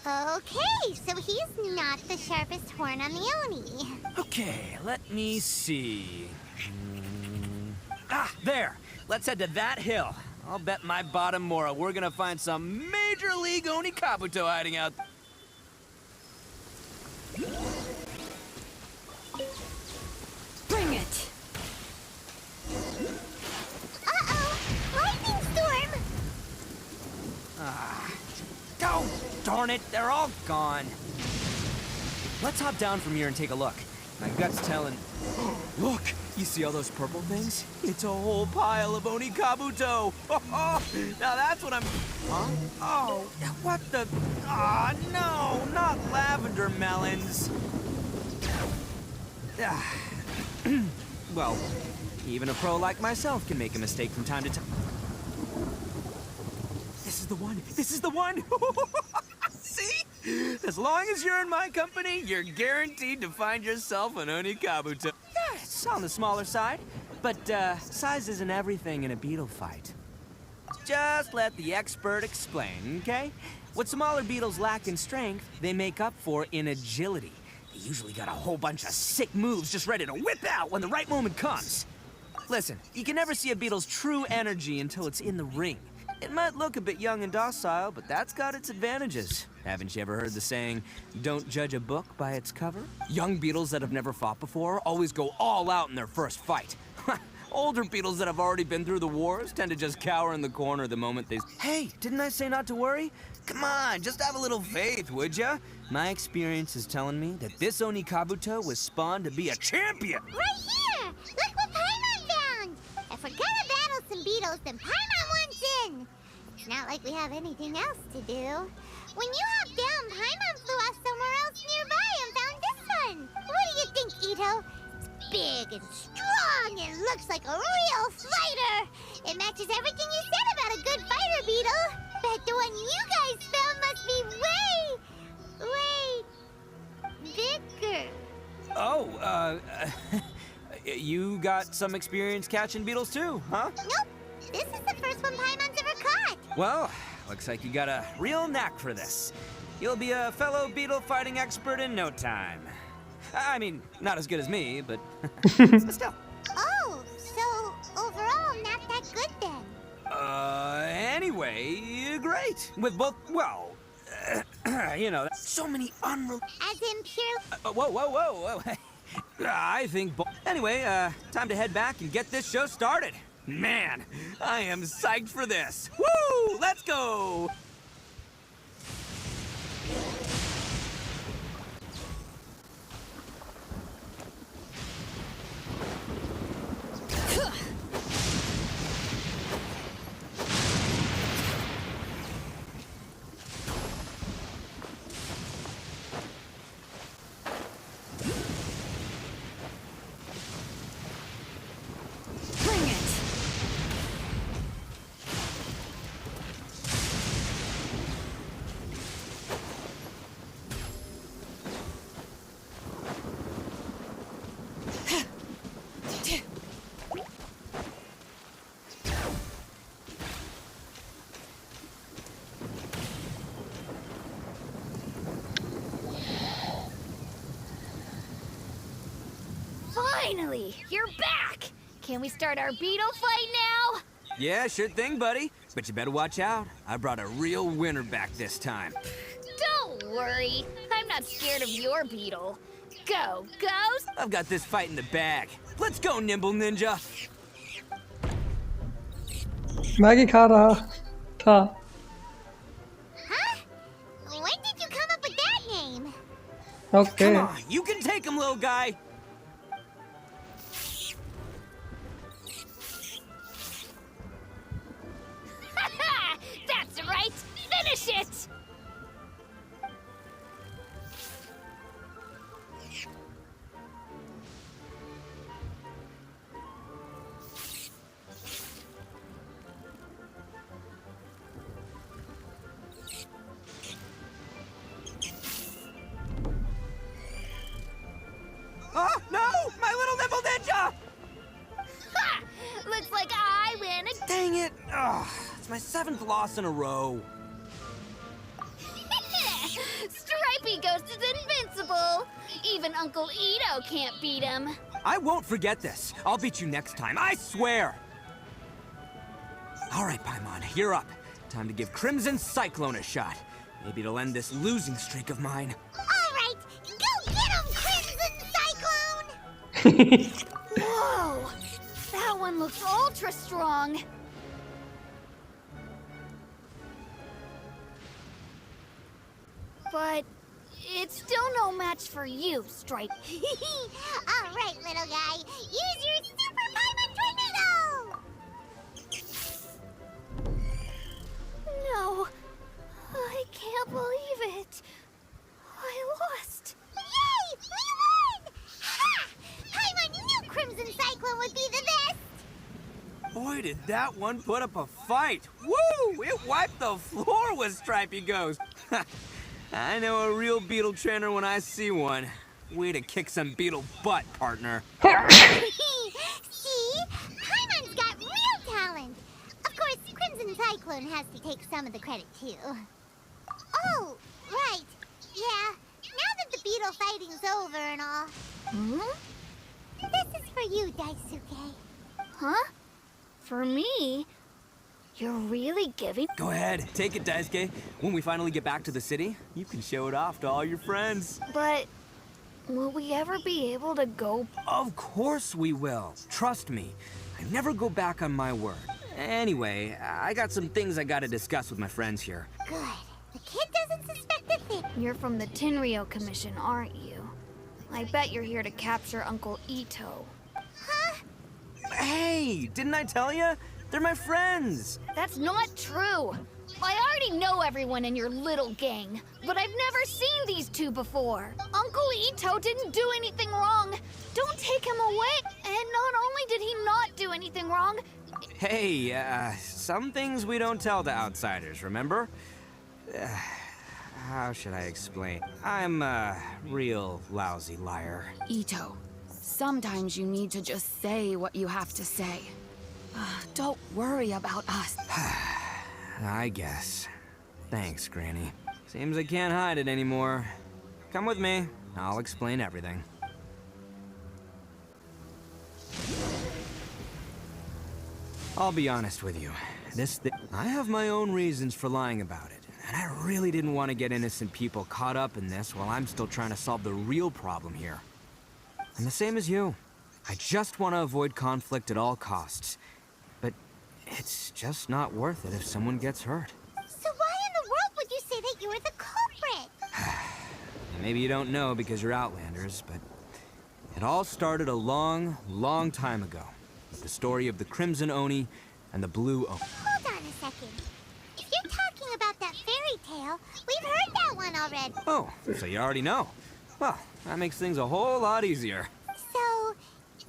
Okay, so he's not the sharpest horn on the Oni. Okay, let me see. There. Let's head to that hill. I'll bet my bottom Mora we're gonna find some major league Oni Kabuto hiding out. Bring it! Uh-oh! Lightning storm! Oh, darn it, they're all gone. Let's hop down from here and take a look. My gut's telling... Look, you see all those purple things? It's a whole pile of Oni Kabuto. Now that's what I'm... Huh? Oh, what the... Ah, no, not lavender melons. Well, even a pro like myself can make a mistake from time to time. This is the one. This is the one. See? As long as you're in my company, you're guaranteed to find yourself an Oni Kabuto. It's on the smaller side, but size isn't everything in a beetle fight. Just let the expert explain, okay? What smaller beetles lack in strength, they make up for in agility. They usually got a whole bunch of sick moves just ready to whip out when the right moment comes. Listen, you can never see a beetle's true energy until it's in the ring. It might look a bit young and docile, but that's got its advantages. Haven't you ever heard the saying, don't judge a book by its cover? Young beetles that have never fought before always go all out in their first fight. Older beetles that have already been through the wars tend to just cower in the corner the moment they... Hey, didn't I say not to worry? Come on, just have a little faith, would ya? My experience is telling me that this Oni Kabuto was spawned to be a champion! Right here! Look what Paimon found! If we're gonna battle some beetles, then Paimon wants in! It's not like we have anything else to do. When you hopped down, Paimon flew off somewhere else nearby and found this one! What do you think, Ito? Big and strong and looks like a real fighter. It matches everything you said about a good fighter, Beetle. Bet the one you guys found must be way bigger. Oh, you got some experience catching beetles too, huh? Nope. This is the first one Paimon's ever caught. Well, looks like you got a real knack for this. You'll be a fellow beetle fighting expert in no time. I mean, not as good as me, but still. Oh, so overall not that good then. Anyway, great. With both, well, you know, so many unreal... As in pure... whoa. I think anyway, time to head back and get this show started. Man, I am psyched for this. Woo! Let's go! Finally, you're back! Can we start our beetle fight now? Yeah, sure thing, buddy. But you better watch out. I brought a real winner back this time. Don't worry, I'm not scared of your beetle. Go, Ghost! I've got this fight in the bag. Let's go, Nimble Ninja! Maggi खा रहा था. Huh? When did you come up with that name? Okay. Come on, you can take him, little guy! That's right! Finish it! Oh, no! My little Nimble Ninja! Ha! Looks like I win again. Dang it! Ugh, it's my 7th loss in a row. Stripey Ghost is invincible. Even Uncle Ito can't beat him. I won't forget this. I'll beat you next time, I swear! All right, Paimon, you're up. Time to give Crimson Cyclone a shot. Maybe it'll end this losing streak of mine. All right, go get him, Crimson Cyclone! Whoa! That one looks ultra strong. But it's still no match for you, Stripe. All right, little guy, use your Super Paimon Tornado! No, I can't believe it. I lost. Yay! We won! Ha! Paimon knew Crimson Cyclone would be the best! Boy, did that one put up a fight. Woo! It wiped the floor with Stripey Ghost. I know a real beetle trainer when I see one. Way to kick some beetle butt, partner. See? Paimon's got real talent. Of course, Crimson Cyclone has to take some of the credit, too. Oh, right. Yeah, now that the beetle fighting's over and all. This is for you, Daisuke. Huh? For me? You're really giving? Go ahead, take it, Daisuke. When we finally get back to the city, you can show it off to all your friends. But will we ever be able to go? Of course we will. Trust me. I never go back on my word. Anyway, I got some things I gotta discuss with my friends here. Good. The kid doesn't suspect a thing. You're from the Tenryou Commission, aren't you? I bet you're here to capture Uncle Ito. Huh? Hey, didn't I tell you? They're my friends. That's not true. I already know everyone in your little gang, but I've never seen these two before. Uncle Ito didn't do anything wrong. Don't take him away. And not only did he not do anything wrong... Hey, some things we don't tell to outsiders, remember? How should I explain? I'm a real lousy liar. Ito, sometimes you need to just say what you have to say. Don't worry about us. I guess. Thanks, Granny. Seems I can't hide it anymore. Come with me. I'll explain everything. I'll be honest with you. I have my own reasons for lying about it. And I really didn't want to get innocent people caught up in this while I'm still trying to solve the real problem here. I'm the same as you. I just want to avoid conflict at all costs. But it's just not worth it if someone gets hurt. So why in the world would you say that you were the culprit? Maybe you don't know because you're Outlanders, but it all started a long, long time ago. With the story of the Crimson Oni and the Blue Oni. Hold on a second. If you're talking about that fairy tale, we've heard that one already. Oh, so you already know. Well, that makes things a whole lot easier. So,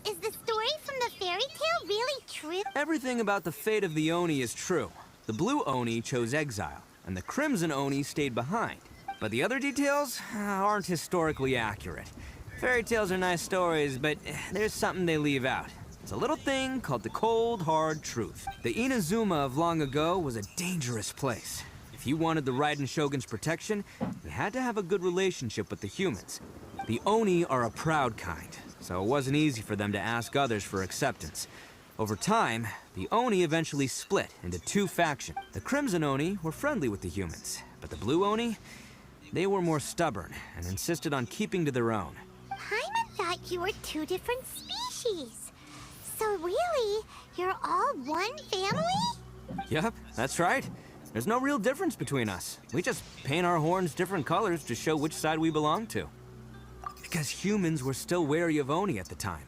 is the story from the fairy tale really true? Everything about the fate of the Oni is true. The Blue Oni chose exile, and the Crimson Oni stayed behind. But the other details aren't historically accurate. Fairy tales are nice stories, but there's something they leave out. It's a little thing called the cold, hard truth. The Inazuma of long ago was a dangerous place. If you wanted the Raiden Shogun's protection, you had to have a good relationship with the humans. The Oni are a proud kind, so it wasn't easy for them to ask others for acceptance. Over time, the Oni eventually split into two factions. The Crimson Oni were friendly with the humans, but the Blue Oni, they were more stubborn and insisted on keeping to their own. Paimon thought you were two different species. So really, you're all one family? Yep, that's right. There's no real difference between us. We just paint our horns different colors to show which side we belong to. Because humans were still wary of Oni at the time.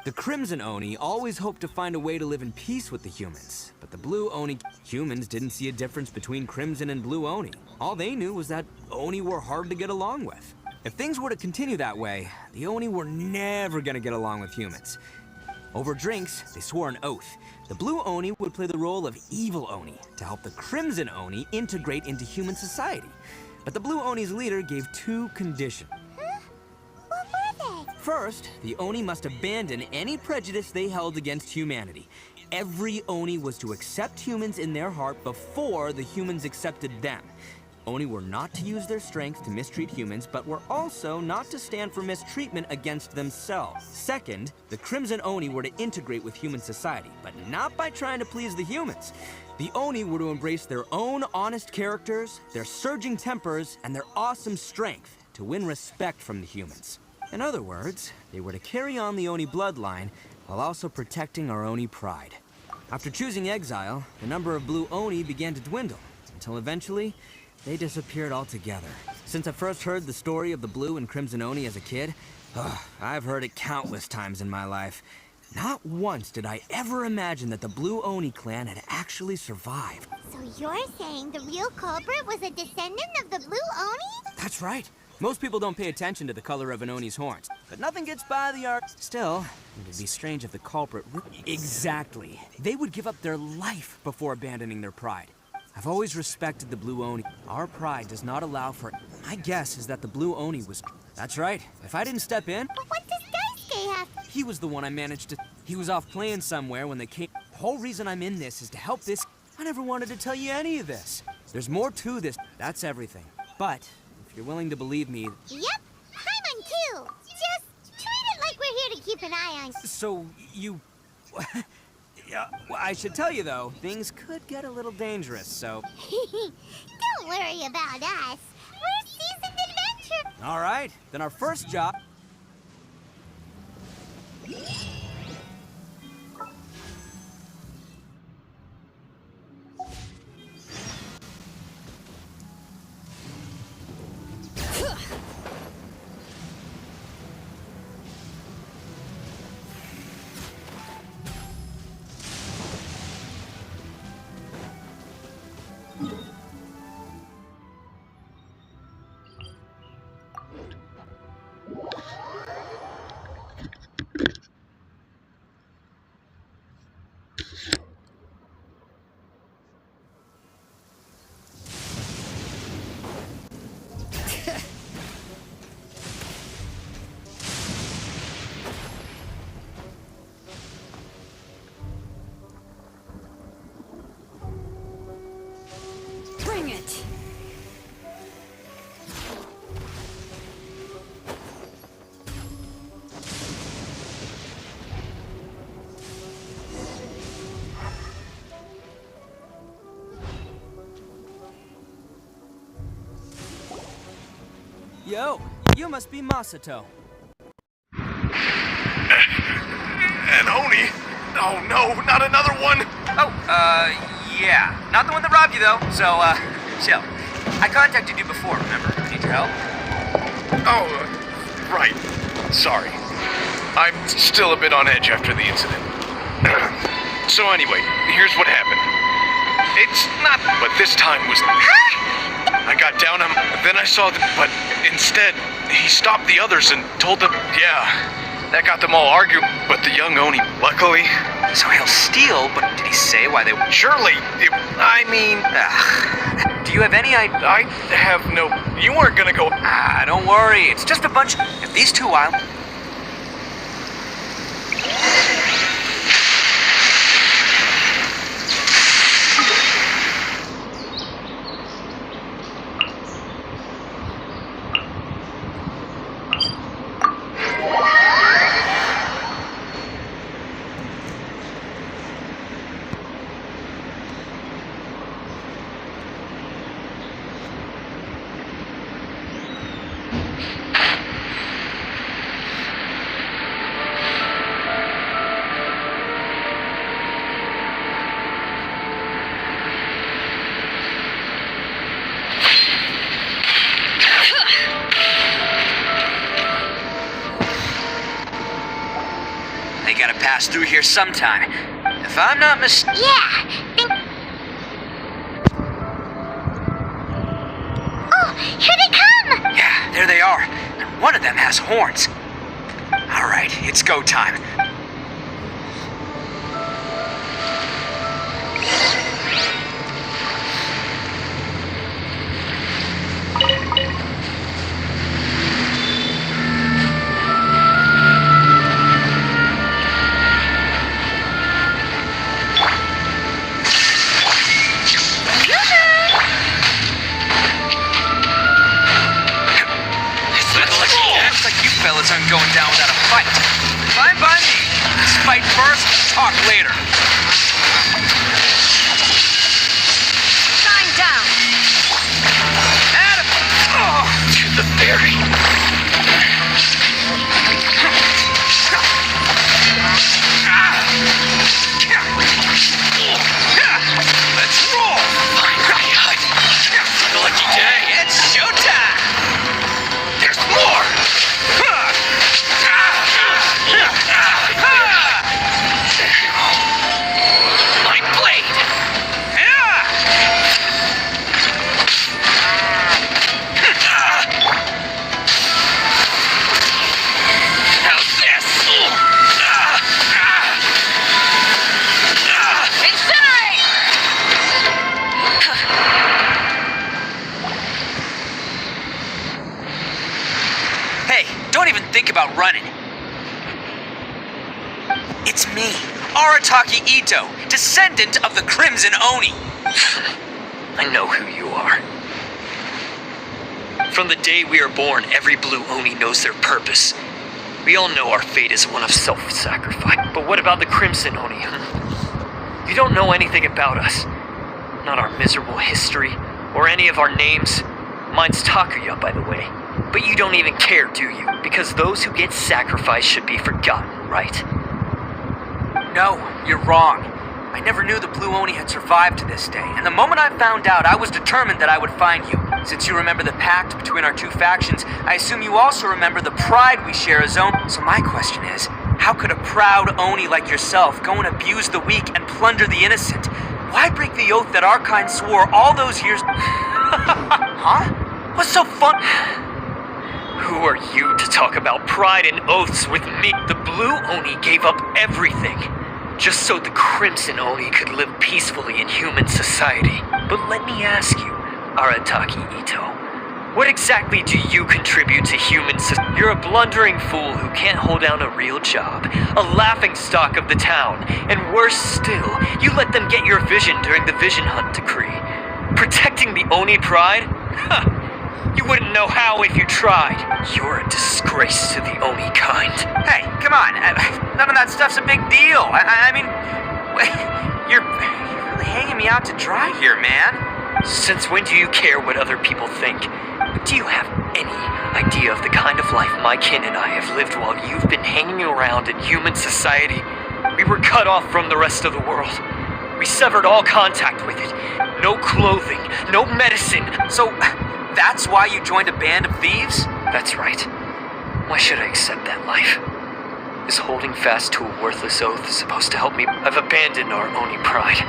The Crimson Oni always hoped to find a way to live in peace with the humans, but the Blue Oni... Humans didn't see a difference between Crimson and Blue Oni. All they knew was that Oni were hard to get along with. If things were to continue that way, the Oni were never gonna get along with humans. Over drinks, they swore an oath. The Blue Oni would play the role of evil Oni to help the Crimson Oni integrate into human society. But the Blue Oni's leader gave two conditions. Huh? What were they? First, the Oni must abandon any prejudice they held against humanity. Every Oni was to accept humans in their heart before the humans accepted them. Oni were not to use their strength to mistreat humans, but were also not to stand for mistreatment against themselves. Second, the Crimson Oni were to integrate with human society, but not by trying to please the humans. The Oni were to embrace their own honest characters, their surging tempers, and their awesome strength to win respect from the humans. In other words, they were to carry on the Oni bloodline while also protecting our Oni pride. After choosing exile, the number of Blue Oni began to dwindle, until eventually, they disappeared altogether. Since I first heard the story of the Blue and Crimson Oni as a kid, I've heard it countless times in my life. Not once did I ever imagine that the Blue Oni clan had actually survived. So you're saying the real culprit was a descendant of the Blue Oni? That's right. Most people don't pay attention to the color of an Oni's horns, but nothing gets by the art. Still, it would be strange if the culprit... Exactly. They would give up their life before abandoning their pride. I've always respected the Blue Oni. Our pride does not allow for... My guess is that the Blue Oni was... That's right. If I didn't step in... But what does Daisuke have? He was the one I managed to... He was off playing somewhere when they came... The whole reason I'm in this is to help this... I never wanted to tell you any of this. There's more to this. That's everything. But, if you're willing to believe me... Yep, Paimon too. Just treat it like we're here to keep an eye on... So, you... Yeah, well, I should tell you though, things could get a little dangerous, so... Don't worry about us. We're seasoned adventurers. All right, then our first job... Bring it! Yo, you must be Masato. And Oni? Oh no, not another one! Oh, yeah. Not the one that robbed you, though, so, chill. I contacted you before, remember? Need your help? Oh, right. Sorry. I'm still a bit on edge after the incident. So anyway, here's what happened. It's not, but this time was... I got down him, then I saw that, but instead, he stopped the others and told them, yeah, that got them all arguing, but the young Oni, luckily... So he'll steal, but did he say why they... Surely, I mean... Do you have any idea? I have no... You weren't gonna go... Don't worry, it's just a bunch... If these two wild... They gotta pass through here sometime. If I'm not mistaken... Yeah. Oh, here they come! Yeah, there they are. And one of them has horns. All right, it's go time. Fellas aren't going down without a fight. Fine by me. Let's fight first, talk later. Shine down. Adam! Oh, to the ferry. Let's roll. Lucky day. It's showtime. There's more. My blade! How's this? Incinerate! Hey, don't even think about running. It's me, Arataki Ito, descendant of the Crimson Oni. I know who you are. From the day we are born, every Blue Oni knows their purpose. We all know our fate is one of self-sacrifice. But what about the Crimson Oni, huh? You don't know anything about us. Not our miserable history, or any of our names. Mine's Takuya, by the way. But you don't even care, do you? Because those who get sacrificed should be forgotten, right? No, you're wrong. I never knew the Blue Oni had survived to this day, and the moment I found out, I was determined that I would find you. Since you remember the pact between our two factions, I assume you also remember the pride we share as Oni. So my question is, how could a proud Oni like yourself go and abuse the weak and plunder the innocent? Why break the oath that our kind swore all those years? Huh? What's so fun? Who are you to talk about pride and oaths with me? The Blue Oni gave up everything, just so the Crimson Oni could live peacefully in human society. But let me ask you, Arataki Ito, what exactly do you contribute to human society? You're a blundering fool who can't hold down a real job, a laughingstock of the town, and worse still, you let them get your vision during the Vision Hunt decree. Protecting the Oni pride? Huh. You wouldn't know how if you tried. You're a disgrace to the Oni kind. Hey, come on. None of that stuff's a big deal. I mean, you're really hanging me out to dry here, man. Since when do you care what other people think? Do you have any idea of the kind of life my kin and I have lived while you've been hanging around in human society? We were cut off from the rest of the world. We severed all contact with it. No clothing, no medicine. So that's why you joined a band of thieves? That's right. Why should I accept that life? Is holding fast to a worthless oath supposed to help me? I've abandoned our Oni pride.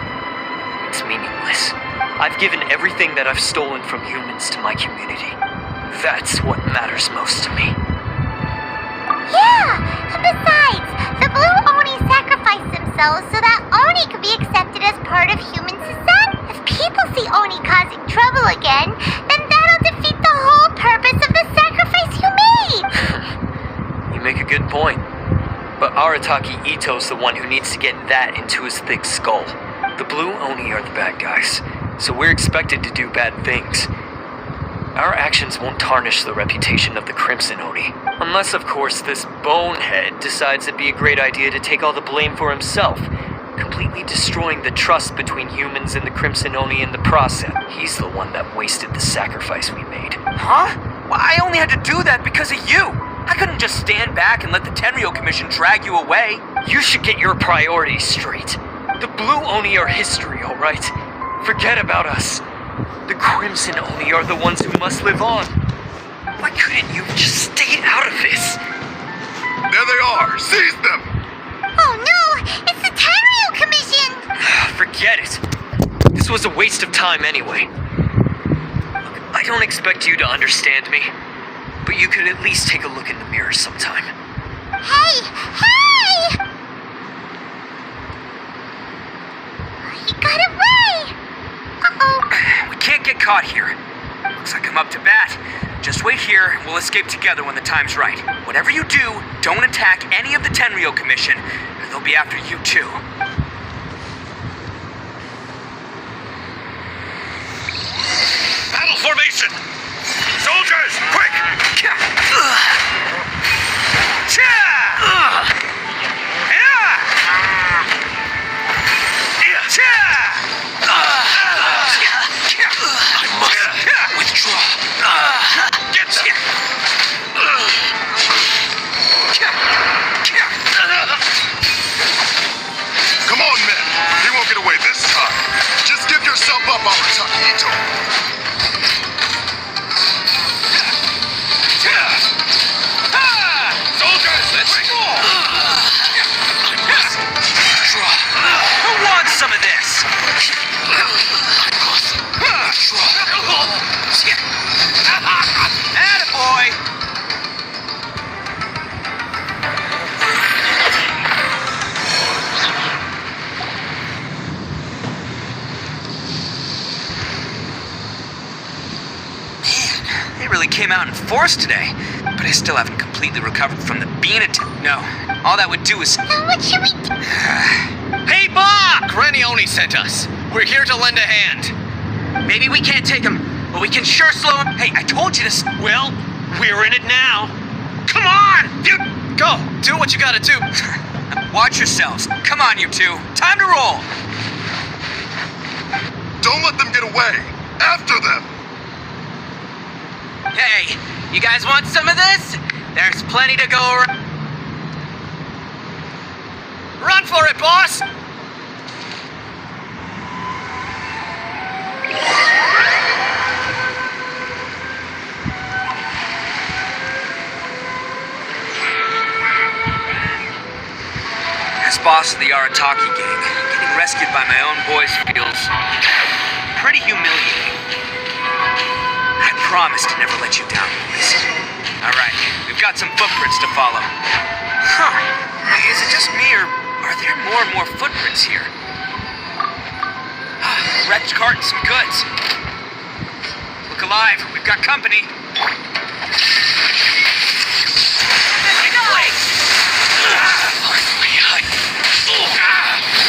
It's meaningless. I've given everything that I've stolen from humans to my community. That's what matters most to me. Yeah! And besides, the Blue Oni sacrificed themselves so that Oni could be accepted as part of human society. If people see Oni causing trouble again, then that'll defeat the whole purpose of the sacrifice you made! You make a good point. But Arataki Ito's the one who needs to get that into his thick skull. The Blue Oni are the bad guys, so we're expected to do bad things. Our actions won't tarnish the reputation of the Crimson Oni. Unless, of course, this bonehead decides it'd be a great idea to take all the blame for himself, completely destroying the trust between humans and the Crimson Oni in the process. He's the one that wasted the sacrifice we made. Huh? Well, I only had to do that because of you. I couldn't just stand back and let the Tenryo Commission drag you away. You should get your priorities straight. The Blue Oni are history, alright? Forget about us. The Crimson Oni are the ones who must live on. Why couldn't you just stay out of this? There they are! Seize them! Oh no! It's the Tenryo Commission! Forget it. This was a waste of time anyway. Look, I don't expect you to understand me, but you could at least take a look in the mirror sometime. Hey! Hey! He got away! Uh-oh. We can't get caught here. Looks like I'm up to bat. Just wait here, and we'll escape together when the time's right. Whatever you do, don't attack any of the Tenryo Commission, or they'll be after you too. Battle formation! Soldiers, quick! I must withdraw. Get them! Come on, men. They won't get away this time. Just give yourself up, Arataki Ito. Soldiers, let's go! I must withdraw. Who wants some of this? I must withdraw. Attaboy! They really came out in force today, but I still haven't completely recovered from the bean attack. No, all that would do is... What should we do? Hey, Bob! Granny Oni sent us. We're here to lend a hand. Maybe we can't take him, but we can sure slow him. Hey, I told you to... Well, we're in it now. Come on! Dude, go! Do what you gotta do. Watch yourselves. Come on, you two. Time to roll! Don't let them get away! After them! Hey, you guys want some of this? There's plenty to go around. Run for it, boss! As boss of the Arataki gang, getting rescued by my own boys feels pretty humiliating. I promise to never let you down, boys. Alright, we've got some footprints to follow. Huh. Is it just me, or are there more and more footprints here? Wrecked cart and some goods. Look alive, we've got company.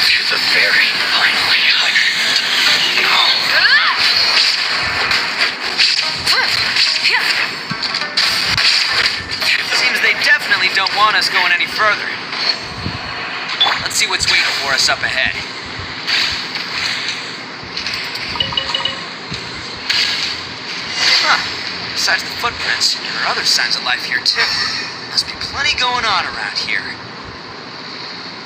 To the very finally Seems they definitely don't want us going any further. Let's see what's waiting for us up ahead. Huh. Besides the footprints, there are other signs of life here too. Must be plenty going on around here.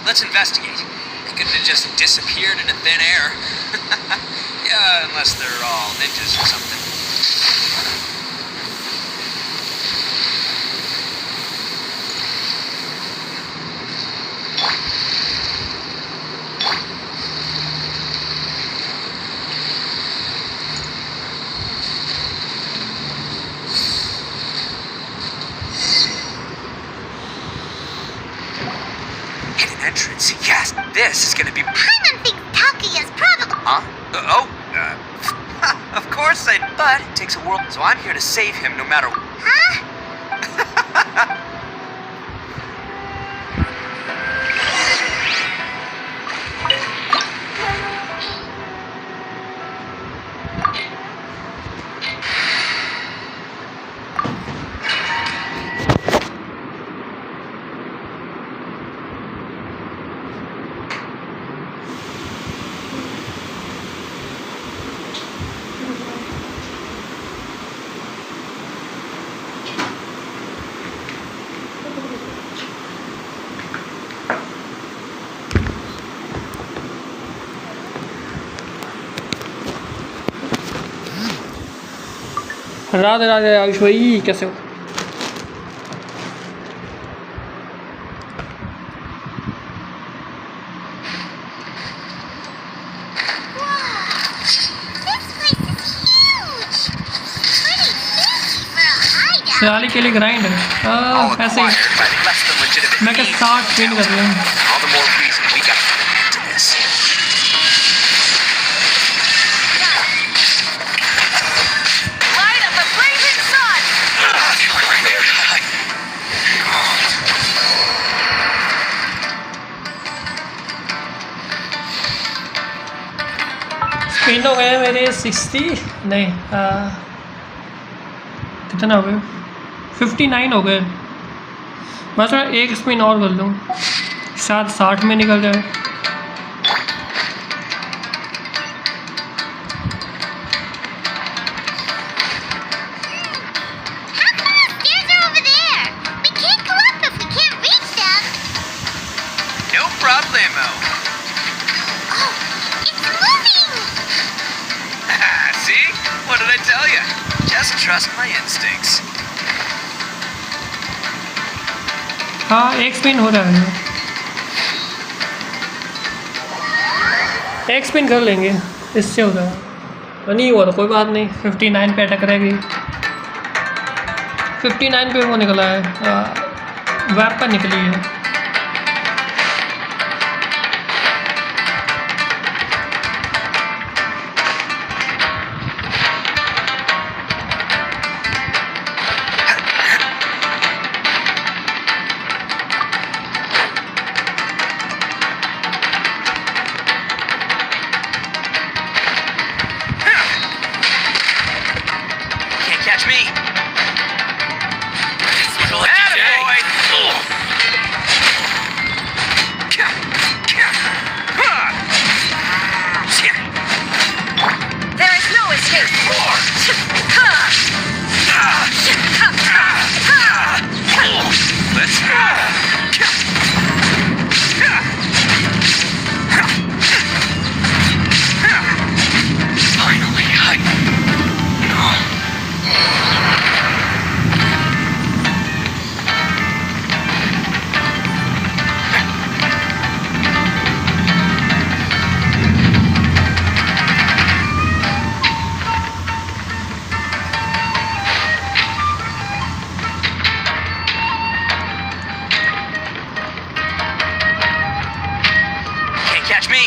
Let's investigate. They couldn't have just disappeared into thin air. Yeah, unless they're all ninjas or something. Entrance. Yes, this is gonna be. Paimon thinks Taki is probably. Huh? Of course But it takes a world, so I'm here to save him no matter. Huh? Radhe Radhe Ayush भाई, कैसे हो? सिराली के लिए grind है ऐसे ही मैं क्या 60 win कर रहा हूँ. स्पिन हो गए मेरे 60 नहीं कितना हो गए 59 हो गए. मैं थोड़ा एक स्पिन और कर लूँ शायद 60 में निकल जाए. हाँ एक स्पिन हो रहा है. एक स्पिन कर लेंगे इससे हो जाएगा. नहीं हुआ तो कोई बात नहीं. 59 पे अटक रहेगी. 59 पे वो निकला है वेब पर निकली है. Catch me!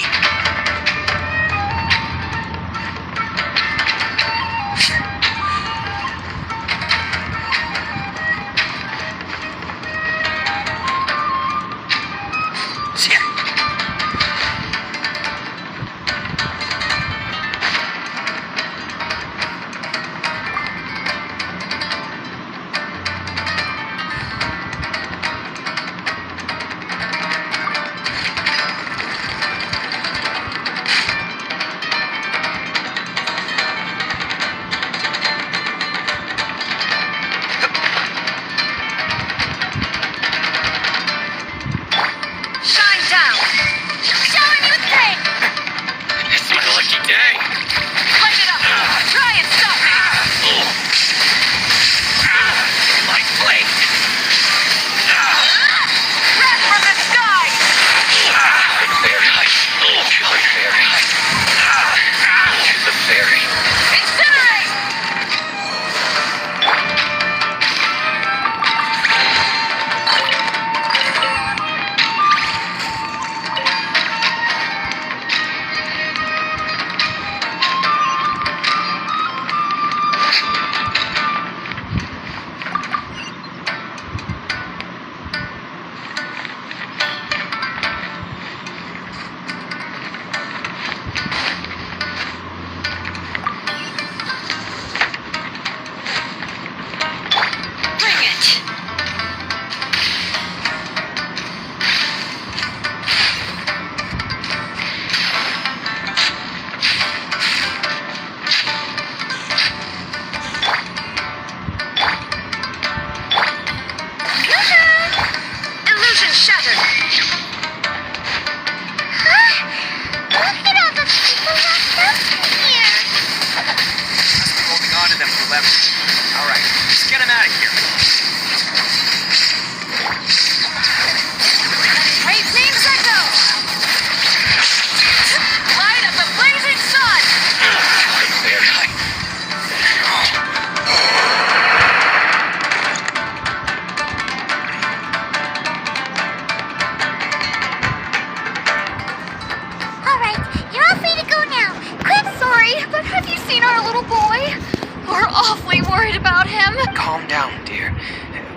Calm down, dear.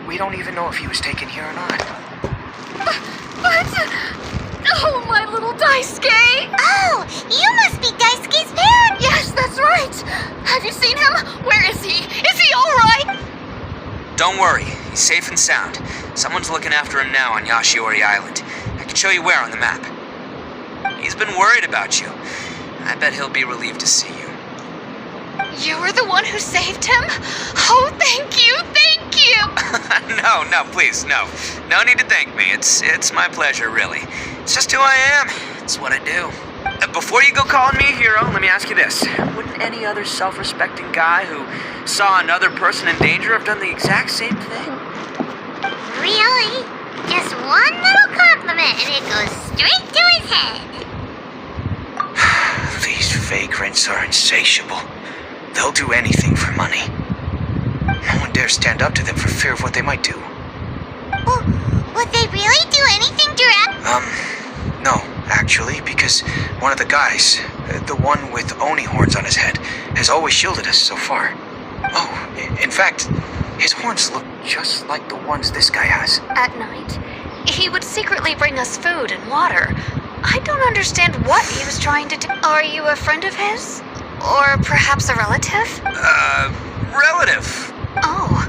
We don't even know if he was taken here or not. But... Oh, my little Daisuke! Oh, you must be Daisuke's parent! Yes, that's right! Have you seen him? Where is he? Is he alright? Don't worry, he's safe and sound. Someone's looking after him now on Yashiori Island. I can show you where on the map. He's been worried about you. I bet he'll be relieved to see you. You were the one who saved him? Oh, thank you, thank you! No, please, no. No need to thank me. It's my pleasure, really. It's just who I am. It's what I do. Before you go calling me a hero, let me ask you this. Wouldn't any other self-respecting guy who saw another person in danger have done the exact same thing? Really? Just one little compliment and it goes straight to his head. These vagrants are insatiable. They'll do anything for money. No one dares stand up to them for fear of what they might do. Well, would they really do anything direct? No, actually, because one of the guys, the one with Oni horns on his head, has always shielded us so far. Oh, in fact, his horns look just like the ones this guy has. At night, he would secretly bring us food and water. I don't understand what he was trying to do. Are you a friend of his? Or perhaps a relative? Relative. Oh,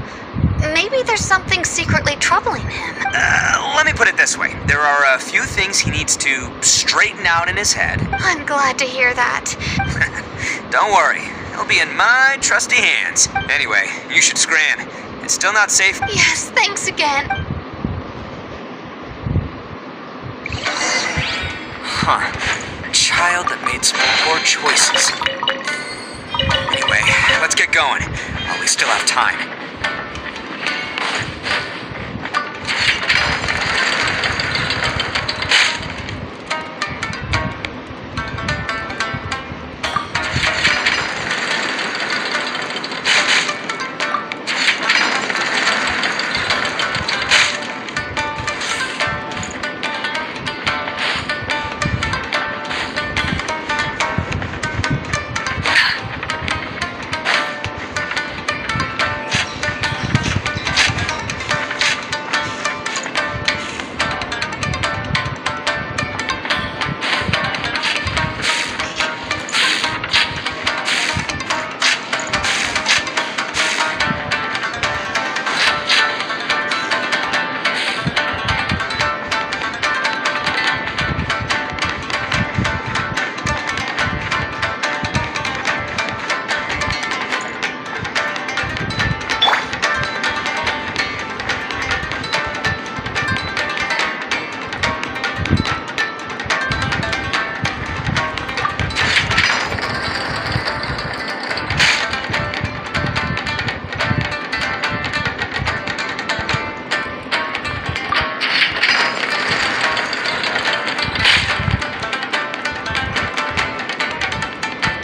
maybe there's something secretly troubling him. Let me put it this way. There are a few things he needs to straighten out in his head. I'm glad to hear that. Don't worry. It'll be in my trusty hands. Anyway, you should scram. It's still not safe. Yes, thanks again. Huh. A child that made some poor choices. Anyway, let's get going. While we still have time.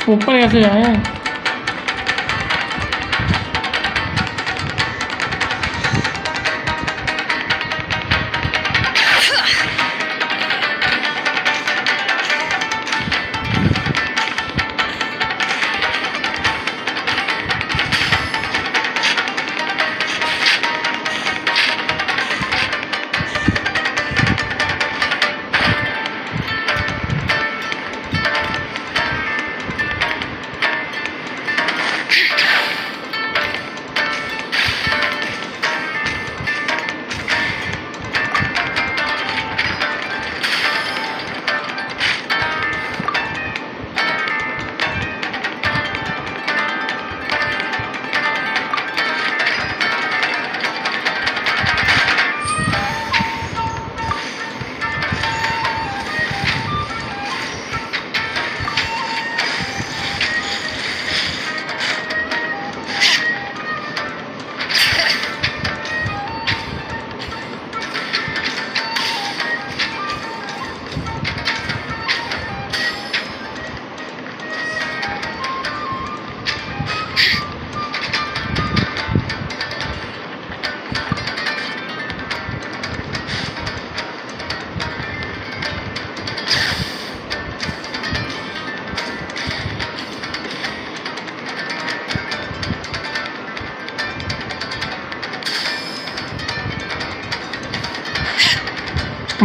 ऊपर कैसे जाए?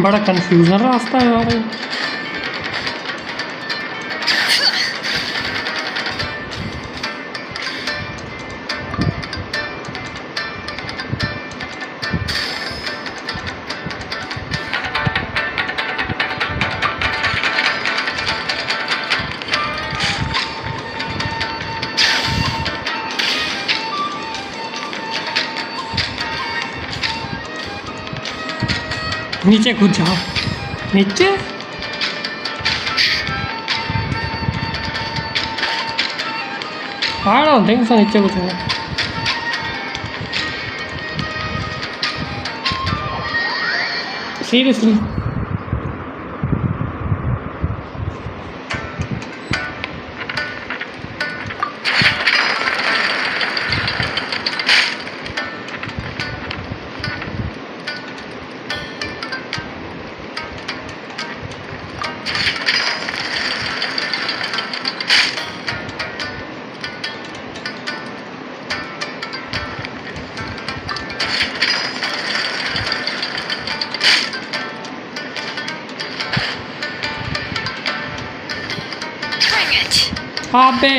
बड़ा confusion रास्ता है भाई। नीचे कूद जाओ, नीचे I don't think so, नीचे कूदूंगा। Seriously? अबे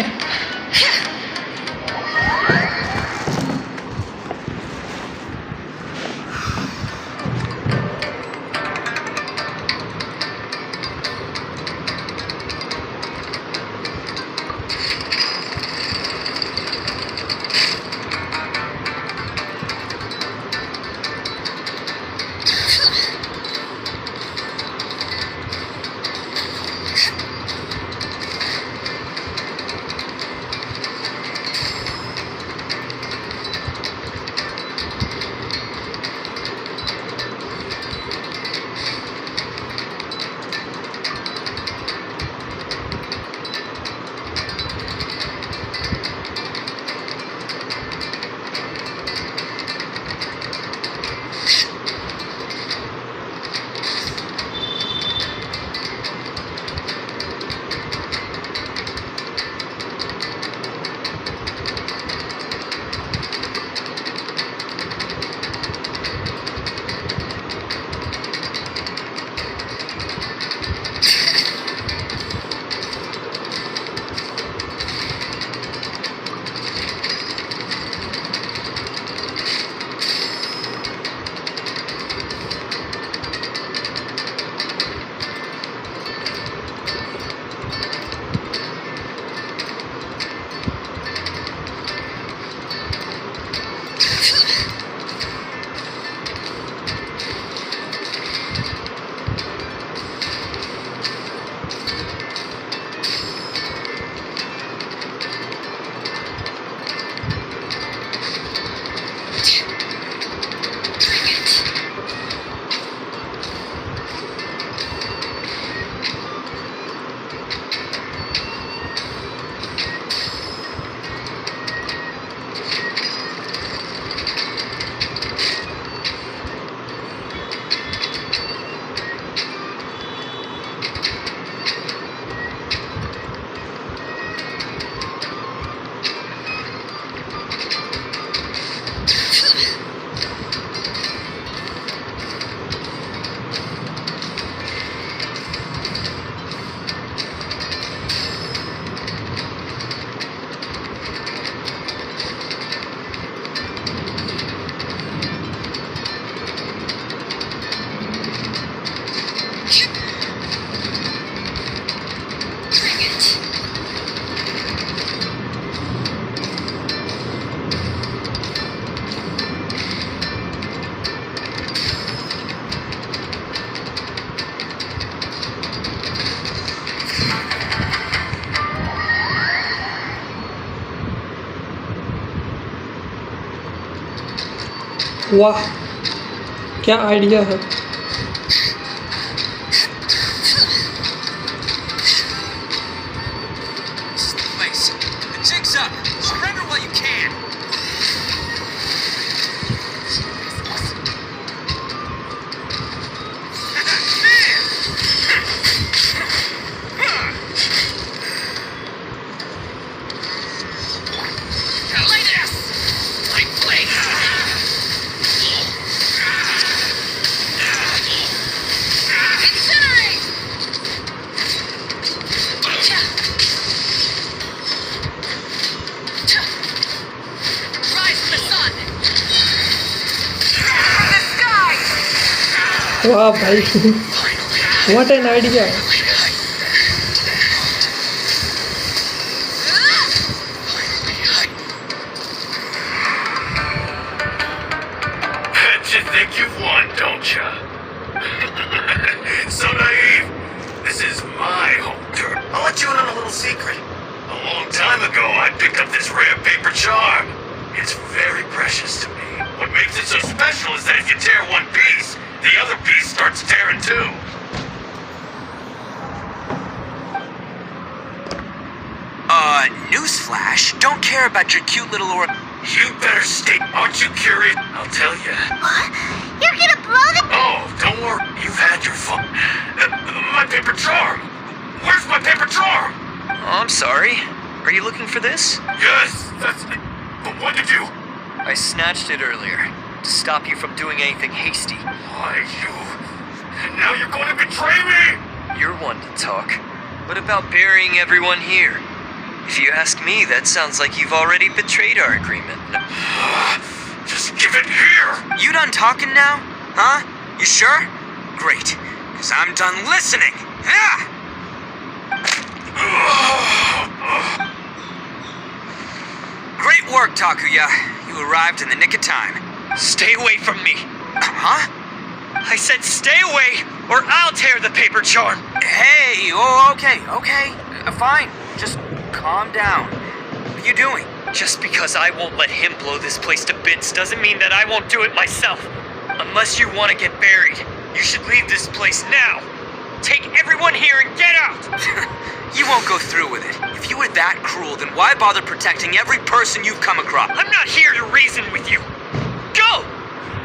वाह, क्या आइडिया है। The jig's up. Surrender while you can. वाह भाई, what an idea। You think you've won, don't ya? So naive. This is my home turf. I'll let you in on a little secret. A long time ago, I picked up this rare paper charm. It's very precious to me. What makes it so special is that if you tear one piece, the other piece starts tearing too. Newsflash, don't care about your cute little or... You better stay. Aren't you curious? I'll tell you. What? You're gonna blow the... Oh, don't worry. You've had your fun. My paper charm. Where's my paper charm? Oh, I'm sorry. Are you looking for this? Yes, that's... But what did you... I snatched it earlier to stop you from doing anything hasty. Why, you... And now you're going to betray me? You're one to talk. What about burying everyone here? If you ask me, that sounds like you've already betrayed our agreement. Just give it here! You done talking now? Huh? You sure? Great. Because I'm done listening. Yeah! Great work, Takuya. You arrived in the nick of time. Stay away from me. Huh? I said stay away, or I'll tear the paper charm. Hey, oh, okay. Fine. Just calm down. What are you doing? Just because I won't let him blow this place to bits doesn't mean that I won't do it myself. Unless you want to get buried, you should leave this place now. Take everyone here and get out! You won't go through with it. If you were that cruel, then why bother protecting every person you've come across? I'm not here to reason with you. Go!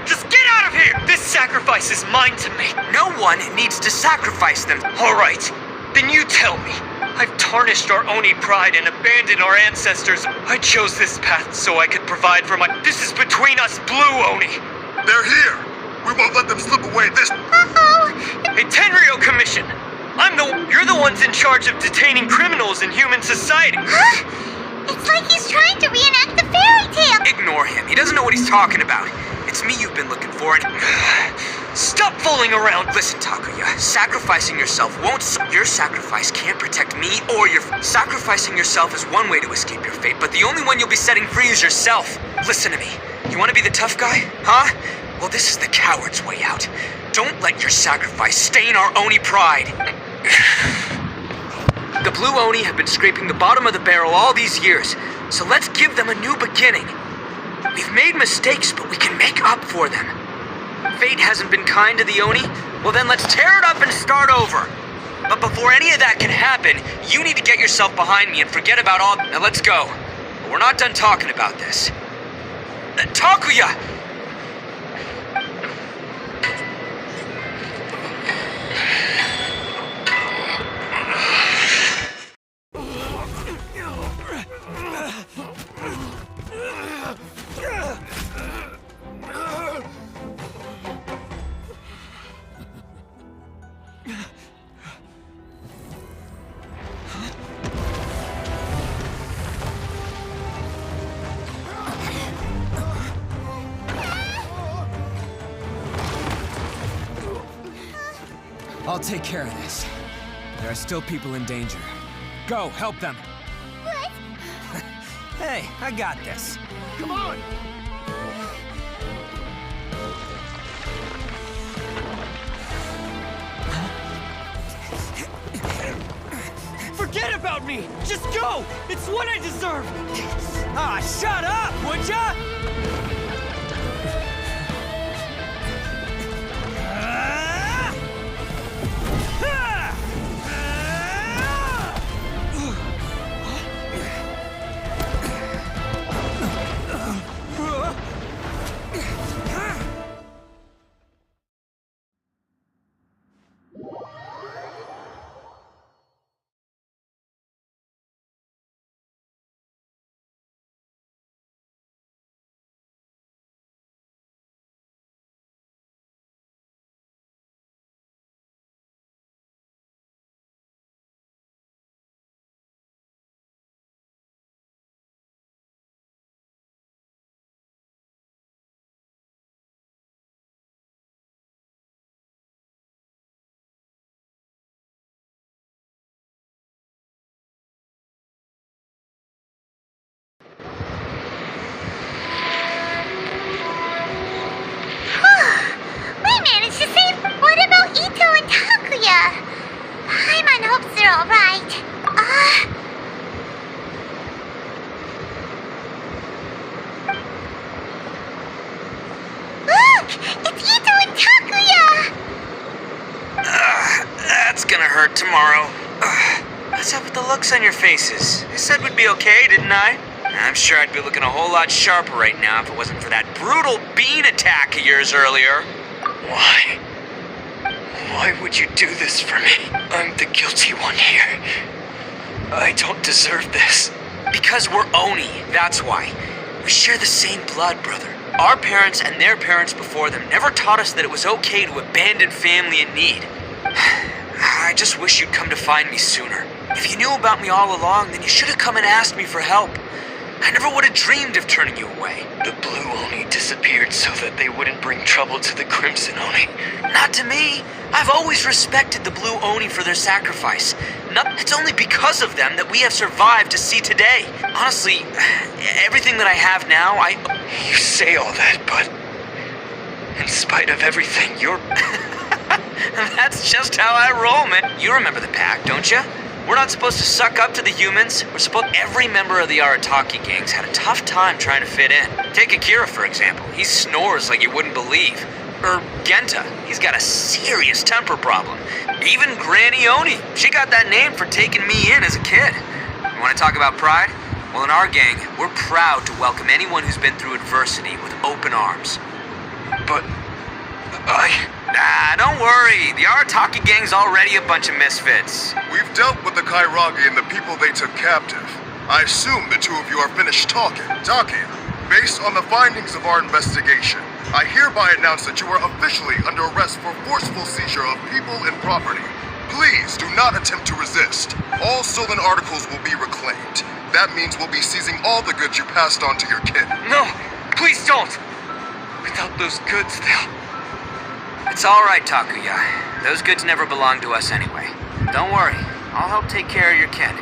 Just get out of here! This sacrifice is mine to make. No one needs to sacrifice them. All right, then you tell me. I've tarnished our Oni pride and abandoned our ancestors. I chose this path so I could provide for my... This is between us, Blue Oni. They're here. We won't let them slip away this... Uh-oh! A Tenryo Commission. You're the ones in charge of detaining criminals in human society. Huh? It's like he's trying to reenact the fairy tale. Ignore him. He doesn't know what he's talking about. It's me you've been looking for and... Stop fooling around! Listen, Takuya. Sacrificing yourself won't... Your sacrifice can't protect me or your... Sacrificing yourself is one way to escape your fate, but the only one you'll be setting free is yourself. Listen to me. You want to be the tough guy? Huh? Well, this is the coward's way out. Don't let your sacrifice stain our Oni pride. The Blue Oni have been scraping the bottom of the barrel all these years, so let's give them a new beginning. We've made mistakes, but we can make up for them. Fate hasn't been kind to the Oni? Well then let's tear it up and start over. But before any of that can happen, you need to get yourself behind me and forget about all... Now let's go. But we're not done talking about this. Takuya! I'll take care of this. There are still people in danger. Go, help them. What? Hey, I got this. Come on! Forget about me! Just go! It's what I deserve! Ah, shut up, would ya? start tomorrow. What's up with the looks on your faces? I said we'd be okay, didn't I? I'm sure I'd be looking a whole lot sharper right now if it wasn't for that brutal bean attack of yours earlier. Why? Why would you do this for me? I'm the guilty one here. I don't deserve this. Because we're Oni, that's why. We share the same blood, brother. Our parents and their parents before them never taught us that it was okay to abandon family in need. I just wish you'd come to find me sooner. If you knew about me all along, then you should have come and asked me for help. I never would have dreamed of turning you away. The Blue Oni disappeared so that they wouldn't bring trouble to the Crimson Oni. Not to me. I've always respected the Blue Oni for their sacrifice. It's only because of them that we have survived to see today. Honestly, everything that I have now, You say all that, but in spite of everything, you're... That's just how I roll, man. You remember the pact, don't you? We're not supposed to suck up to the humans. Every member of the Arataki gangs had a tough time trying to fit in. Take Akira, for example. He snores like you wouldn't believe. Or Genta. He's got a serious temper problem. Even Granny Oni. She got that name for taking me in as a kid. You want to talk about pride? Well, in our gang, we're proud to welcome anyone who's been through adversity with open arms. But... Nah, don't worry. The Arataki gang's already a bunch of misfits. We've dealt with the Kairagi and the people they took captive. I assume the two of you are finished talking. Takia, based on the findings of our investigation, I hereby announce that you are officially under arrest for forceful seizure of people and property. Please do not attempt to resist. All stolen articles will be reclaimed. That means we'll be seizing all the goods you passed on to your kin. No, please don't! Without those goods, they'll... It's all right, Takuya. Those goods never belonged to us anyway. Don't worry. I'll help take care of your kin.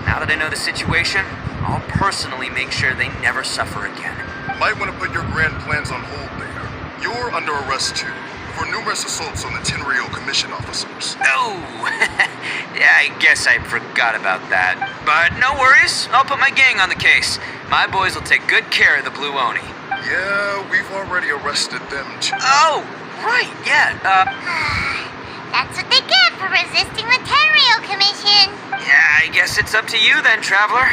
Now that I know the situation, I'll personally make sure they never suffer again. Might want to put your grand plans on hold there. You're under arrest too, for numerous assaults on the Tenryou Commission officers. Oh! Yeah, I guess I forgot about that. But no worries. I'll put my gang on the case. My boys will take good care of the Blue Oni. Yeah, we've already arrested them too. Oh! Right, yeah, That's what they get for resisting the Tenryou Commission. Yeah, I guess it's up to you then, Traveler.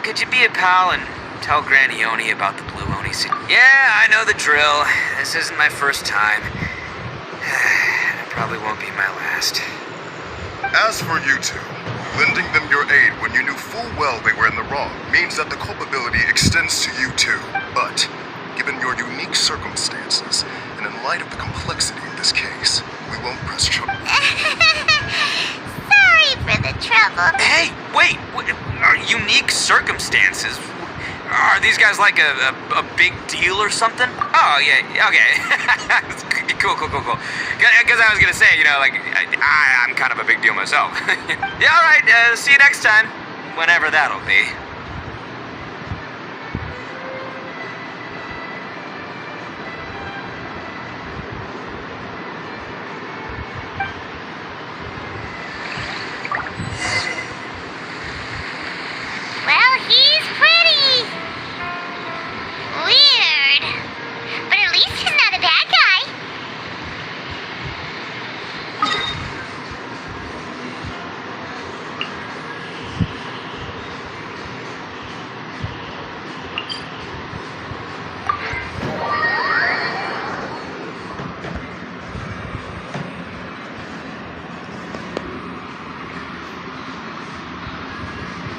Could you be a pal and tell Granny Oni about the Blue Oni scene? Yeah, I know the drill. This isn't my first time. It probably won't be my last. As for you two, lending them your aid when you knew full well they were in the wrong means that the culpability extends to you too. But, given your unique circumstances, and in light of the complexity of this case, we won't press trouble. Sorry for the trouble. Hey, wait! Are unique circumstances? Are these guys like a big deal or something? Oh, yeah, okay. Cool. Because I was gonna say, I'm kind of a big deal myself. Yeah, alright, see you next time. Whenever that'll be. Well, he's pretty. Weird. But at least he's not a bad guy.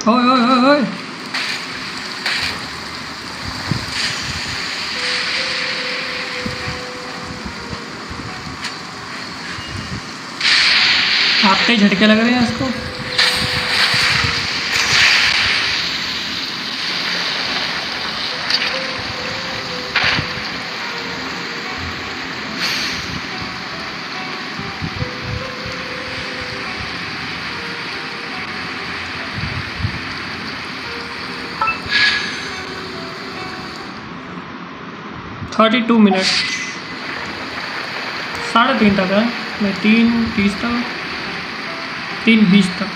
Oi. आते ही झटके लग रहे हैं इसको। $32 minute 3:30 तक है, मैं 3:30 तक 3:20 तक।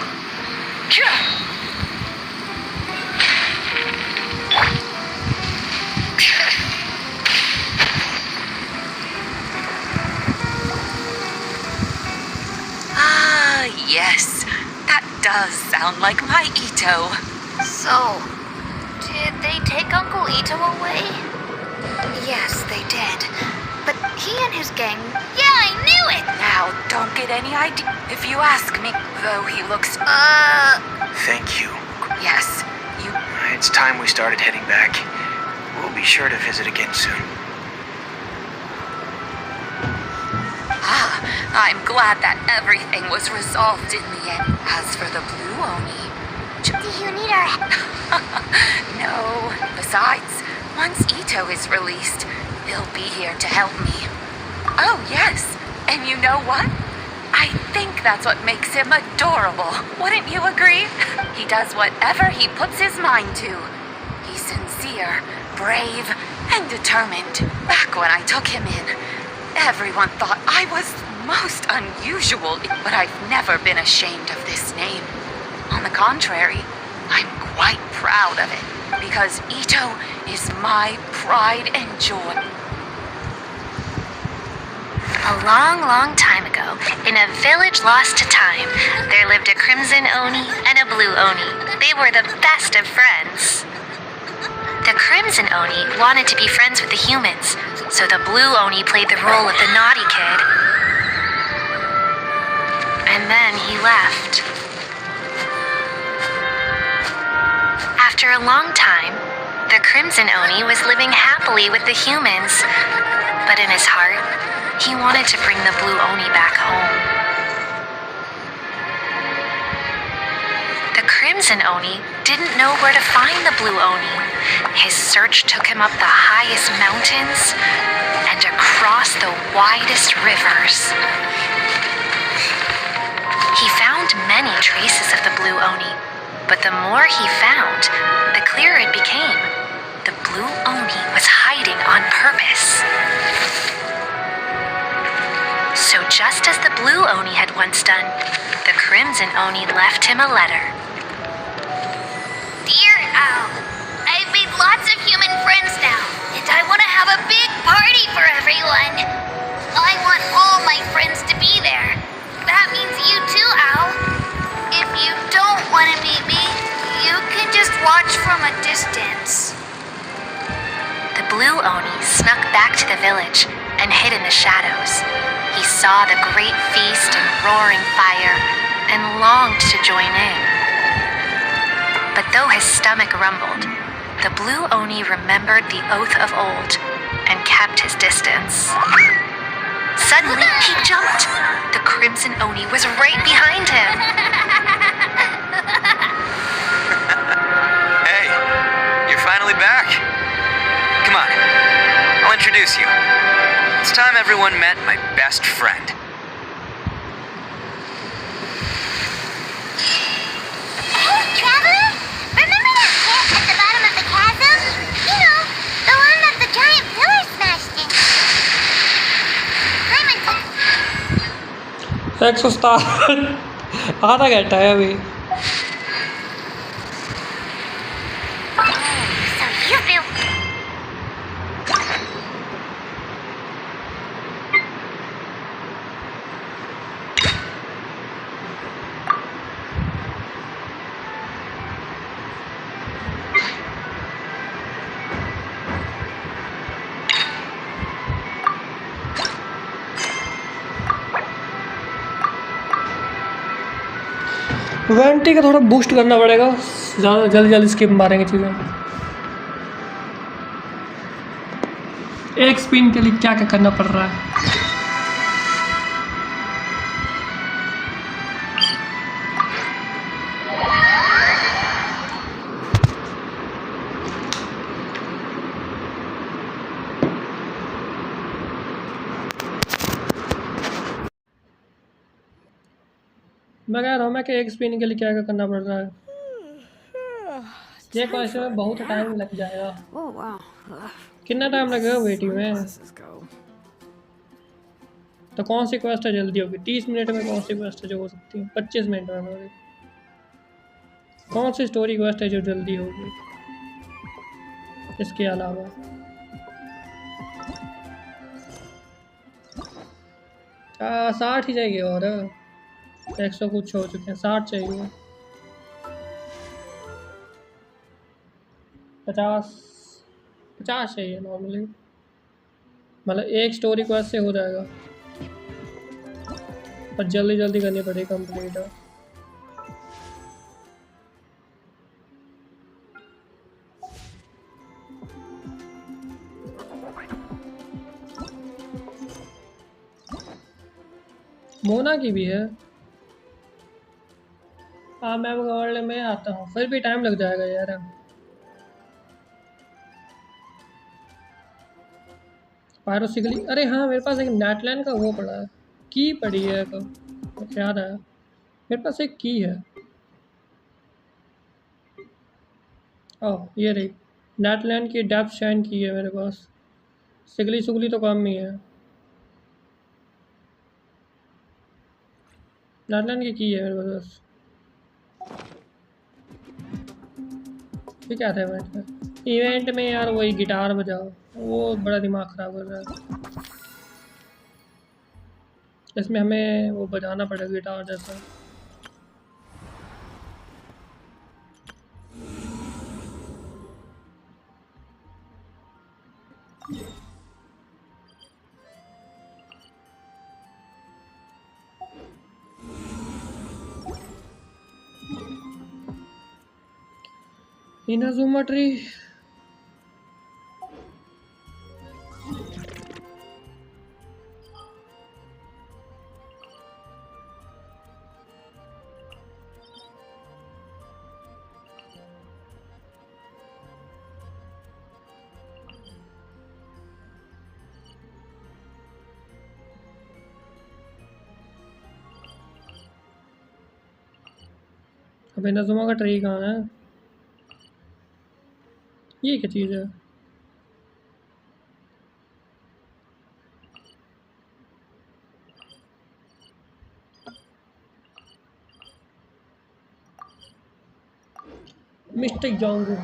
Ah, yes. does sound like my Ito. So, did they take Uncle Ito away? Yes, they did. But he and his gang... Yeah, I knew it! Now, don't get any idea if you ask me, though he looks... Thank you. Yes, you... It's time we started heading back. We'll be sure to visit again soon. I'm glad that everything was resolved in the end. As for the Blue Oni... Do you need our help? No. Besides, once Ito is released, he'll be here to help me. Oh, yes. And you know what? I think that's what makes him adorable. Wouldn't you agree? He does whatever he puts his mind to. He's sincere, brave, and determined. Back when I took him in, everyone thought I was most unusual, but I've never been ashamed of this name. On the contrary, I'm quite proud of it, because Ito is my pride and joy. A long, long time ago, in a village lost to time, there lived a Crimson Oni and a Blue Oni. They were the best of friends. The Crimson Oni wanted to be friends with the humans, so the Blue Oni played the role of the naughty kid. And then he left. After a long time, the Crimson Oni was living happily with the humans, but in his heart, he wanted to bring the Blue Oni back home. The Crimson Oni didn't know where to find the Blue Oni. His search took him up the highest mountains and across the widest rivers. He found many traces of the Blue Oni, but the more he found, the clearer it became. The Blue Oni was hiding on purpose. So just as the Blue Oni had once done, the Crimson Oni left him a letter. Dear Owl, I've made lots of human friends now, and I want to have a big party for everyone. I want all my friends to be there. That means you too, Owl. If you don't want to meet me, you can just watch from a distance. The Blue Oni snuck back to the village and hid in the shadows. He saw the great feast and roaring fire and longed to join in. But though his stomach rumbled, the Blue Oni remembered the oath of old and kept his distance. Suddenly, he jumped. The Crimson Oni was right behind him. Hey, you're finally back. Come on, I'll introduce you. It's time everyone met my best friend. Hey, Traveler! Remember that pit at the bottom of the chasm? You know, the one that the giant pillar smashed into. 107 आधा घंटा है अभी. So you feel... vanity का थोड़ा boost करना पड़ेगा. ज़्यादा जल्दी स्किप मारेंगे चीज़ें. एक स्पिन के लिए क्या क्या करना पड़ रहा है. मैं कह रहा हूँ कि एक स्पिन के लिए क्या क्या करना पड़ रहा है. ये क्वेश्चन में बहुत टाइम लग जाएगा. कितना टाइम लगेगा वेटी में. तो कौन सी क्वेस्ट है जल्दी होगी. 30 मिनट में कौन सी क्वेस्ट है जो हो सकती है. 25 मिनट में होगी. कौन सी स्टोरी क्वेस्ट है जो जल्दी होगी इसके अलावा. हाँ 60 ही चाहिए और 100 कुछ हो चुके हैं. 60 चाहिए. 50 50 चाहिए नॉर्मली, मतलब एक स्टोरी क्वेस्ट से हो जाएगा, पर जल्दी जल्दी करनी पड़ेगी कंप्लीट। मोना की भी है। हाँ मैं वर्ल्ड में आता हूँ, फिर भी टाइम लग जाएगा यार। पायरोसिकली, अरे हाँ मेरे पास एक नेटलैंड का वो पड़ा है, की पड़ी है एक, मुझे याद आया मेरे पास एक की है। ओह ये रही, नेटलैंड की डेप्थ शाइन की है मेरे पास। सिगली सुगली तो कम ही है, नेटलैंड की है मेरे पास। ये क्या था इवेंट में? इवेंट में यार वही गिटार बजाओ, वो बड़ा दिमाग ख़राब कर रहा है। इसमें हमें वो बजाना पड़ेगा गिटार जैसा। इनाजुमा ट्री, अब इनाजुमा का ट्री कहाँ है? ये क्या चीज़ है? Mister Dzongu,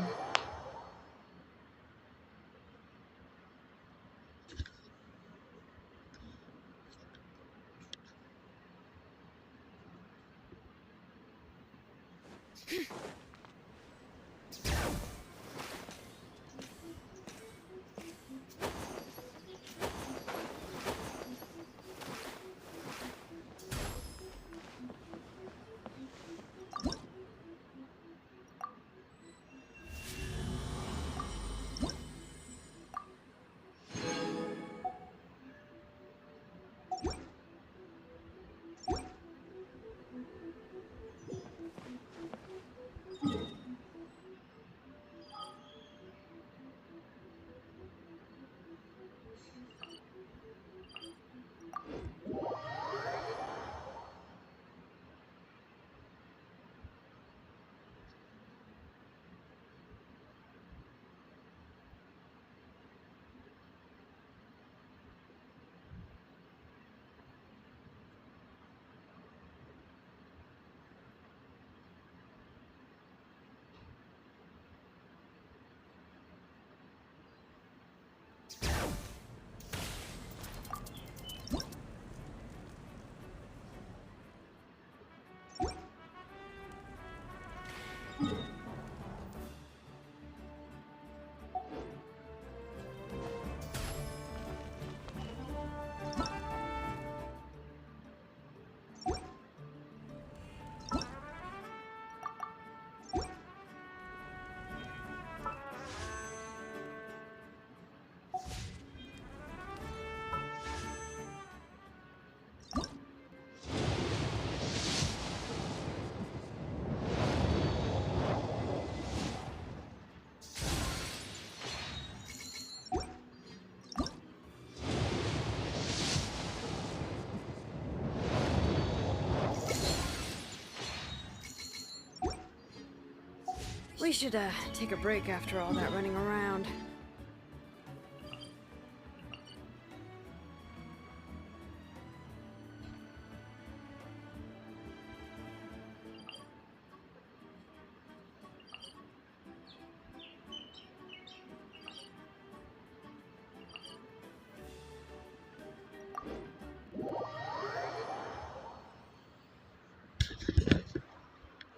We should take a break after all that running around.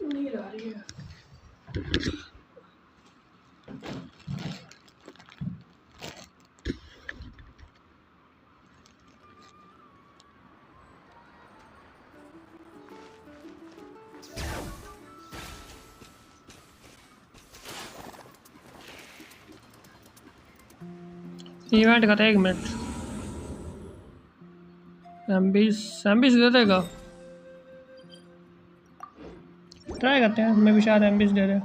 नींद आ रही है। इवेंट का था 1 मिनट एमबीस दे देगा ट्राई करते हैं मैं भी शायद एमबीस दे दे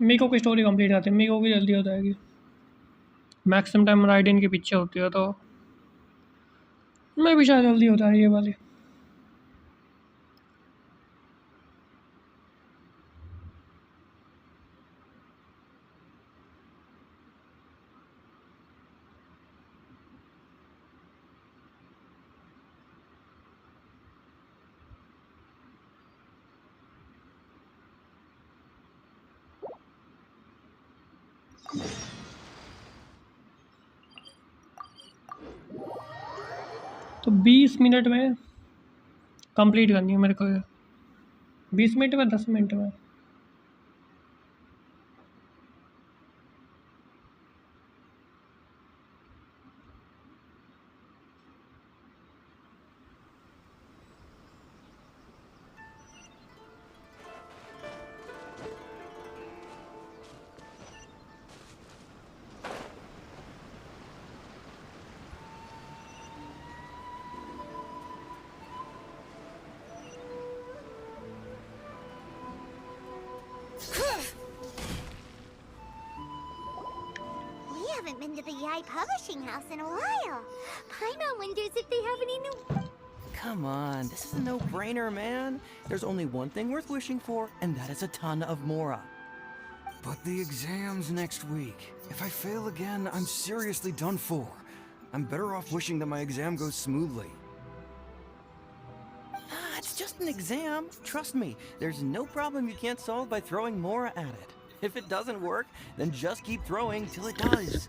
मीको की स्टोरी कंप्लीट आती है मीको की जल्दी हो जाएगी मैक्सिमम टाइम राइडिन के पीछे होती है तो मैं भी शायद जल्दी होता है ये वाली तो 20 मिनट में कंप्लीट करनी है मेरे को 20 मिनट में 10 मिनट में We haven't been to the Yai Publishing House in a while. Paimon wonders if they have any new... Come on, this is a no-brainer, man. There's only one thing worth wishing for, and that is a ton of Mora. But the exam's next week. If I fail again, I'm seriously done for. I'm better off wishing that my exam goes smoothly. It's just an exam. Trust me, there's no problem you can't solve by throwing Mora at it. If it doesn't work, then just keep throwing till it does.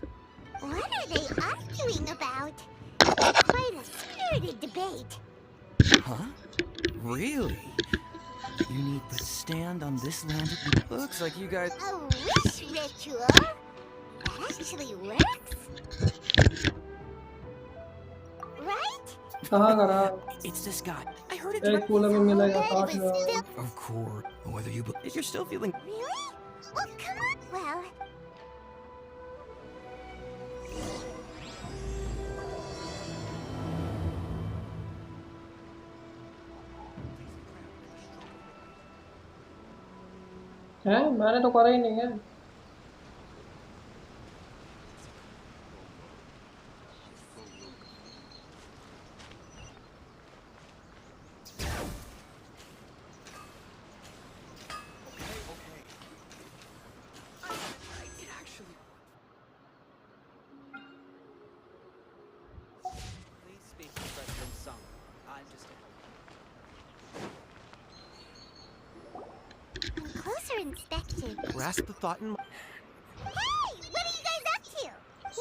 What are they arguing about? It's quite a spirited debate. Huh? Really? You need but stand on this land. Looks like you guys... A wish ritual? That actually works? Right? कहाँ करा It's this guy. I heard it एक cooler में मिलेगा 60 में Of course, whether you... If you're still feeling... Really? Well, come on. Well... हैं मैंने तो करा ही नहीं है Closer inspection. Grasp the thought in... Hey! What are you guys up to?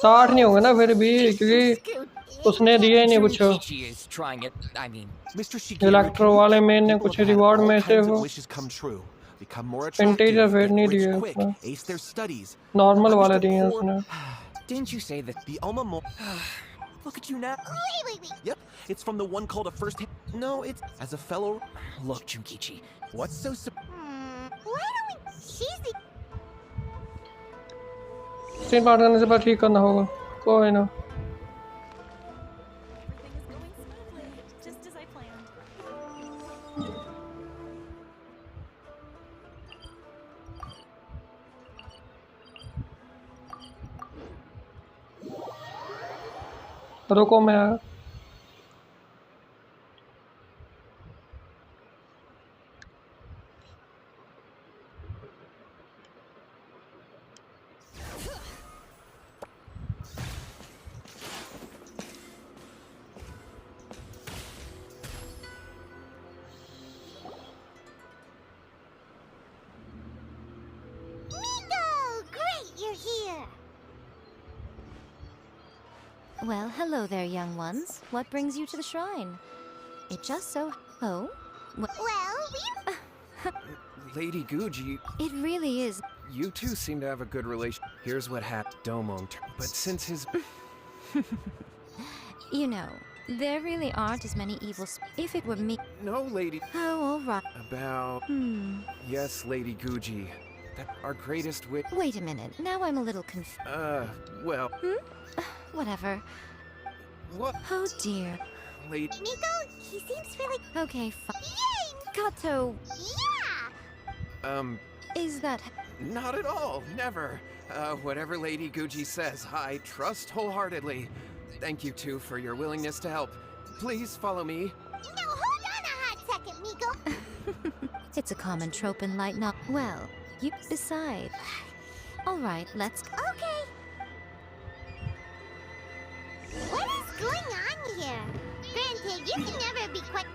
60 नहीं होंगे ना फिर भी क्योंकि उसने दिए नहीं कुछ is trying it. I mean, Mr. Electro वाले में ने कुछ रिवॉर्ड में से वो wishes come true. Become more interior attractive, fair get नहीं rich दिए quick, उसने ace their studies. नॉर्मल वाले दिए हैं उसने Didn't you say that the Alma Mo... Look at you now. Wait. Yep, it's from the one called a first... No, it's... As a fellow... Look, Junkichi. What's so... Why don't we... She's the... stream part करने से पहले ठीक करना होगा कोई ना रुको मैं आया। Well, hello there, young ones. What brings you to the shrine? It just so... Oh? Well, Lady Guji, It really is. you two seem to have a good relation. Here's what happened. Domon, but since his... You know, there really aren't as many evil if it were me... No, Lady... Oh, all right. About... Yes, Lady Guji. That our greatest wit... Wait a minute. Now I'm a little confused. Well... Whatever. What? Oh, dear. Lady... Miko, he seems really... Okay, fine. Yay! Kato, Yeah! is that... Not at all. Never. Whatever Lady Guji says, I trust wholeheartedly. Thank you two for your willingness to help. Please follow me. No, hold on a hot second, Miko. It's a common trope in light novel. Well, you decide. All right, let's... Okay. What is going on here? Granted, you can never be quite...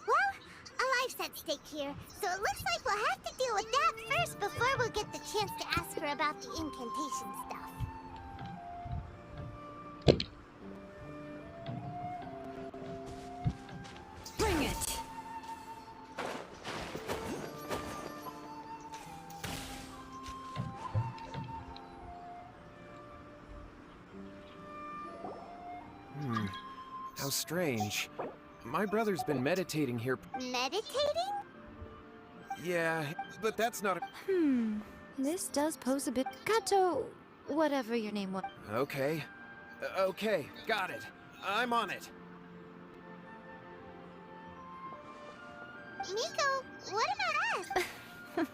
Well, a life's at stake here, so it looks like we'll have to deal with that first before we'll get the chance to ask her about the incantation stuff. Bring it! How strange. My brother's been meditating here. Meditating? Yeah, but that's not a... This does pose a bit... Kato, whatever your name was. Okay. Okay, got it. I'm on it. Miko, what about us?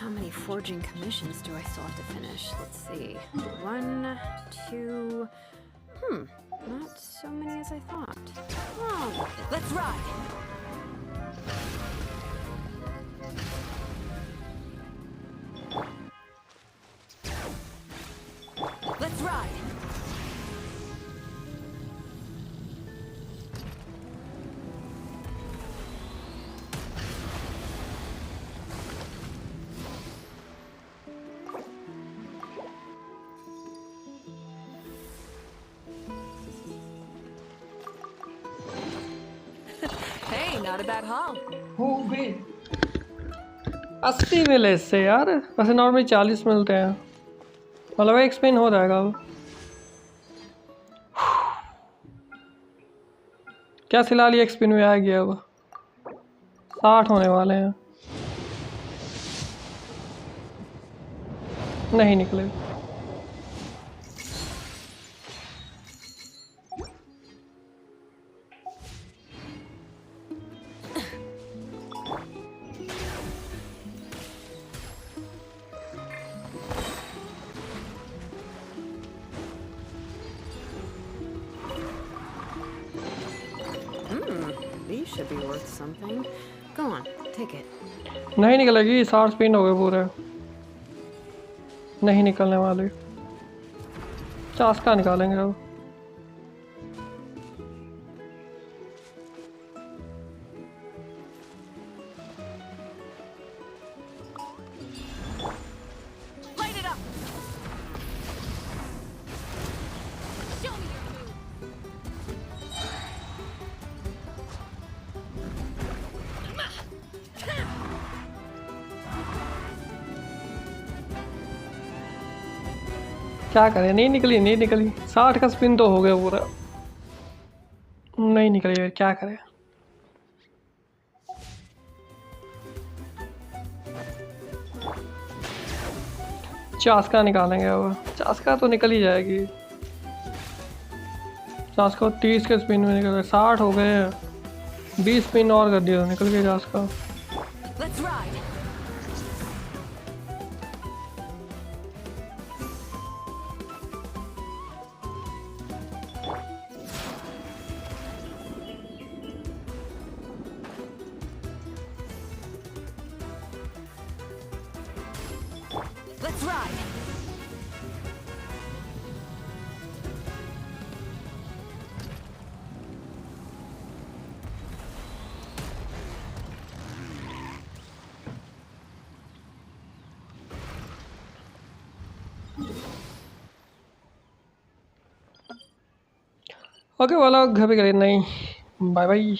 How many forging commissions do I still have to finish? Let's see. 1, 2... Not so many as I thought. Oh, Let's ride! Let's ride. Hey, not a bad haul. हो गए 80 मिले इससे यार, वैसे normally 40 मिलते हैं, मतलब एक स्पिन हो जाएगा अब। क्या सिलाली एक स्पिन में आ गया, अब 60 होने वाले हैं, नहीं निकले। These should be worth something. Go on, take it. नहीं निकलेगी, 60 स्पिन हो गए पूरे, नहीं निकलने वाले। 50 का निकालेंगे अब। Light it up. Show me your move. क्या करें, नहीं निकली, नहीं निकली। 60 का स्पिन तो हो गया पूरा, नहीं निकली, फिर क्या करें। चास्का निकालेंगे अब, चास्का तो निकल ही जाएगी। चास्का 30 के स्पिन में निकल गए, 60 हो गए, 20 स्पिन और कर दिया तो निकल गया चास्का। Let's ride. Let's ride. Okay वाला घर पे करें, नहीं, बाय बाय।